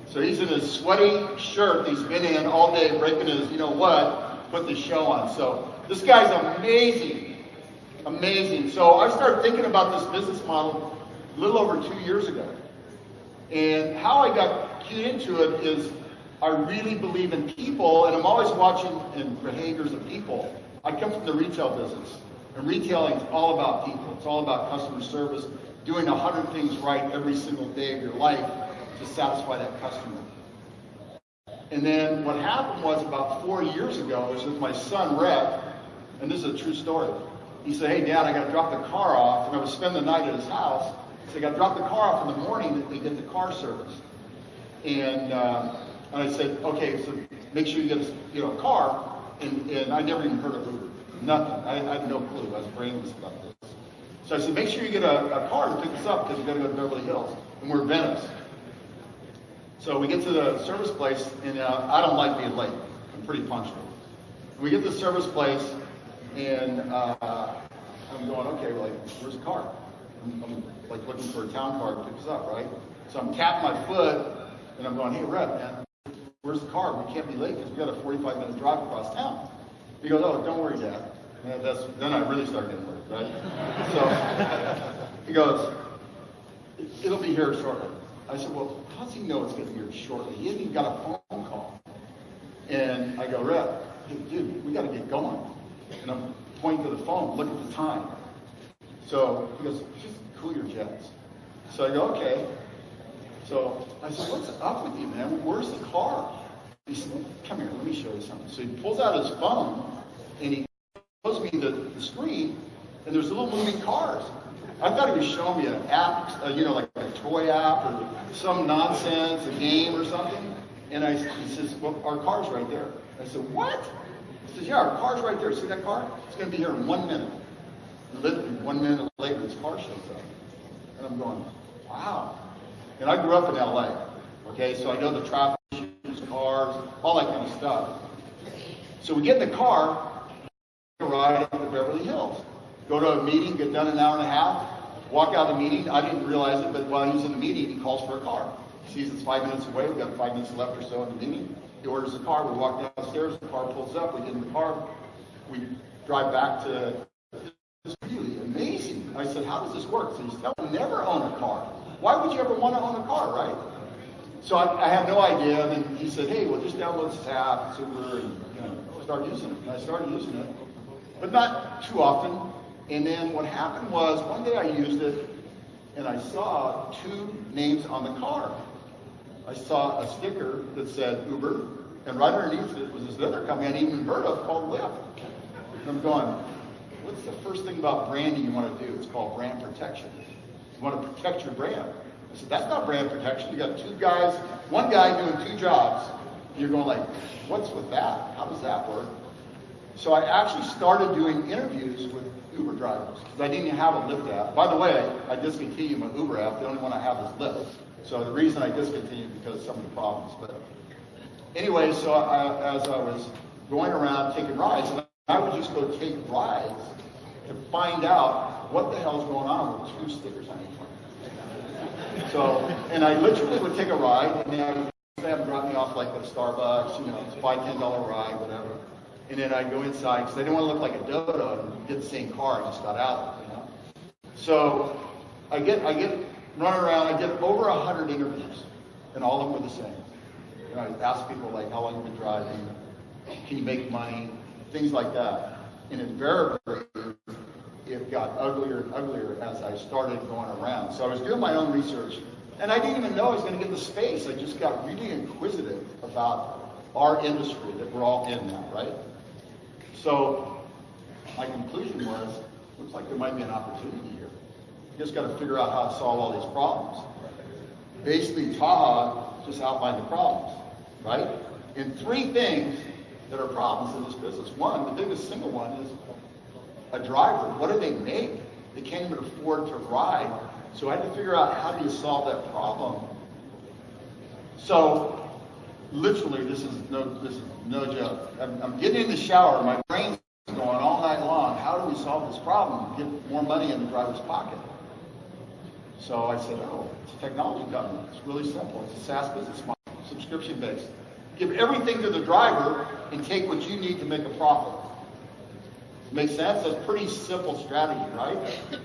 So he's in his sweaty shirt he's been in all day, breaking his, you know what, put the show on. So this guy's amazing, amazing. So I started thinking about this business model a little over 2 years ago. And how I got cued into it is I really believe in people, and I'm always watching in behaviors of people. I come from the retail business, and retailing is all about people. It's all about customer service, doing 100 things right every single day of your life to satisfy that customer. And then what happened was about 4 years ago, it was with my son, Red, and this is a true story. He said, hey, Dad, I got to drop the car off, and I was spending the night at his house, so I got to drop the car off in the morning that they get the car service. And I said, okay, so make sure you get a car, and I never even heard of Uber, nothing. I had no clue. I was brainless about this. So I said, make sure you get a car to pick us up because we've got to go to Beverly Hills, and we're in Venice. So we get to the service place, and I don't like being late. I'm pretty punctual. We get to the service place, and I'm going, okay, well, like, where's the car? I'm like looking for a town car to pick us up, right? So I'm tapping my foot, and I'm going, hey, Red, man, where's the car? We can't be late because we got a 45-minute drive across town. He goes, oh, don't worry, Dad. And then I really started getting worried, right? So he goes, it'll be here shortly. I said, well, how does he know it's going to be here shortly? He hasn't even got a phone call. And I go, Red, hey, dude, we got to get going. And I'm pointing to the phone, look at the time. So he goes, just cool your jets. So I go, okay. So I said, what's up with you, man? Where's the car? He said, come here, let me show you something. So he pulls out his phone, and he shows me the screen, and there's little moving cars. I thought he was showing me an app, like a toy app or some nonsense, a game or something. And he says, well, our car's right there. I said, what? He says, yeah, our car's right there. See that car? It's going to be here in 1 minute. And literally 1 minute later, his car shows up. And I'm going, wow. And I grew up in LA, okay? So I know the traffic issues, cars, all that kind of stuff. So we get in the car, ride up to Beverly Hills. go to a meeting, get done in an hour and a half, walk out of the meeting. I didn't realize it, but while he was in the meeting, he calls for a car. He sees it's 5 minutes away. We've got 5 minutes left or so in the meeting. He orders a car. We walk downstairs. The car pulls up. We get in the car. We drive back to. It's really amazing. I said, how does this work? So he said, I would never own a car. Why would you ever want to own a car, right? So I had no idea. And then he said, hey, well, just download this app, it's Uber, and start using it. And I started using it, but not too often. And then what happened was, one day I used it, and I saw 2 names on the car. I saw a sticker that said Uber, and right underneath it was this other company I hadn't even heard of called Lyft. And I'm going, what's the first thing about branding you want to do? It's called brand protection. You want to protect your brand. I said, that's not brand protection. You got 2 guys, one guy doing 2 jobs. And you're going like, what's with that? How does that work? So I actually started doing interviews with Uber drivers because I didn't have a Lyft app. By the way, I discontinued my Uber app. The only one I have is Lyft. So the reason I discontinued because of some of the problems. But anyway, so as I was going around taking rides, and I would just go take rides to find out what the hell's going on with 2 stickers on each one. So, and I literally would take a ride, and then I would have them drop me off like at Starbucks, it's $5, $10 ride, whatever. And then I'd go inside because I didn't want to look like a dodo and get the same car I just got out of, So I get running around, I did over 100 interviews, and all of them were the same. I asked people like, how long have you been driving? Can you make money? Things like that. And invariably, it got uglier and uglier as I started going around. So I was doing my own research, and I didn't even know I was going to get the space. I just got really inquisitive about our industry that we're all in now, right? So my conclusion was, looks like there might be an opportunity here. You just got to figure out how to solve all these problems. Basically, Taha just outlined the problems, right? And 3 things that are problems in this business. One, the biggest single one is a driver. What do they make? They can't even afford to ride. So I had to figure out how do you solve that problem. So literally, this is no joke. I'm getting in the shower, my brain's going all night long. How do we solve this problem? Get more money in the driver's pocket. So I said, it's a technology company. It's really simple. It's a SaaS business model, subscription based. Give everything to the driver and take what you need to make a profit. Makes sense? That's a pretty simple strategy, right?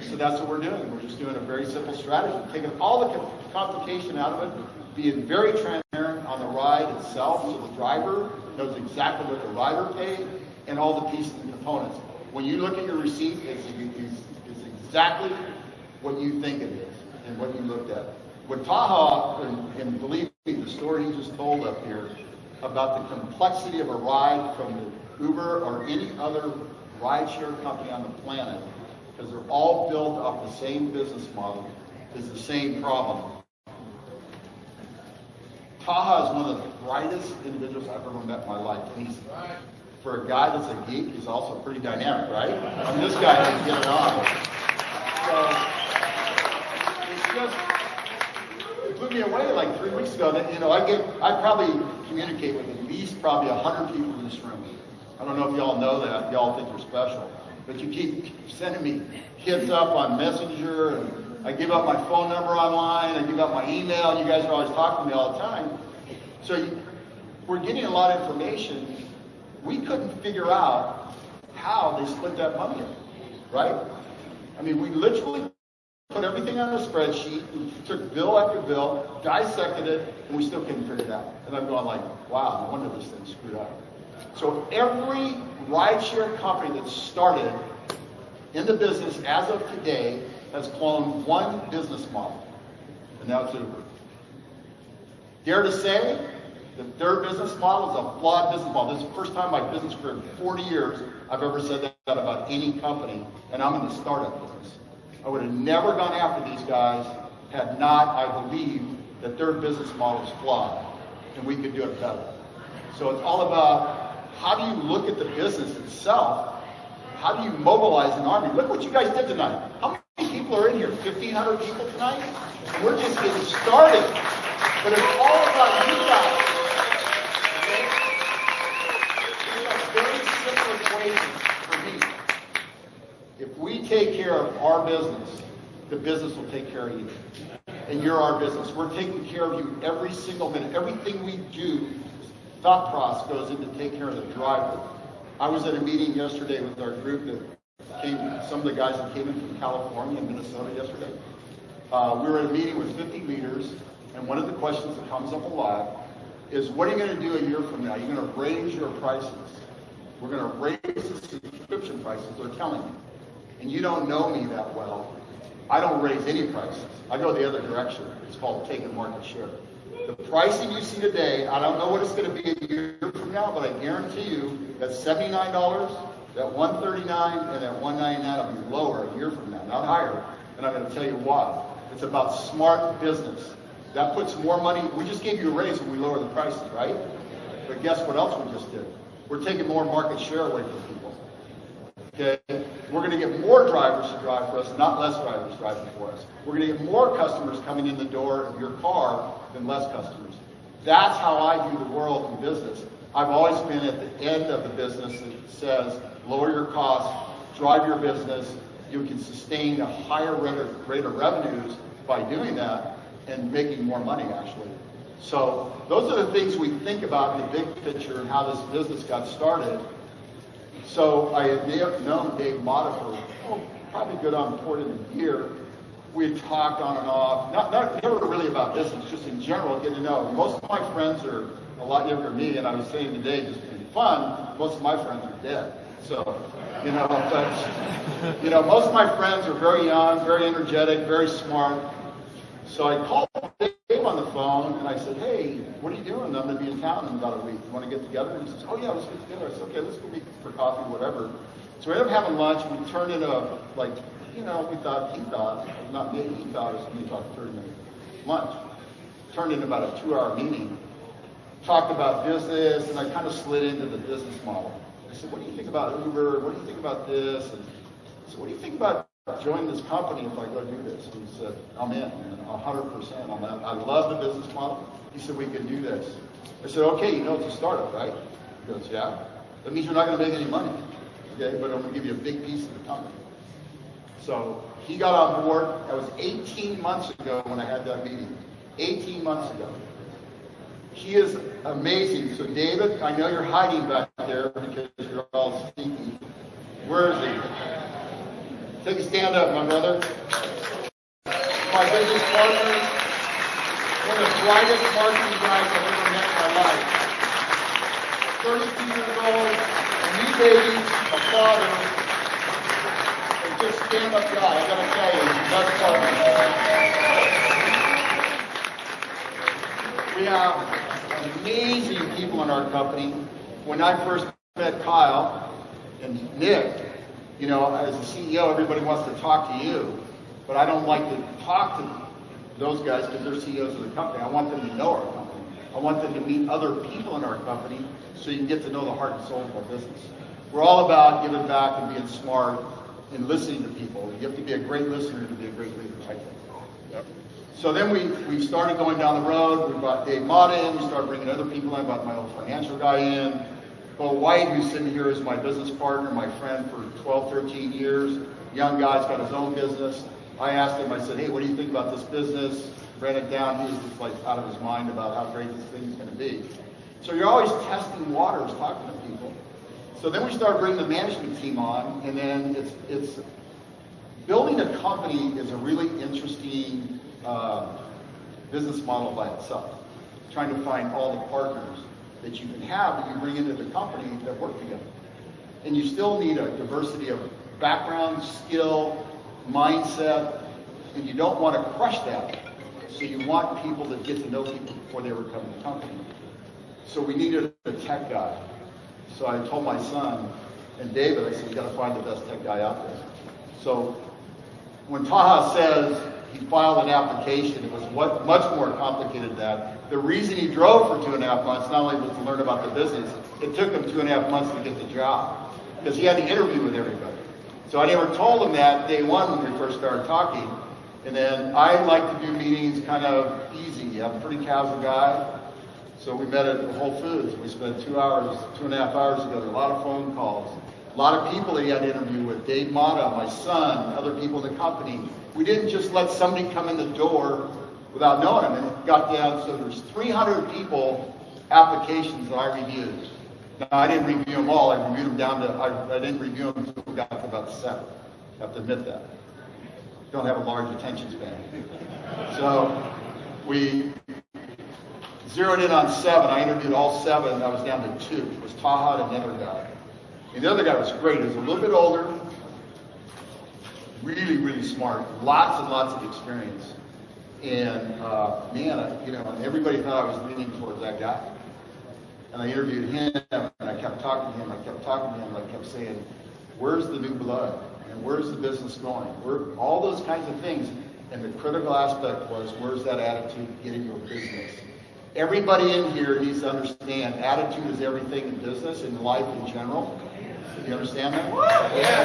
So that's what we're doing. We're just doing a very simple strategy, taking all the complication out of it, being very transparent on the ride itself, so the driver knows exactly what the rider paid and all the pieces and components. When you look at your receipt, it's exactly what you think it is and what you looked at. With Taha, and believe me, the story he just told up here about the complexity of a ride from the Uber or any other rideshare company on the planet, because they're all built off the same business model, is the same problem. Taha is one of the brightest individuals I've ever met in my life. And he's, for a guy that's a geek, he's also pretty dynamic, right? I mean, this guy can get it on. So it's just, it blew me away like 3 weeks ago. That, I probably communicate with at least probably 100 people in this room. I don't know if y'all know that. Y'all think you're special. But you keep sending me hits up on Messenger, and I give up my phone number online, I give up my email, you guys are always talking to me all the time. So we're getting a lot of information. We couldn't figure out how they split that money up, right? I mean, we literally put everything on a spreadsheet, we took bill after bill, dissected it, and we still couldn't figure it out. And I'm going like, wow, no wonder this thing's screwed up. So every rideshare company that started in the business as of today has cloned one business model, and now it's Uber. Dare to say that their business model is a flawed business model. This is the first time in my business career in 40 years I've ever said that about any company, and I'm in the startup business. I would have never gone after these guys had not I believed that their business model is flawed, and we could do it better. So it's all about how do you look at the business itself? How do you mobilize an army? Look what you guys did tonight. How many people are in here? 1,500 people tonight? And we're just getting started. But it's all about you guys. Okay? It's a very simple equation for me. If we take our business, the business will take care of you. And you're our business. We're taking care of you every single minute. Everything we do, thought process goes into take care of the driver. I was at a meeting yesterday with our group that came, some of the guys that came in from California and Minnesota yesterday. We were at a meeting with 50 leaders, and one of the questions that comes up a lot is, what are you going to do a year from now? You're going to raise your prices. We're going to raise the subscription prices, they're telling me. And you don't know me that well. I don't raise any prices. I go the other direction. It's called taking market share. The pricing you see today, I don't know what it's going to be a year from now, but I guarantee you that $79, that $139, and that $199 will be lower a year from now, not higher. And I'm going to tell you why. It's about smart business. That puts more money. We just gave you a raise when we lower the prices, right? But guess what else we just did? We're taking more market share away from people. Okay? We're going to get more drivers to drive for us, not less drivers driving for us. We're going to get more customers coming in the door of your car than less customers. That's how I view the world in business. I've always been at the end of the business that says, lower your costs, drive your business. You can sustain a higher rate of revenues by doing that and making more money, actually. So those are the things we think about in the big picture and how this business got started. So I had known Dave Motta for probably good on more than a year. We had talked on and off, never really about business, just in general, getting to know. Most of my friends are a lot younger than me, and I was saying today, just for fun, most of my friends are dead. So, but, most of my friends are very young, very energetic, very smart. So I called Dave on the phone, and I said, hey, what are you doing? I'm going to be in town in about a week. You want to get together? And he says, oh, yeah, let's get together. I said, okay, let's go meet for coffee, whatever. So we ended up having lunch. We turned into, he thought, not me, he thought it was going to be about a 30-minute lunch. Turned into about a 2-hour meeting. Talked about business, and I kind of slid into the business model. I said, what do you think about Uber? What do you think about this? And I said, what do you think about joining this company if I go do this? And he said, I'm in, 100% on that. I love the business model. He said, we can do this. I said, okay, it's a startup, right? He goes, yeah. That means you're not going to make any money, okay? But I'm going to give you a big piece of the company. So he got on board. That was 18 months ago when I had that meeting. 18 months ago. He is amazing. So David, I know you're hiding back there because you're all sneaky. Where is he? Take a stand up, my brother. My business partner, one of the brightest marketing guys I've ever met in my life. 32 years old, a new baby, a father, and just stand up guy. I gotta tell you, he's the best partner. We have amazing people in our company. When I first met Kyle and Nick, as a CEO, everybody wants to talk to you, but I don't like to talk to those guys because they're CEOs of the company. I want them to know our company. I want them to meet other people in our company so you can get to know the heart and soul of our business. We're all about giving back and being smart and listening to people. You have to be a great listener to be a great leader, I think. Yep. So then we started going down the road. We brought Dave Motta in. We started bringing other people in. I brought my old financial guy in. Bo White, who's sitting here, is my business partner, my friend for 12, 13 years. Young guy's got his own business. I asked him, I said, hey, what do you think about this business? Ran it down. He was just out of his mind about how great this thing is going to be. So you're always testing waters, talking to people. So then we started bringing the management team on, and then it's building a company is a really interesting business model by itself. Trying to find all the partners that you can have that you bring into the company that work together. And you still need a diversity of background, skill, mindset, and you don't want to crush that. So you want people that get to know people before they ever come to the company. So we needed a tech guy. So I told my son and David, I said, you got to find the best tech guy out there. So when Taha says he filed an application, it was much more complicated than that. The reason he drove for 2.5 months, not only was to learn about the business, it took him 2.5 months to get the job because he had to interview with everybody. So I never told him that day one when we first started talking. And then I like to do meetings kind of easy. I'm a pretty casual guy. So we met at Whole Foods. We spent 2.5 hours together, a lot of phone calls. A lot of people he had to interview with, Dave Mata, my son, other people in the company. We didn't just let somebody come in the door without knowing him. And it got down, so there's 300 people, applications that I reviewed. Now, I didn't review them all. I reviewed them down to, I didn't review them until we got to about 7. I have to admit that. Don't have a large attention span. So we zeroed in on 7. I interviewed all 7. I was down to 2. It was Taha and the other guy. And the other guy was great. He was a little bit older, really, really smart, lots and lots of experience. And man, you know, everybody thought I was leaning towards that guy. And I interviewed him, and I kept talking to him, I kept saying, where's the new blood? And where's the business going? All those kinds of things. And the critical aspect was, where's that attitude getting your business? Everybody in here needs to understand attitude is everything in business and life in general. You understand that? Yeah.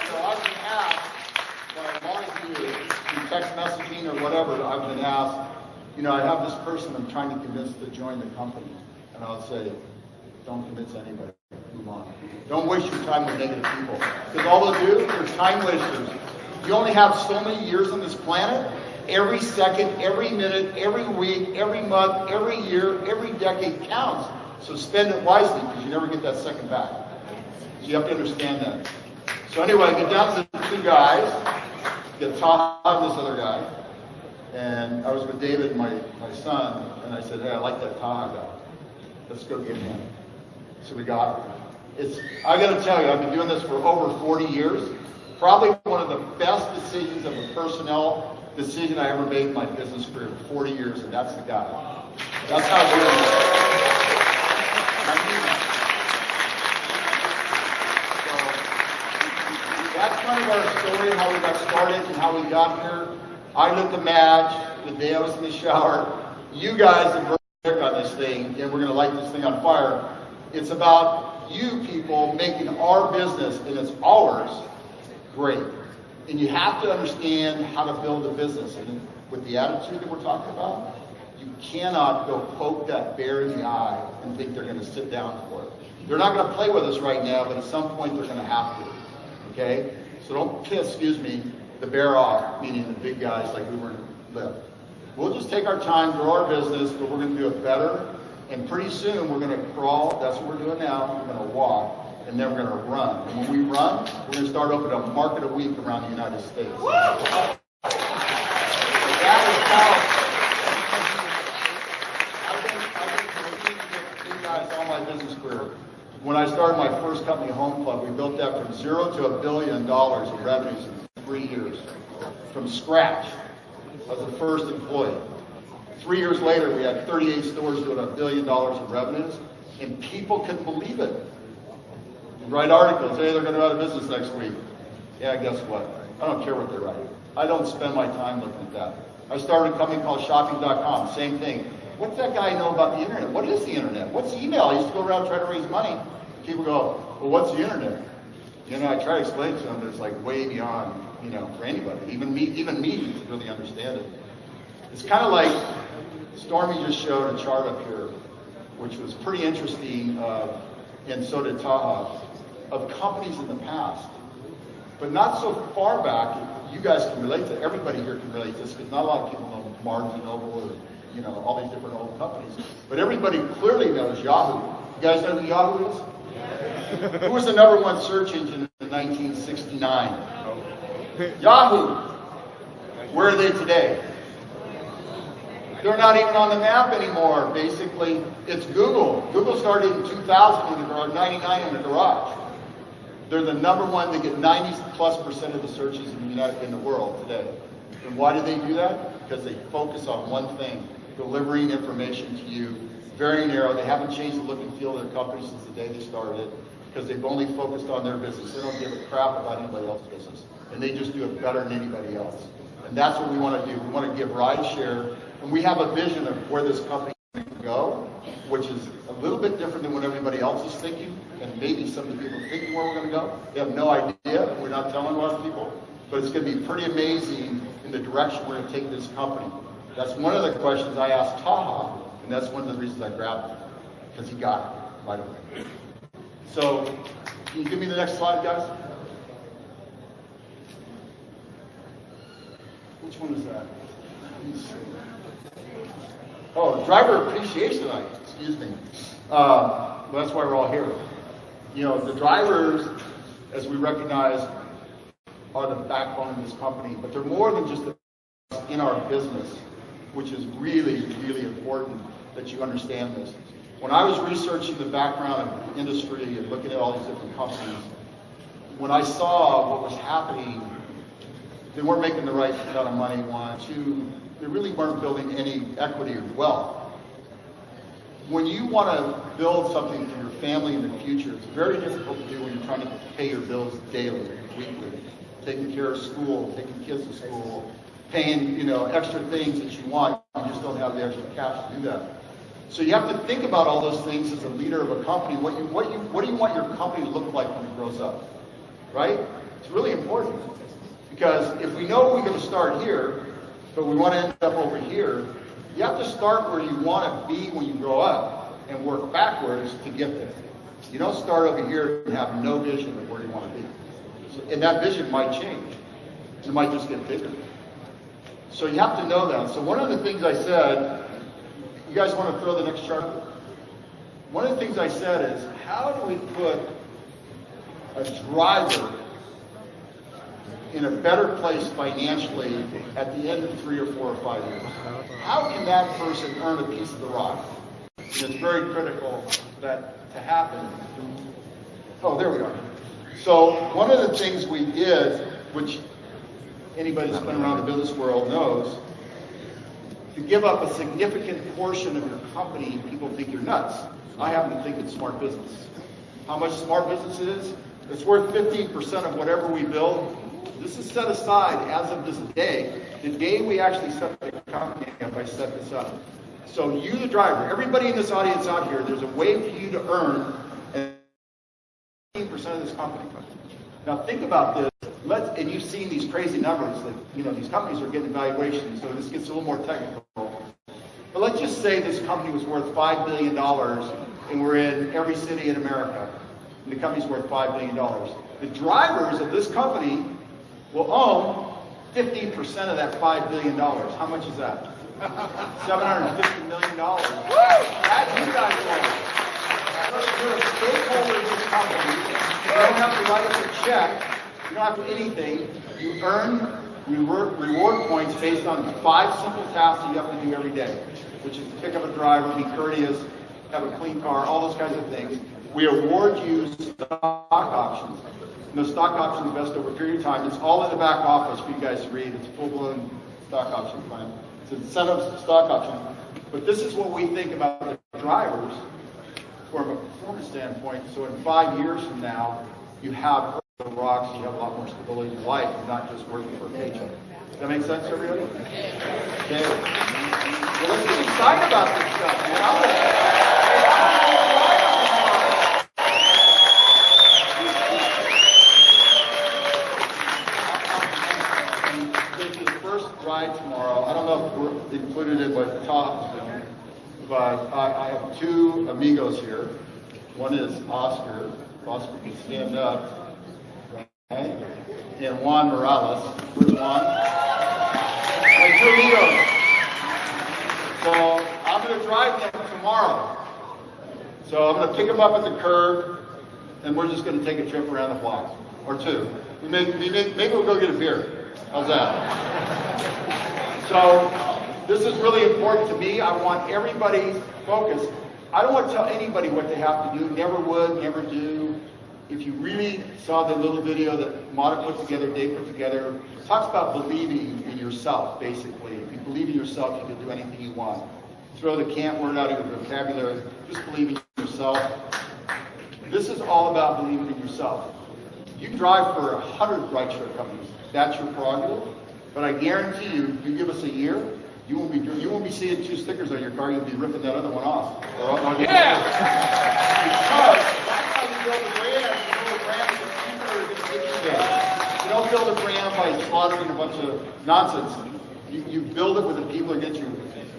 So I've been asked, by a lot of you, through text messaging or whatever, I've been asked, you know, I have this person I'm trying to convince to join the company. And I'll say, don't convince anybody. Move on. Don't waste your time with negative people. Because all they'll do, they're time wasters. You only have so many years on this planet. Every second, every minute, every week, every month, every year, every decade counts. So spend it wisely, because you never get that second back. So you have to understand that. So anyway, I get down to the 2 guys, get Taha and this other guy. And I was with David, my son, and I said, hey, I like that Taha guy. Let's go get him. So we got him. I got to tell you, I've been doing this for over 40 years. Probably one of the best decisions of a personnel decision I ever made in my business career, 40 years, and that's the guy. That's how I do it. So, that's kind of our story, how we got started and how we got here. I lit the match, the day I was in the shower. You guys have worked on this thing, and we're going to light this thing on fire. It's about you people making our business, and it's ours, great. And you have to understand how to build a business. And with the attitude that we're talking about, you cannot go poke that bear in the eye and think they're going to sit down for it. They're not going to play with us right now, but at some point they're going to have to. Okay? So don't piss, the bear off, meaning the big guys like we were in Lyft. We'll just take our time, grow our business, but we're going to do it better. And pretty soon we're going to crawl. That's what we're doing now. We're going to walk. And then we're going to run. And when we run, we're going to start opening a market a week around the United States. That is how I've been competing with you guys all my business career. When I started my first company, Home Club, we built that from 0 to $1 billion of revenues in 3 years. From scratch. I was the first employee. 3 years later, we had 38 stores doing $1 billion of revenues, and people couldn't believe it. Write articles, hey, they're going to go out of business next week. Yeah, guess what? I don't care what they write. I don't spend my time looking at that. I started a company called shopping.com, same thing. What's that guy know about the internet? What is the internet? What's email? I used to go around trying to raise money. People go, well, what's the internet? You know, I try to explain it to them, but it's like way beyond, you know, for anybody. Even me to really understand it. It's kind of like Stormy just showed a chart up here, which was pretty interesting, and so did Taha, of companies in the past, but not so far back. You guys can relate to, everybody here can relate to this, because not a lot of people know Barnes and Noble or, you know, all these different old companies. But everybody clearly knows Yahoo. You guys know who Yahoo is? Who was the #1 search engine in 1969? Yahoo. Where are they today? They're not even on the map anymore, basically. It's Google. Google started in 2000 in the garage, 99 in the garage. They're the #1. They get 90+% of the searches in the world today. And why do they do that? Because they focus on one thing, delivering information to you. Very narrow. They haven't changed the look and feel of their company since the day they started it, because they've only focused on their business. They don't give a crap about anybody else's business. And they just do it better than anybody else. And that's what we want to do. We want to give ride share. And we have a vision of where this company is going to go, which is a little bit different than what everybody else is thinking. And maybe some of the people thinking where we're going to go. They have no idea. We're not telling a lot of people. But it's going to be pretty amazing in the direction we're going to take this company. That's one of the questions I asked Taha, and that's one of the reasons I grabbed him, because he got it right away. So Can you give me the next slide, guys? Which one is that? Oh, driver appreciation night. Excuse me. Well, that's why we're all here. You know, the drivers, as we recognize, are the backbone of this company, but they're more than just in our business, which is really, really important that you understand this. When I was researching the background of the industry and looking at all these different companies, when I saw what was happening, they weren't making the right amount of money, one. Two, they really weren't building any equity or wealth. When you want to build something for your family in the future, it's very difficult to do when you're trying to pay your bills daily, weekly, taking care of school, taking kids to school, paying, extra things that you want. You just don't have the extra cash to do that. So you have to think about all those things as a leader of a company. What do you want your company to look like when it grows up, right? It's really important because if we know we're going to start here, but we want to end up over here, you have to start where you want to be when you grow up and work backwards to get there. You don't start over here and have no vision of where you want to be. And that vision might change. It might just get bigger. So you have to know that. So one of the things I said, you guys want to throw the next chart? One of the things I said is, how do we put a driver in a better place financially at the end of 3 or 4 or 5 years? How can that person earn a piece of the rock? And it's very critical that to happen. Oh, there we are. So one of the things we did, which anybody that's been around the business world knows, to give up a significant portion of your company, people think you're nuts. I happen to think it's smart business. How much smart business it is? It's worth 15% of whatever we build. This is set aside as of this day. The day we actually set the company up, I set this up. So you, the driver, everybody in this audience out here, there's a way for you to earn 15% of this company. Now think about this. And you've seen these crazy numbers that, these companies are getting valuations, so this gets a little more technical. But let's just say this company was worth $5 billion and we're in every city in America. And the company's worth $5 billion. The drivers of this company will own 15% of that $5 billion. How much is that? $750 million. That you guys own. You're a stakeholder of this company. You don't have to write us a check. You don't have to do anything. You earn reward points based on 5 simple tasks that you have to do every day, which is to pick up a driver, be courteous, have a clean car, all those kinds of things. We award you stock options. And those stock options vest over a period of time. It's all in the back office for you guys to read. It's a full-blown stock option plan. It's an incentive stock option. But this is what we think about the drivers from a performance standpoint. So in 5 years from now, you have the rocks, you have a lot more stability in life, and not just working for a paycheck. Does that make sense, everybody? Okay. Well, let's get excited about this stuff, man. This is the first ride tomorrow. I don't know if we're included in what Taha is doing, but I have 2 amigos here. One is Oscar. Oscar can stand up. Okay. And Juan Morales. Where's Juan? My 2 amigos. So I'm going to drive them tomorrow. So I'm going to pick them up at the curb, and we're just going to take a trip around the block, or 2. Maybe we'll go get a beer. How's that? So this is really important to me. I want everybody's focus. I don't want to tell anybody what they have to do. Never would, never do. If you really saw the little video that Monica put together, Dave put together, it talks about believing in yourself, basically. If you believe in yourself, you can do anything you want. Throw the can't word out of your vocabulary. Just believe in yourself. This is all about believing in yourself. You can drive for 100 rideshare companies. That's your prerogative. But I guarantee you, you give us a year, you won't be seeing 2 stickers on your car. You'll be ripping that other one off. Yeah. Because that's how you build a brand. You build a brand that people are going to get you there. You don't build a brand by slaughtering a bunch of nonsense. You build it with the people that get you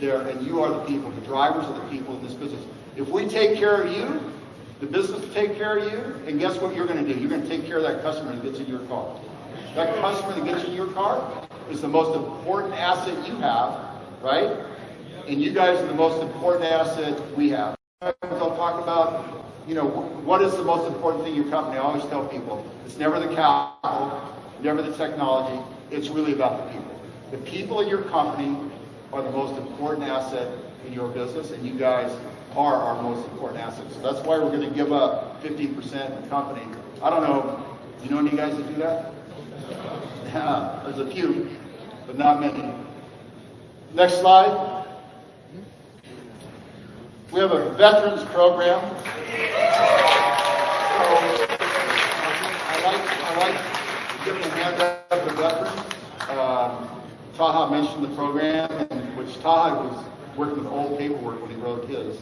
there, and you are the people. The drivers are the people in this business. If we take care of you, the business to take care of you, and guess what you're going to do? You're going to take care of that customer that gets in your car. That customer that gets in your car is the most important asset you have, right? And you guys are the most important asset we have. I'll talk about, you know, what is the most important thing in your company? I always tell people, it's never the capital, never the technology, it's really about the people. The people in your company are the most important asset in your business, and you guys are our most important asset. So that's why we're going to give up 15% of the company. I don't know, do you know any guys that do that? Yeah, there's a few, but not many. Next slide. We have a veterans program. So I like giving a hand up to veterans. Taha mentioned the program, which Taha was working with old paperwork when he wrote his.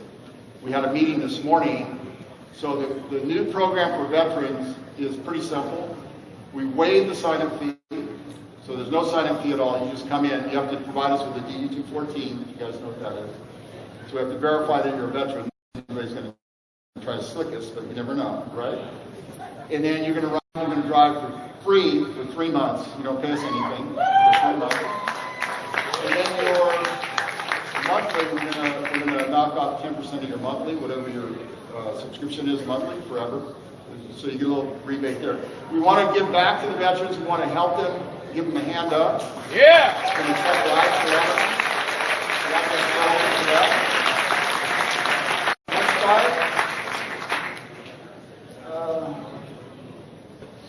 We had a meeting this morning. So the new program for veterans is pretty simple. We waive the sign-up fee. So there's no sign-up fee at all. You just come in. You have to provide us with a DD-214. You guys know what that is. So we have to verify that you're a veteran. Everybody's going to try to slick us, but you never know, right? And then you're going to drive for free for 3 months. You don't pay us anything for 3 months. And then your monthly, we're going to knock off 10% of your monthly, whatever your subscription is monthly, forever. So you get a little rebate there. We want to give back to the veterans. We want to help them, give them a hand up.
Yeah!
And check lives forever. Next slide.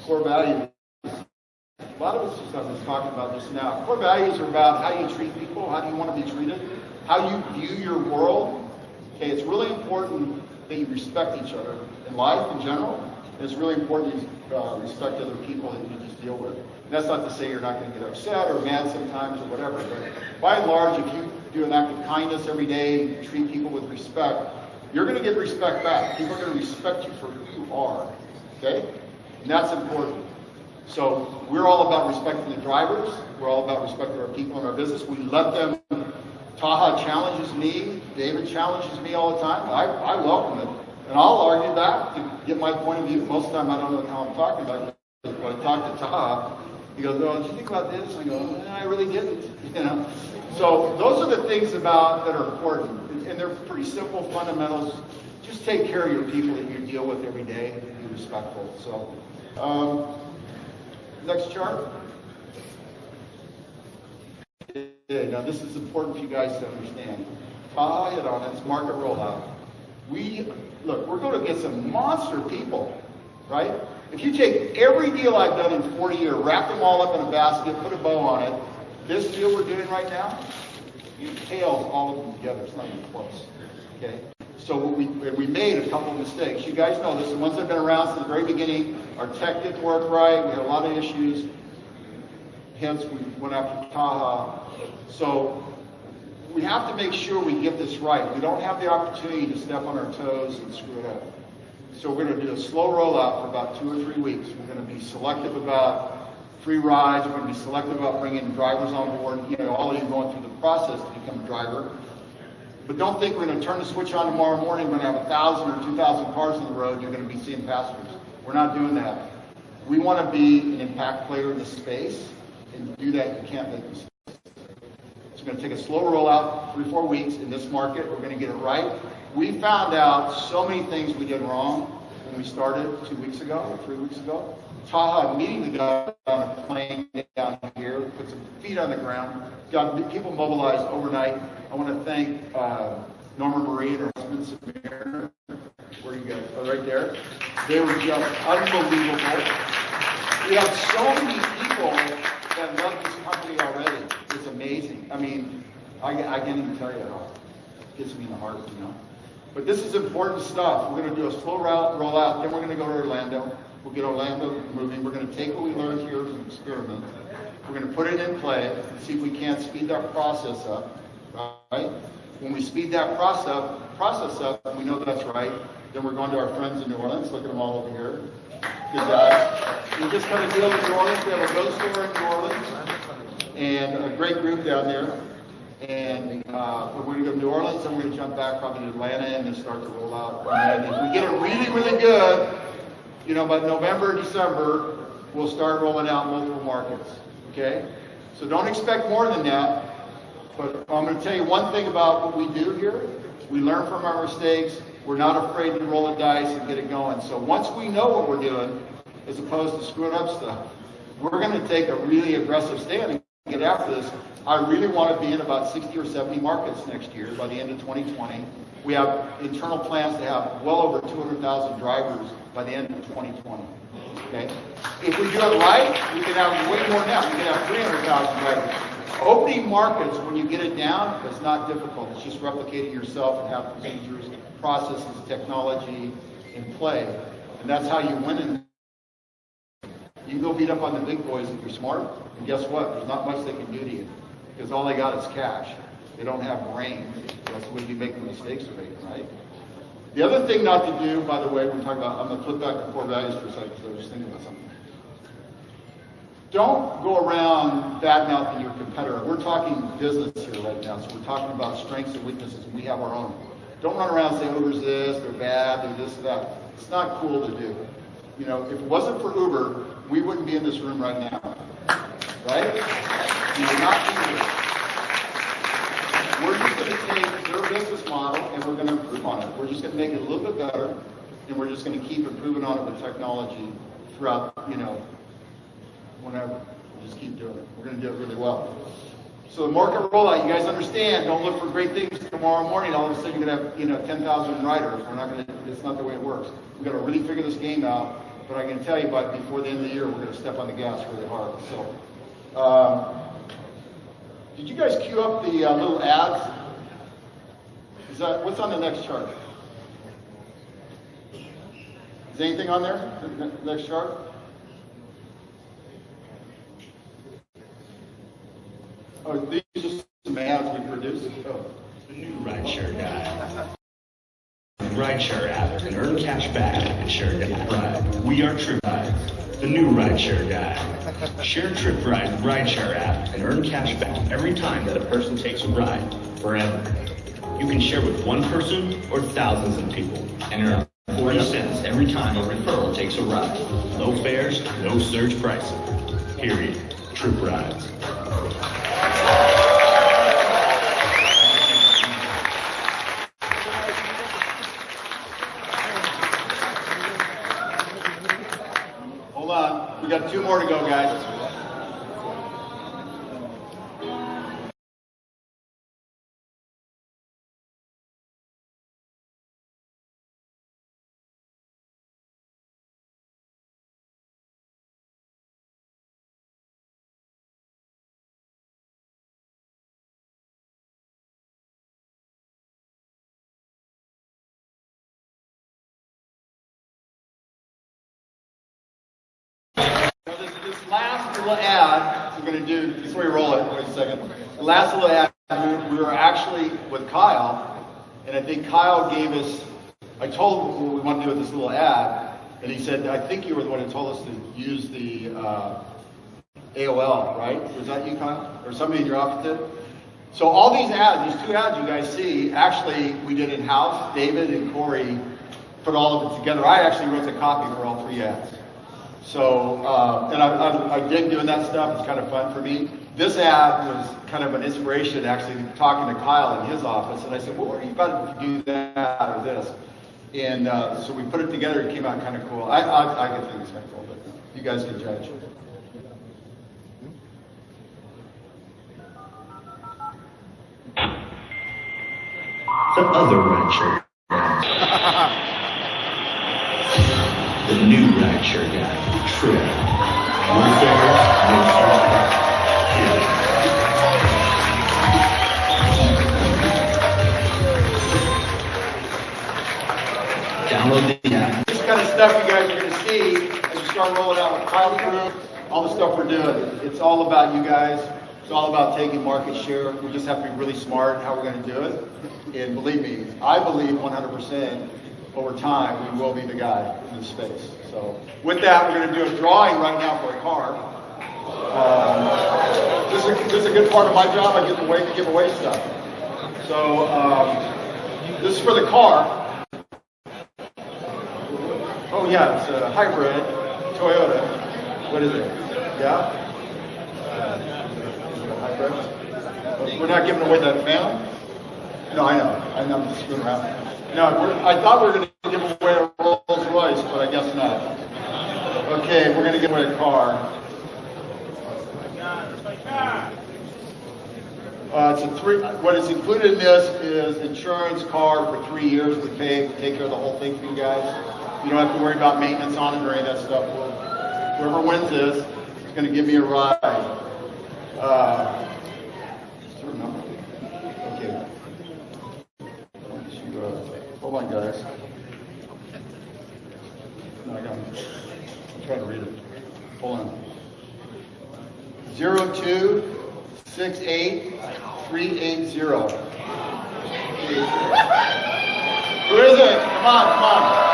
Core values. A lot of us just was talking about this now. Core values are about how you treat people, how do you want to be treated, how you view your world. Okay, it's really important that you respect each other in life in general. It's really important you respect other people that you just deal with. And that's not to say you're not going to get upset or mad sometimes or whatever, but by and large, if you do an act of kindness every day and treat people with respect, you're going to get respect back. People are going to respect you for who you are, okay? And that's important. So we're all about respecting the drivers. We're all about respecting our people in our business. We let them. Taha challenges me. David challenges me all the time. I welcome it. And I'll argue back to get my point of view. Most of the time I don't know how I'm talking about it. When I talk to Taha, he goes, "Oh, did you think about this?" I go, "I really didn't." You know. So those are the things about that are important, and they're pretty simple fundamentals. Just take care of your people that you deal with every day. Be respectful. So, next chart. Yeah, now this is important for you guys to understand. Taha hit on it. It's market rollout. Look, we're going to get some monster people, right? If you take every deal I've done in 40 years, wrap them all up in a basket, put a bow on it, this deal we're doing right now, you tail all of them together. It's not even close. Okay? So we made a couple of mistakes. You guys know this. The ones that have been around since the very beginning, our tech didn't work right. We had a lot of issues. Hence, we went after Taha. So we have to make sure we get this right. We don't have the opportunity to step on our toes and screw it up. So we're going to do a slow rollout for about 2 or 3 weeks. We're going to be selective about free rides. We're going to be selective about bringing drivers on board. You know, all of you going through the process to become a driver. But don't think we're going to turn the switch on tomorrow morning. We're going to have 1,000 or 2,000 cars on the road. You're going to be seeing passengers. We're not doing that. We want to be an impact player in this space. And to do that, you can't make mistakes. So we're going to take a slow rollout, 3 or 4 weeks in this market. We're going to get it right. We found out so many things we did wrong when we started 2 weeks ago or 3 weeks ago. Taha immediately got on a plane down here, put some feet on the ground, got people mobilized overnight. I want to thank Norma Marie and her husband, Samir. Where are you guys? Oh, right there. They were just unbelievable. We have so many people that love this company already. It's amazing. I mean, I can't even tell you how it gets me in the heart, you know. But this is important stuff. We're going to do a slow rollout, then we're going to go to Orlando. We'll get Orlando moving. We're going to take what we learned here as an experiment. We're going to put it in play and see if we can't speed that process up, right? When we speed that process up, we know that's right. Then we're going to our friends in New Orleans. Look at them all over here. Good guys. We just got a deal in New Orleans. We have a ghost store in New Orleans and a great group down there. And we're going to go to New Orleans, and we're going to jump back probably to Atlanta and then start to roll out. And if we get it really, really good, you know, by November, December, we'll start rolling out multiple markets. Okay? So don't expect more than that. But I'm going to tell you one thing about what we do here. We learn from our mistakes. We're not afraid to roll the dice and get it going. So once we know what we're doing, as opposed to screwing up stuff, we're going to take a really aggressive stand and get after this. I really want to be in about 60 or 70 markets next year by the end of 2020. We have internal plans to have well over 200,000 drivers by the end of 2020. Okay? If we do it right, we can have way more now. We can have 300,000 drivers. Opening markets, when you get it down, it's not difficult. It's just replicating yourself and have procedures, processes, technology in play. And that's how you win in. You can go beat up on the big boys if you're smart, and guess what? There's not much they can do to you, because all they got is cash. They don't have brains. That's when you make the mistakes are making, right? The other thing not to do, by the way, we're talking about, I'm going to flip back to core values for a second, because I was just thinking about something. Don't go around bad-mouthing your competitor. We're talking business here right now, so we're talking about strengths and weaknesses, and we have our own. Don't run around and say Uber's this, they're bad, they're this, that. It's not cool to do. You know, if it wasn't for Uber, we wouldn't be in this room right now. Right? We would not be here. We're just going to take their business model and we're going to improve on it. We're just going to make it a little bit better, and we're just going to keep improving on it with technology throughout, you know, whenever. We'll just keep doing it. We're going to do it really well. So the market rollout, you guys understand, don't look for great things tomorrow morning. All of a sudden you're going to have, you know, 10,000 riders. We're not going to, it's not the way it works. We've got to really figure this game out. But I can tell you, by before the end of the year, we're going to step on the gas really hard. So, did you guys queue up the little ads? Is that what's on the next chart? Is anything on there? The next chart? Oh, these are some ads we produced. Oh.
The new rideshare guy. Rideshare app and earn cash back and share Tryp ride. We are Tryp Rides, the new rideshare guy. Share Tryp Ride rideshare app and earn cash back every time that a person takes a ride, forever. You can share with one person or thousands of people and earn 40 cents every time a referral takes a ride. Low fares, no surge pricing. Period. Tryp Rides.
We got 2 more to go, guys. This last little ad we're going to do, before we roll it, wait a second. The last little ad, we were actually with Kyle, and I think Kyle gave us, I told him what we want to do with this little ad, and he said, I think you were the one who told us to use the AOL, right? Was that you, Kyle? Or somebody in your office did? So all these ads, these 2 ads you guys see, actually we did in-house. David and Corey put all of it together. I actually wrote the copy for all 3 ads. So, and I dig doing that stuff. It's kind of fun for me. This ad was kind of an inspiration, actually, talking to Kyle in his office. And I said, well, what are you about to do that or this? And so we put it together. It came out kind of cool. I can think it's kind of cool, but you guys can judge.
The other rideshare guys. The new rideshare guy, Tryp. One fare, no surge pricing. Download the app.
This kind of stuff you guys are going to see as we start rolling out with Kyle's group, all the stuff we're doing. It's all about you guys. It's all about taking market share. We just have to be really smart how we're going to do it. And believe me, I believe 100% over time we will be the guy in this space. So with that, we're going to do a drawing right now for a car. This this is a good part of my job. I get to give away stuff. So this is for the car. Oh yeah, it's a hybrid Toyota. What is it? Yeah? Hybrid? We're not giving away that van? No, I know. I'm just screwing around. No, I thought we were going to give away a Rolls Royce, but I guess not. Okay, we're going to give away a car. What is included in this is insurance, car for 3 years. We take care of the whole thing for you guys. You don't have to worry about maintenance on it or any of that stuff. Whoever wins this is going to give me a ride. Okay. Hold on, guys. No, I got it. I'm trying to read it. Hold on. 0268380. Who is it? Come on, come on.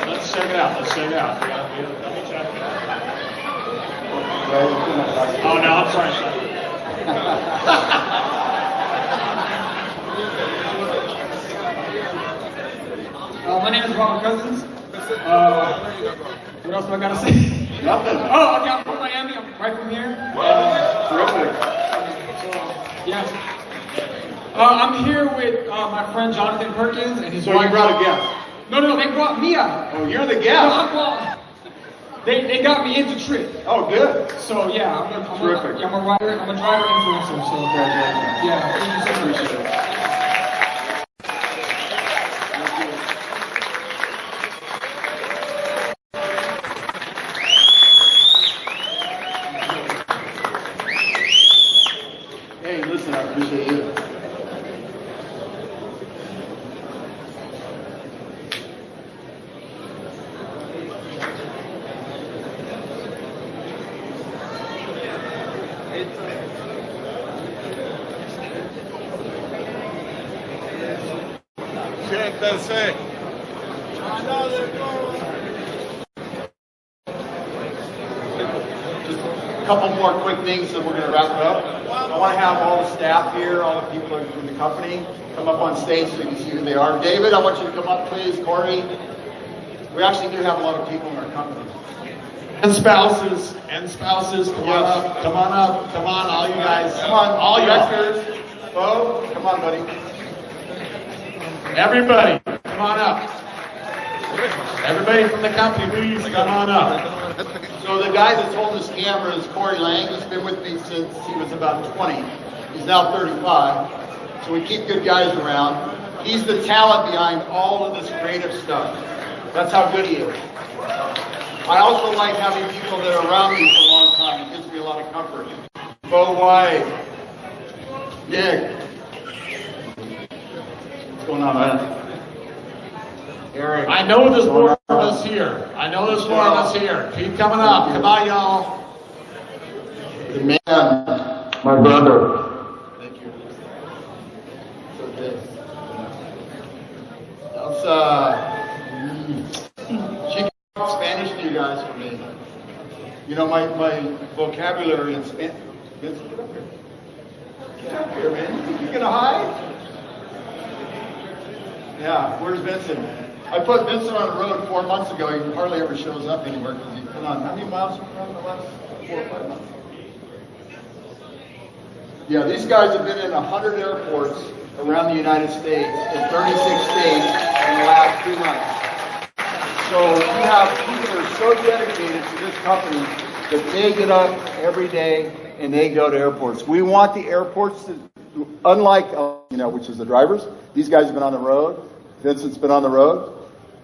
Let's check it out. Let's check it out. Let me check it out. Oh no, I'm sorry.
My name is Robert Cousins. What else do I gotta say?
Nothing.
Oh, okay, I'm from Miami. I'm right from here.
Terrific.
Yeah. I'm here with my friend Jonathan Perkins and his
So
wife.
you brought a guest?
No, they brought me out.
Oh, you're the guest?
No, they got me into Tryp.
Oh, good.
So yeah, I'm a driver influencer. So yeah, thank you so much.
Hey, listen, I appreciate you. A couple more quick things and we're going to wrap it up. I want to have all the staff here, all the people in the company, come up on stage so you can see who they are. David, I want you to come up, please. Corey. We actually do have a lot of people in our company.
And spouses, come on up, come on up, come on, all you guys.
Come on,
all you
directors. Bo, come on, buddy.
Everybody, come on up. Everybody from the company, please come on up.
So the guy that's holding this camera is Corey Lang. He's been with me since he was about 20. He's now 35. So we keep good guys around. He's the talent behind all of this creative stuff. That's how good he is. I also like having people that are around me for a long time. It gives me a lot of comfort. Bo White. Nick. What's going on, man? Eric.
I know there's more of us here. I know there's more of us here. Keep coming up. Come on, y'all.
The man. My brother. Thank you. So good. She can talk Spanish to you guys for me. You know, my vocabulary in Spanish. Get up here. Get up here, man. You gonna hide? Yeah, where's Vincent? I put Vincent on the road 4 months ago. He hardly ever shows up anywhere because he's been on how many miles have you run in the last 4 or 5 months? Yeah, these guys have been in 100 airports around the United States in 36 states in the last 2 months. So you have people that are so dedicated to this company that they get up every day and they go to airports. We want the airports to, unlike, which is the drivers, these guys have been on the road. Vincent's been on the road.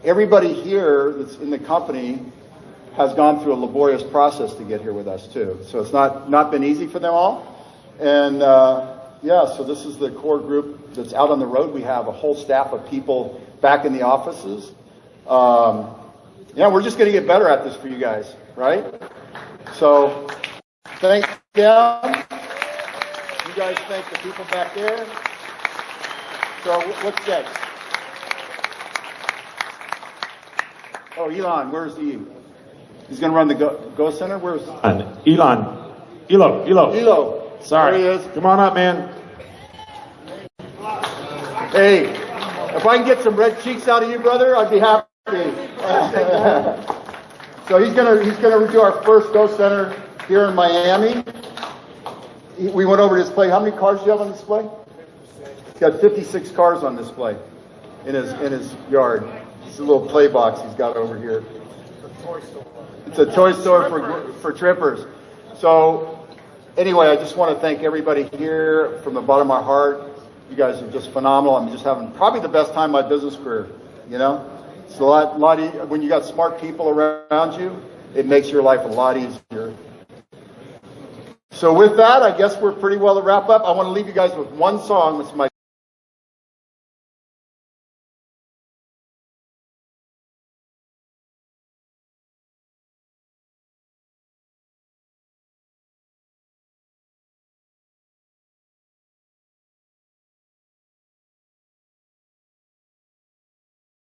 Everybody here that's in the company has gone through a laborious process to get here with us too. So it's not been easy for them all. And so this is the core group that's out on the road. We have a whole staff of people back in the offices. We're just going to get better at this for you guys, right? So thank down. You guys thank the people back there. So what's next? Oh, Elon, where's he? He's going to run the Go Center? Where's Elo.
Sorry.
There he is.
Come on up, man.
Hey, if I can get some red cheeks out of you, brother, I'd be happy. So he's gonna do our first Go Center here in Miami. We went over to display. How many cars do you have on display? He's got 56 cars on display in his yard. It's a little play box he's got over here. It's a toy store for trippers. So anyway, I just want to thank everybody here from the bottom of my heart. You guys are just phenomenal. I'm just having probably the best time of my business career. You know, it's a lot when you got smart people around you, it makes your life a lot easier. So with that, I guess we're pretty well to wrap up. I want to leave you guys with one song. It's my